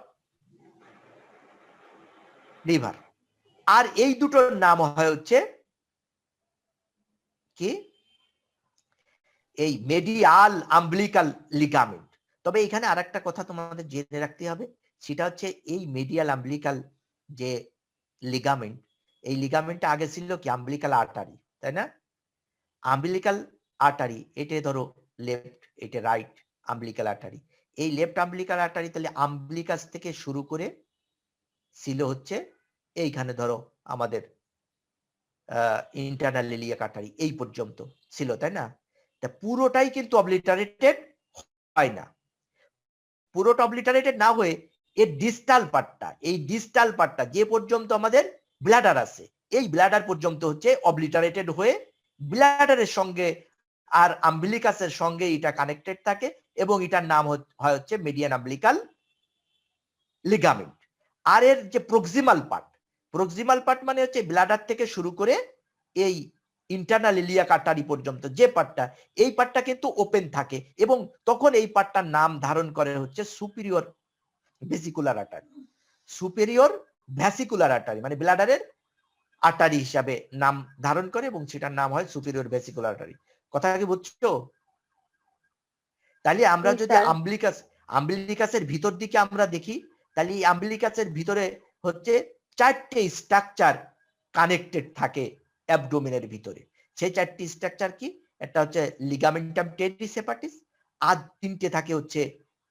liver. আর এই দুটোর নাম হয় হচ্ছে কি? এই মেডিয়াল আম্বিলিক্যাল লিগামেন্ট। তবে এখানে আরেকটা কথা তোমাদের জেনে রাখতে হবে, সেটা হচ্ছে এই মেডিয়াল আম্বিলিক্যাল যে লিগামেন্ট, এই লিগামেন্টটা আগে ছিল কি আম্বিলিক্যাল আর্টারি, তাই না? আম্বিলিক্যাল আর্টারি এটা ধরো লেফট, এটা রাইট আম্বিলিক্যাল আর্টারি। এই লেফট আম্বিলিক্যাল আর্টারি তাহলে আম্বিলিকাস থেকে শুরু করে ছিল হচ্ছে এইখানে ধরো আমাদের ইন্টারনাল ইলিয়াক আর্টারি এই পর্যন্ত ছিল, তাই না? তা পুরোটাই কিন্তু অবলিটারেটেড হয় না। পুরোটা অবলিটারেটেড না হয়ে এর ডিস্টাল পার্টটা, এই ডিস্টাল পার্টটা যে পর্যন্ত আমাদের ব্লাডার আছে, এই ব্লাডার পর্যন্ত হচ্ছে অবলিটারেটেড হয়ে ব্লাডারের সঙ্গে আর আম্বিলিকাসের সঙ্গে এটা কানেক্টেড থাকে, এবং এটার নাম হয় হচ্ছে মিডিয়ান আম্বিলিক্যাল লিগামেন্ট। আর এর যে প্রক্সিমাল পার্ট মানে হচ্ছে ব্লাডার থেকে শুরু করে এই ইন্টারনাল ইলিয়াক আর্টারি পর্যন্ত যে পার্টটা, এই পার্টটা কিন্তু ওপেন থাকে, এবং তখন এই পার্টটার নাম ধারণ করে হচ্ছে superior vesicular artery. Superior vesicular artery মানে ব্লাডারের আর্টারি হিসাবে নাম ধারণ করে, এবং সেটার নাম হয় সুপিরিয়র ভেসিকুলার আর্টারি। কথা কি বুঝছো? তাহলে আমরা যদি আম্বিলিকাসের ভিতর দিকে আমরা দেখি, তাহলে এই আম্বিলিকাসের ভিতরে হচ্ছে চারটে স্ট্রাকচার কানেক্টেড থাকে অ্যাবডোমেনের ভিতরে। সেই চারটি স্ট্রাকচার কি? একটা হচ্ছে লিগামেন্টাম টেরিস হেপাটিস, আর তিনটে থাকে হচ্ছে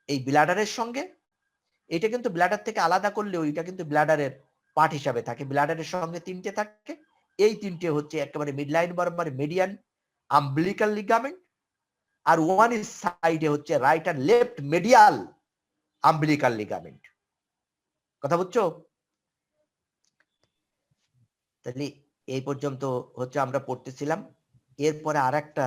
এই ব্লাডারের সঙ্গে। এটা কিন্তু ব্লাডার থেকে আলাদা করলেও এটা কিন্তু ব্লাডারের পার্ট হিসাবে থাকে। ব্লাডারের সঙ্গে তিনটে থাকে, এই তিনটে হচ্ছে একেবারে মিডলাইন বরাবর মিডিয়ান আম্বিলিক্যাল লিগামেন্ট, আর ওয়ান ইজ সাইডে হচ্ছে রাইট আর লেফট মিডিয়াল আম্বিলিক্যাল লিগামেন্ট। কথা বুঝছো? তাহলে এই পর্যন্ত হচ্ছে আমরা পড়তেছিলাম এরপরে আরেকটা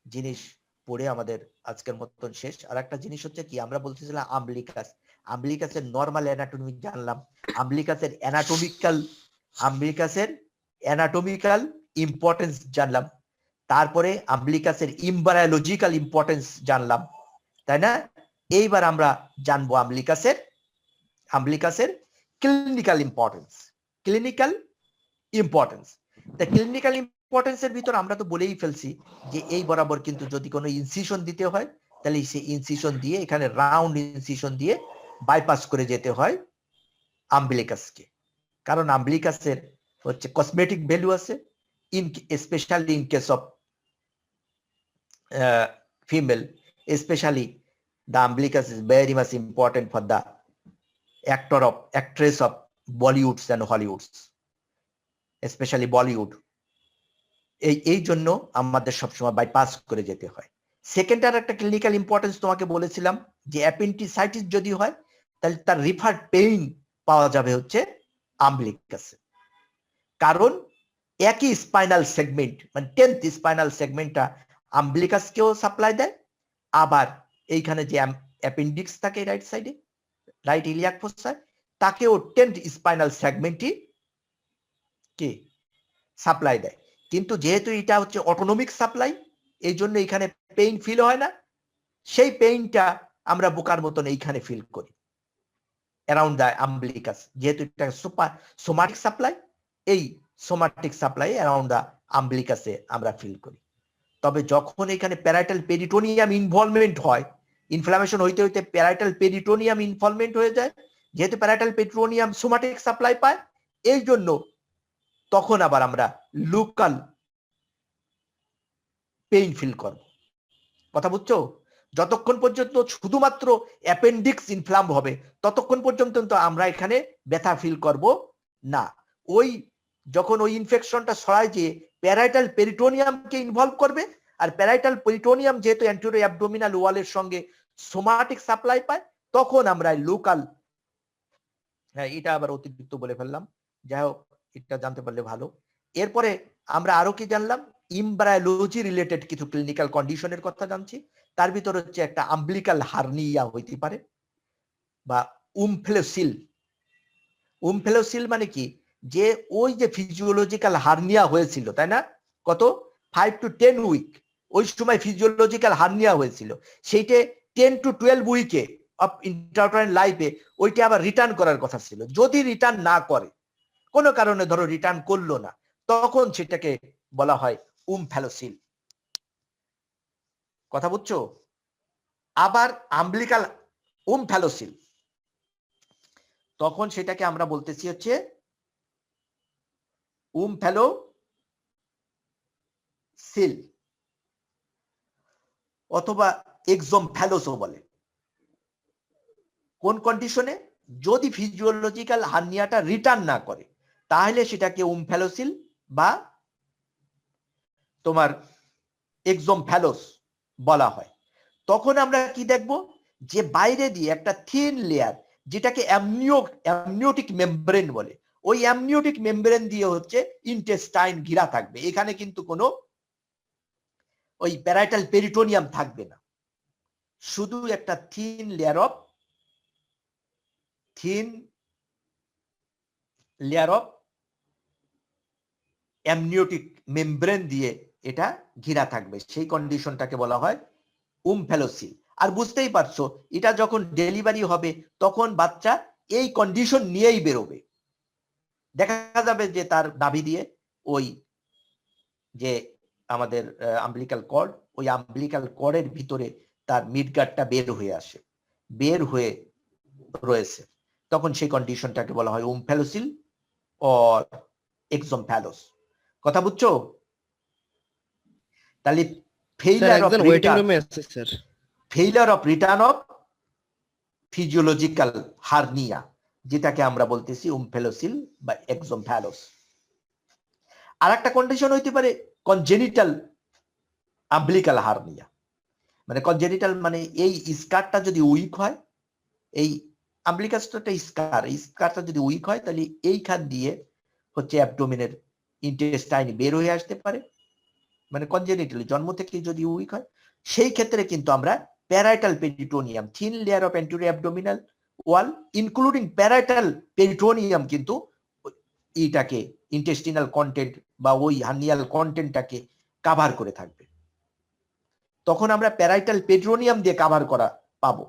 জিনিস পড়ে আমাদের আজকের মতন শেষ। আরেকটা জিনিস হচ্ছে কি, আমরা বলতেছিলাম আম্বলিকাস। আম্বলিকাসের নরমাল অ্যানাটমি জানলাম, আম্বলিকাসের অ্যানাটমিক্যাল ইম্পর্টেন্স জানলাম, তারপরে আম্বলিকাসের ইমব্রায়োলজিক্যাল ইম্পর্টেন্স জানলাম, তাই না? এইবার আমরা জানবো আম্বলিকাসের ক্লিনিক্যাল ইম্পর্টেন্স। তা ক্লিনিক্যাল ইম্পর্টেন্সের ভিতর আমরা তো বলেই ফেলছি যে এই বরাবর কিন্তু যদি কোনো ইনসিশন দিতে হয় তাহলে সেই ইনসিশন দিয়ে, এখানে রাউন্ড ইনসিশন দিয়ে বাইপাস করে যেতে হয় আম্বলিকাসকে। কারণ আম্বলিকাসের হচ্ছে কসমেটিক ভ্যালু আছে, specially in case of female, specially the umbilicus is very much important for the actress of Bollywoods and Hollywoods, especially Bollywood. এই জন্য আমাদের সবসময় বাইপাস করে যেতে হয়। সেকেন্ড আর একটা ক্লিনিক্যাল ইম্পর্টেন্স তোমাকে বলেছিলাম যে অ্যাপেন্ডিসাইটিস যদি হয় তাহলে তার রিফার্ড পেইন পাওয়া যাবে হচ্ছে আম্বলিকাসে। কারণ একই স্পাইনাল সেগমেন্ট, মানে 10th স্পাইনাল সেগমেন্টটা আম্বলিকাসকেও সাপ্লাই দেয়, আবার এইখানে যে অ্যাপেন্ডিক্স থাকে রাইট সাইডে, রাইট ইলিয়াক ফোসায়, তাকেও 10th স্পাইনাল সেগমেন্টই কি সাপ্লাই দেয়। কিন্তু যেহেতু এটা হচ্ছে অটোনমিক সাপ্লাই, এই জন্য এখানে পেইন ফিল হয় না। সেই পেইনটা আমরা বোকার মতন এইখানে ফিল করি অ্যারাউন্ড দ্য আম্বলিকাস, যেহেতু এটা সোমাটিক সাপ্লাই, এই সোমাটিক সাপ্লাই অ্যারাউন্ড দ্য আম্বলিকাসে আমরা ফিল করি। তবে যখন এখানে প্যারাইটাল পেরিটোনিয়াম ইনভলভমেন্ট হয়, ইনফ্লামেশন হইতে হইতে প্যারাইটাল পেরিটোনিয়াম ইনভলভমেন্ট হয়ে যায়, যেহেতু প্যারাইটাল পেরিটোনিয়াম সোমাটিক সাপ্লাই পায়, এই জন্য তখন আবার আমরা লোকাল পেইন ফিল করব। কথা বুঝছো? যতক্ষণ পর্যন্ত শুধুমাত্র অ্যাপেন্ডিক্স ইনফ্লাম হবে ততক্ষণ পর্যন্ত তো আমরা এখানে ব্যথা ফিল করব না। ওই যখন ওই ইনফেকশনটা ছড়ায় যে প্যারাইটাল পেরিটোনিয়ামকে ইনভলভ করবে, আর প্যারাইটাল পেরিটোনিয়াম যেহেতু অ্যান্টেরিয়র অ্যাবডোমিনাল ওয়ালের সঙ্গে সোমাটিক সাপ্লাই পায়, তখন আমরা লোকাল, হ্যাঁ এটা আবার অতিরিক্ত বলে ফেললাম, যাই হোক এটা জানতে পারলে ভালো। এরপরে আমরা আরো কি জানলাম, ইমব্রায়োলজি রিলেটেড কিছু ক্লিনিক্যাল কন্ডিশনের কথা জানছি। তার ভিতর হচ্ছে একটা আম্বলিকাল হার্নিয়া হইতে পারে, বা উমফেলোসিল মানে কি, যে ওই যে ফিজিওলজিক্যাল হার্নিয়া হয়েছিল, তাই না, কত 5 to 10 উইক ওই সময় ফিজিওলজিক্যাল হার্নিয়া হয়েছিল, সেইটা 10 to 12 উইকে অফ ইন্ট্রাউটেরাইন লাইফে ওইটা আবার রিটার্ন করার কথা ছিল। যদি রিটার্ন না করে, কোনো কারণে ধরো রিটার্ন করলো না, তখন সেটাকে বলা হয় উমফেলোসিল। কথা বুঝছো? আবার আম্বলিকাল উমফেলোসিল, তখন সেটাকে আমরা বলতেছি হচ্ছে উমফেলোসিল অথবা এক্সোমফেলোসও বলে। কোন কন্ডিশনে? যদি ফিজিওলজিক্যাল হার্নিয়াটা রিটার্ন না করে, তাহলে সেটাকে উমফেলোসিল বা তোমার এক্সোমফেলোস বলা হয়। তখন আমরা কি দেখব, যে বাইরে দিয়ে একটা থিন লেয়ার, যেটাকে অ্যামনিওটিক মেমব্রেন বলে, ওই অ্যামনিওটিক মেমব্রেন দিয়ে হচ্ছে ইন্টেস্টাইন ঘিরা থাকবে। এখানে কিন্তু কোনো ওই প্যারাইটাল পেরিটোনিয়াম থাকবে না, শুধু একটা thin layer of amniotic membrane দিয়ে এটা ঘিরা থাকবে। সেই কন্ডিশনটাকে বলা হয় উমফেলোসিল। আর বুঝতেই পারছো, এটা যখন ডেলিভারি হবে তখন বাচ্চা এই কন্ডিশন নিয়েই বেরোবে। দেখা যাবে যে তার নাভি দিয়ে ওই যে আমাদের আম্বলিকাল কর্ড, ওই আম্বলিকাল কর্ডের ভিতরে তার মিডগার্ডটা বের হয়ে আসে, বের হয়ে রয়েছে, তখন সেই কন্ডিশনটাকে বলা হয় উমফেলোসিল অর এক্সোমফেলোস। কথা বুঝছো? তাহলে failure of return of physiological hernia, যেটাকে আমরা বলতেছি উমফেলোসিল বা এক্সোমফেলোস। আর একটা কন্ডিশন হইতে পারে কনজেনিটাল আম্বলিকাল হার্নিয়া। মানে কনজেনিটাল মানে এই স্কারটা যদি উইক হয়, এই আম্বলিকাসটা স্কারটা যদি উইক হয়, তাহলে এইখান দিয়ে হচ্ছে অ্যাবডোমিনের ইন্টেস্টাইন বের হয়ে আসতে পারে, মানে কনজেনিটালি জন্ম থেকে যদি উইক হয়, সেই ক্ষেত্রে কিন্তু আমরা parietal peritoneum, thin layer of anterior abdominal wall including parietal peritoneum কিন্তু এইটাকে ইন্টেস্টিনাল কন্টেন্ট বা ওই হার্নিয়াল কন্টেন্টটাকে কাভার করে থাকবে। তখন আমরা প্যারাইটাল পেরিটোনিয়াম দিয়ে কাভার করা পাবো।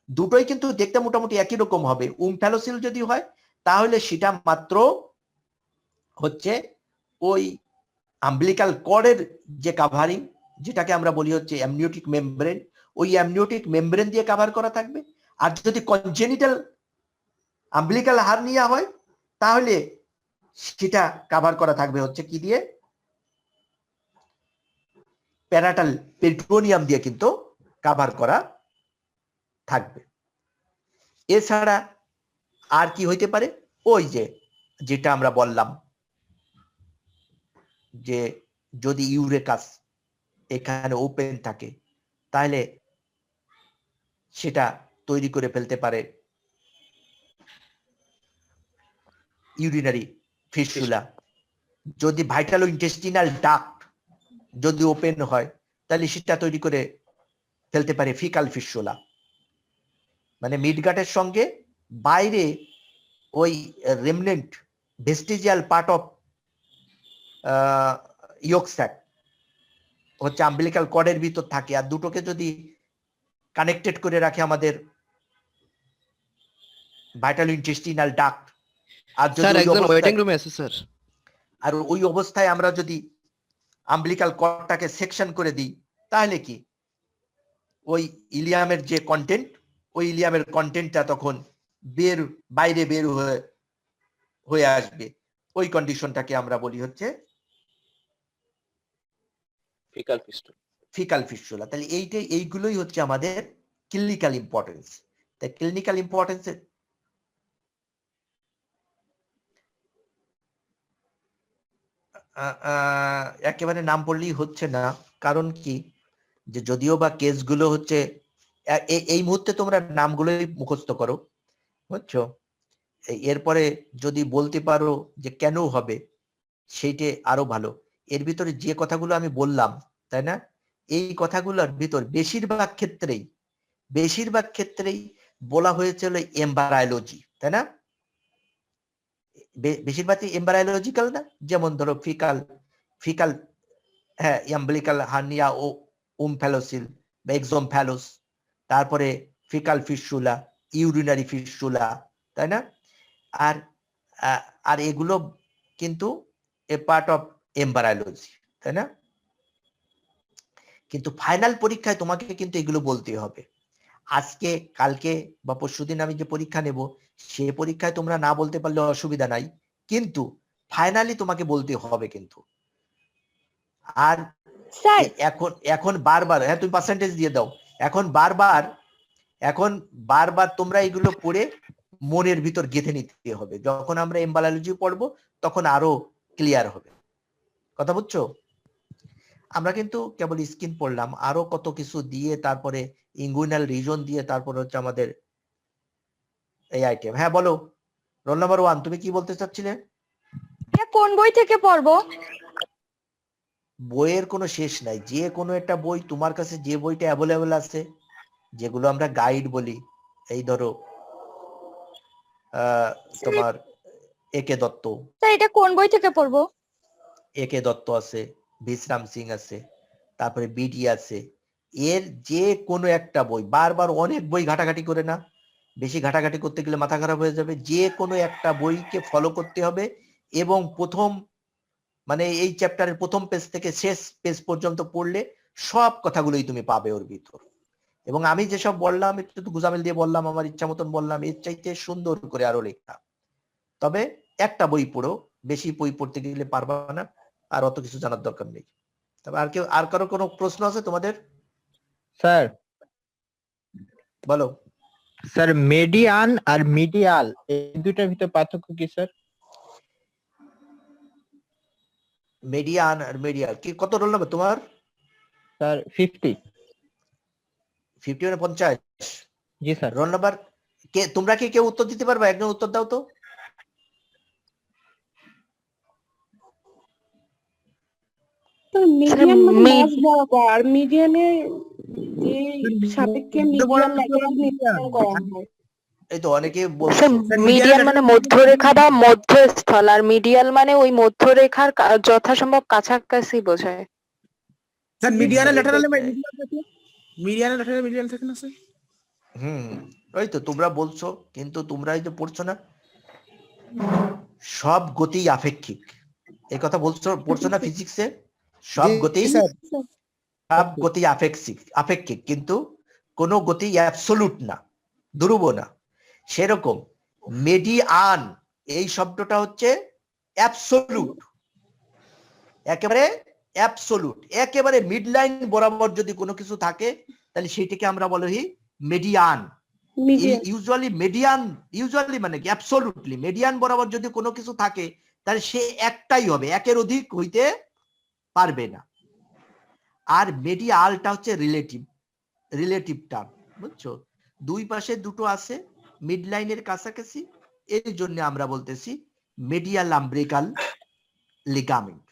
দুটোই কিন্তু দেখতে মোটামুটি একই রকম হবে। উমফ্যালোসিল যদি হয় তাহলে সেটা মাত্র হচ্ছে ওই আম্বিলিকাল কর্ডের যে কাভারিং, যেটাকে আমরা বলি হচ্ছে অ্যামনিওটিক মেমব্রেন, ওই অ্যামনিওটিক মেমব্রেন দিয়ে কাভার করা থাকবে। আর যদি কনজেনিটাল আম্বিলিকাল হার্নিয়া হয় তাহলে সেটা কাভার করা থাকবে হচ্ছে কি দিয়ে, প্যারাটাল পেরিটোনিয়াম দিয়ে কিন্তু কাভার করা থাকবে। এছাড়া আর কি হইতে পারে, ওই যে যেটা আমরা বললাম যে যদি ইউরেকাস এখানে ওপেন থাকে তাহলে সেটা তৈরি করে ফেলতে পারে ইউরিনারি ফিস্টুলা। যদি ভাইটাল ইন্টেস্টিনাল ডাক্ট যদি ওপেন হয় তাহলে সেটা তৈরি করে ফেলতে পারে ফিকাল ফিস্টুলা। মানে মিডগাটের সঙ্গে বাইরে ওই remnant vestigial part of yolk sac হচ্ছে আম্বিলিকাল কর্ডের ভিতর থাকে, আর দুটোকে যদি কানেক্টেড করে রাখে আমাদের ভাইটাল ইন্টেস্টিনাল ডাক্ট, আর যদি স্যার ওই একজন অবস্থায়- ওয়েটিং রুমে আছে স্যার। আর ওই অবস্থায় আমরা যদি আম্বিলিকাল কর্ডটাকে সেকশন করে দিই তাহলে কি ওই ইলিয়ামের যে কন্টেন্ট, ওই ইলিয়ামের কন্টেন্টটা তখন বাইরে বের হয়ে আসবে। ওই কন্ডিশনটাকে আমরা বলি হচ্ছে ফিকাল ফিস্টুলা। Faecal fistula. তাহলে এইগুলোই হচ্ছে আমাদের ক্লিনিক্যাল ইম্পর্টেন্স। তাই ক্লিনিক্যাল ইম্পর্টেন্স একেবারে নাম বললেই হচ্ছে না, কারণ কি যে যদিও বা কেসগুলো হচ্ছে এই মুহূর্তে তোমরা নামগুলোই মুখস্থ করো, বুঝছো? এরপরে যদি বলতে পারো যে কেন হবে সেইটা আরো ভালো। এর ভিতরে যে কথাগুলো আমি বললাম, তাই না, এই কথাগুলোর ভিতর বেশিরভাগ ক্ষেত্রেই বলা হয়েছিল এমব্রায়োলজি, তাই না? বেশিরভাগই এমব্রায়োলজিক্যাল না, যেমন ধরো ফিকাল হ্যাঁ অ্যাম্বিলিকাল হার্নিয়া ও উমফ্যালোসিল বা এক্সোমফ্যালোস, তারপরে ফিকাল ফিস্টুলা, ইউরিনারি ফিস্টুলা, তাই না? আর আর এগুলো কিন্তু এ পার্ট অফ এমব্রায়োলজি, তাই না? কিন্তু ফাইনাল পরীক্ষায় তোমাকে কিন্তু এগুলো বলতে হবে। আজকে কালকে বা পরশুদিন আমি যে পরীক্ষা নেব সে পরীক্ষায় তোমরা না বলতে পারলে অসুবিধা নাই, কিন্তু ফাইনালি তোমাকে বলতে হবে কিন্তু। আর স্যার এখন বারবার, হ্যাঁ তুমি পার্সেন্টেজ দিয়ে দাও, এখন বারবার তোমরা এগুলো পড়ে মনের ভিতর গেঁথে নিতে হবে। যখন আমরা এমব্রায়োলজি পড়বো তখন আরো ক্লিয়ার হবে। কথা বুঝছো? আমরা কিন্তু কেবল স্কিন পড়লাম, আরো কত কিছু দিয়ে তারপরে ইঙ্গুইনাল রিজন দিয়ে তারপর হচ্ছে আমাদের এই আইটেম। হ্যাঁ বলো, রোল নাম্বার 1 তুমি কি বলতে চাচ্ছিলে? এটা কোন বই থেকে পড়বো? বইয়ের কোনো শেষ নাই, যে কোনো একটা বই তোমার কাছে যে বইটা অ্যাভেলেবেল আছে, যেগুলো আমরা গাইড বলি, এই ধরো তোমার একে দত্ত, স্যার এটা কোন বই থেকে পড়বো? একে দত্ত আছে, বিশ্রাম সিং আছে, তারপরে বিডি আছে, এর যে কোনো একটা বই, বারবার অনেক বই ঘাটাঘাটি করে না, বেশি ঘাটাঘাটি করতে গেলে মাথা খারাপ হয়ে যাবে। যে কোনো একটা বইকে ফলো করতে হবে এবং প্রথম মানে এই চ্যাপ্টারের প্রথম পেজ থেকে শেষ পেজ পর্যন্ত পড়লে সব কথাগুলোই তুমি পাবে ওর ভিতর। এবং আমি যেসব বললাম একটু গুজামিল দিয়ে বললাম, আমার ইচ্ছা মতন বললাম, এর চাইতে সুন্দর করে আরো লেখা। তবে একটা বই পড়ো, বেশি বই পড়তে গেলে পারবা না, আর অত কিছু জানার দরকার নেই। তবে আর কারো কোনো প্রশ্ন আছে তোমাদের? স্যার বলো। স্যার মেডিয়ান আর মিডিয়াল এই দুইটার ভিতর পার্থক্য কি স্যার? মিডিয়ান আর মিডিয়াল কি, কত রোল নাম্বার তোমার? স্যার 50। 50 মানে 50? জি স্যার। রোল নাম্বার কে, তোমরা কি কেউ উত্তর দিতে পারবে? একজন উত্তর দাও তো। মিডিয়ান মানে mid- মাঝ বরাবর, মিডিয়ানে যে সাপেক্ষে মিডিয়ান লাগে নির্ধারণ করা হয়। এই তো অনেকে স্যার বলছো মিডিয়ান মানে মধ্যরেখা বা মধ্যস্থল, আর মিডিয়াল মানে ওই মধ্যরেখার যথাসম্ভব কাছাকাছি বোঝায়। স্যার মিডিয়ানে ল্যাটারালে এটাই। মিডিয়ানে ল্যাটারালে মিডিয়ান থাকে না স্যার? ওই তো তোমরা বলছো, কিন্তু তোমরা এই যে পড়ছো না, সব গতি আপেক্ষিক, এই কথা পড়ছো না ফিজিক্সে? সব গতি আপেক্ষিক, কিন্তু কোনো গতি অ্যাবসোলুট না, ধ্রুব না। সেরকম মেডিয়ান এই শব্দটা হচ্ছে অ্যাবসোলুট, একেবারে অ্যাবসোলুট, একেবারে মিড লাইন বরাবর যদি কোনো কিছু থাকে তাহলে সেটাকে আমরা বলি মেডিয়ান। মিডিয়ান ইউজুয়ালি মানে কি অ্যাবসোলুটলি মেডিয়ান বরাবর যদি কোনো কিছু থাকে তাহলে সে একটাই হবে, একের অধিক হইতে পারবে না। আর মেডিয়ালটা হচ্ছে রিলেটিভ টার্ম, বুঝছো? দুই পাশে দুটো আছে মিড লাইনের কাছাকাছি, এই জন্য আমরা বলতেছি মেডিয়াল আম্বিলিকাল লিগামেন্ট।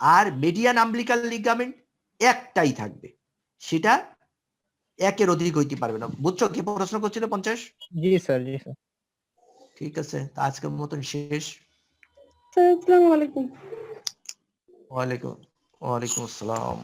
আর মেডিয়ান আম্বিলিকাল লিগামেন্ট একটাই থাকবে, সেটা একের অধিক হইতে পারবে না। বুঝছো কি প্রশ্ন করছিল 50? জি স্যার, জি স্যার। ঠিক আছে, তা আজকের মতন শেষ। স্যার আসসালামু আলাইকুম। ওয়ালাইকুম আসসালাম।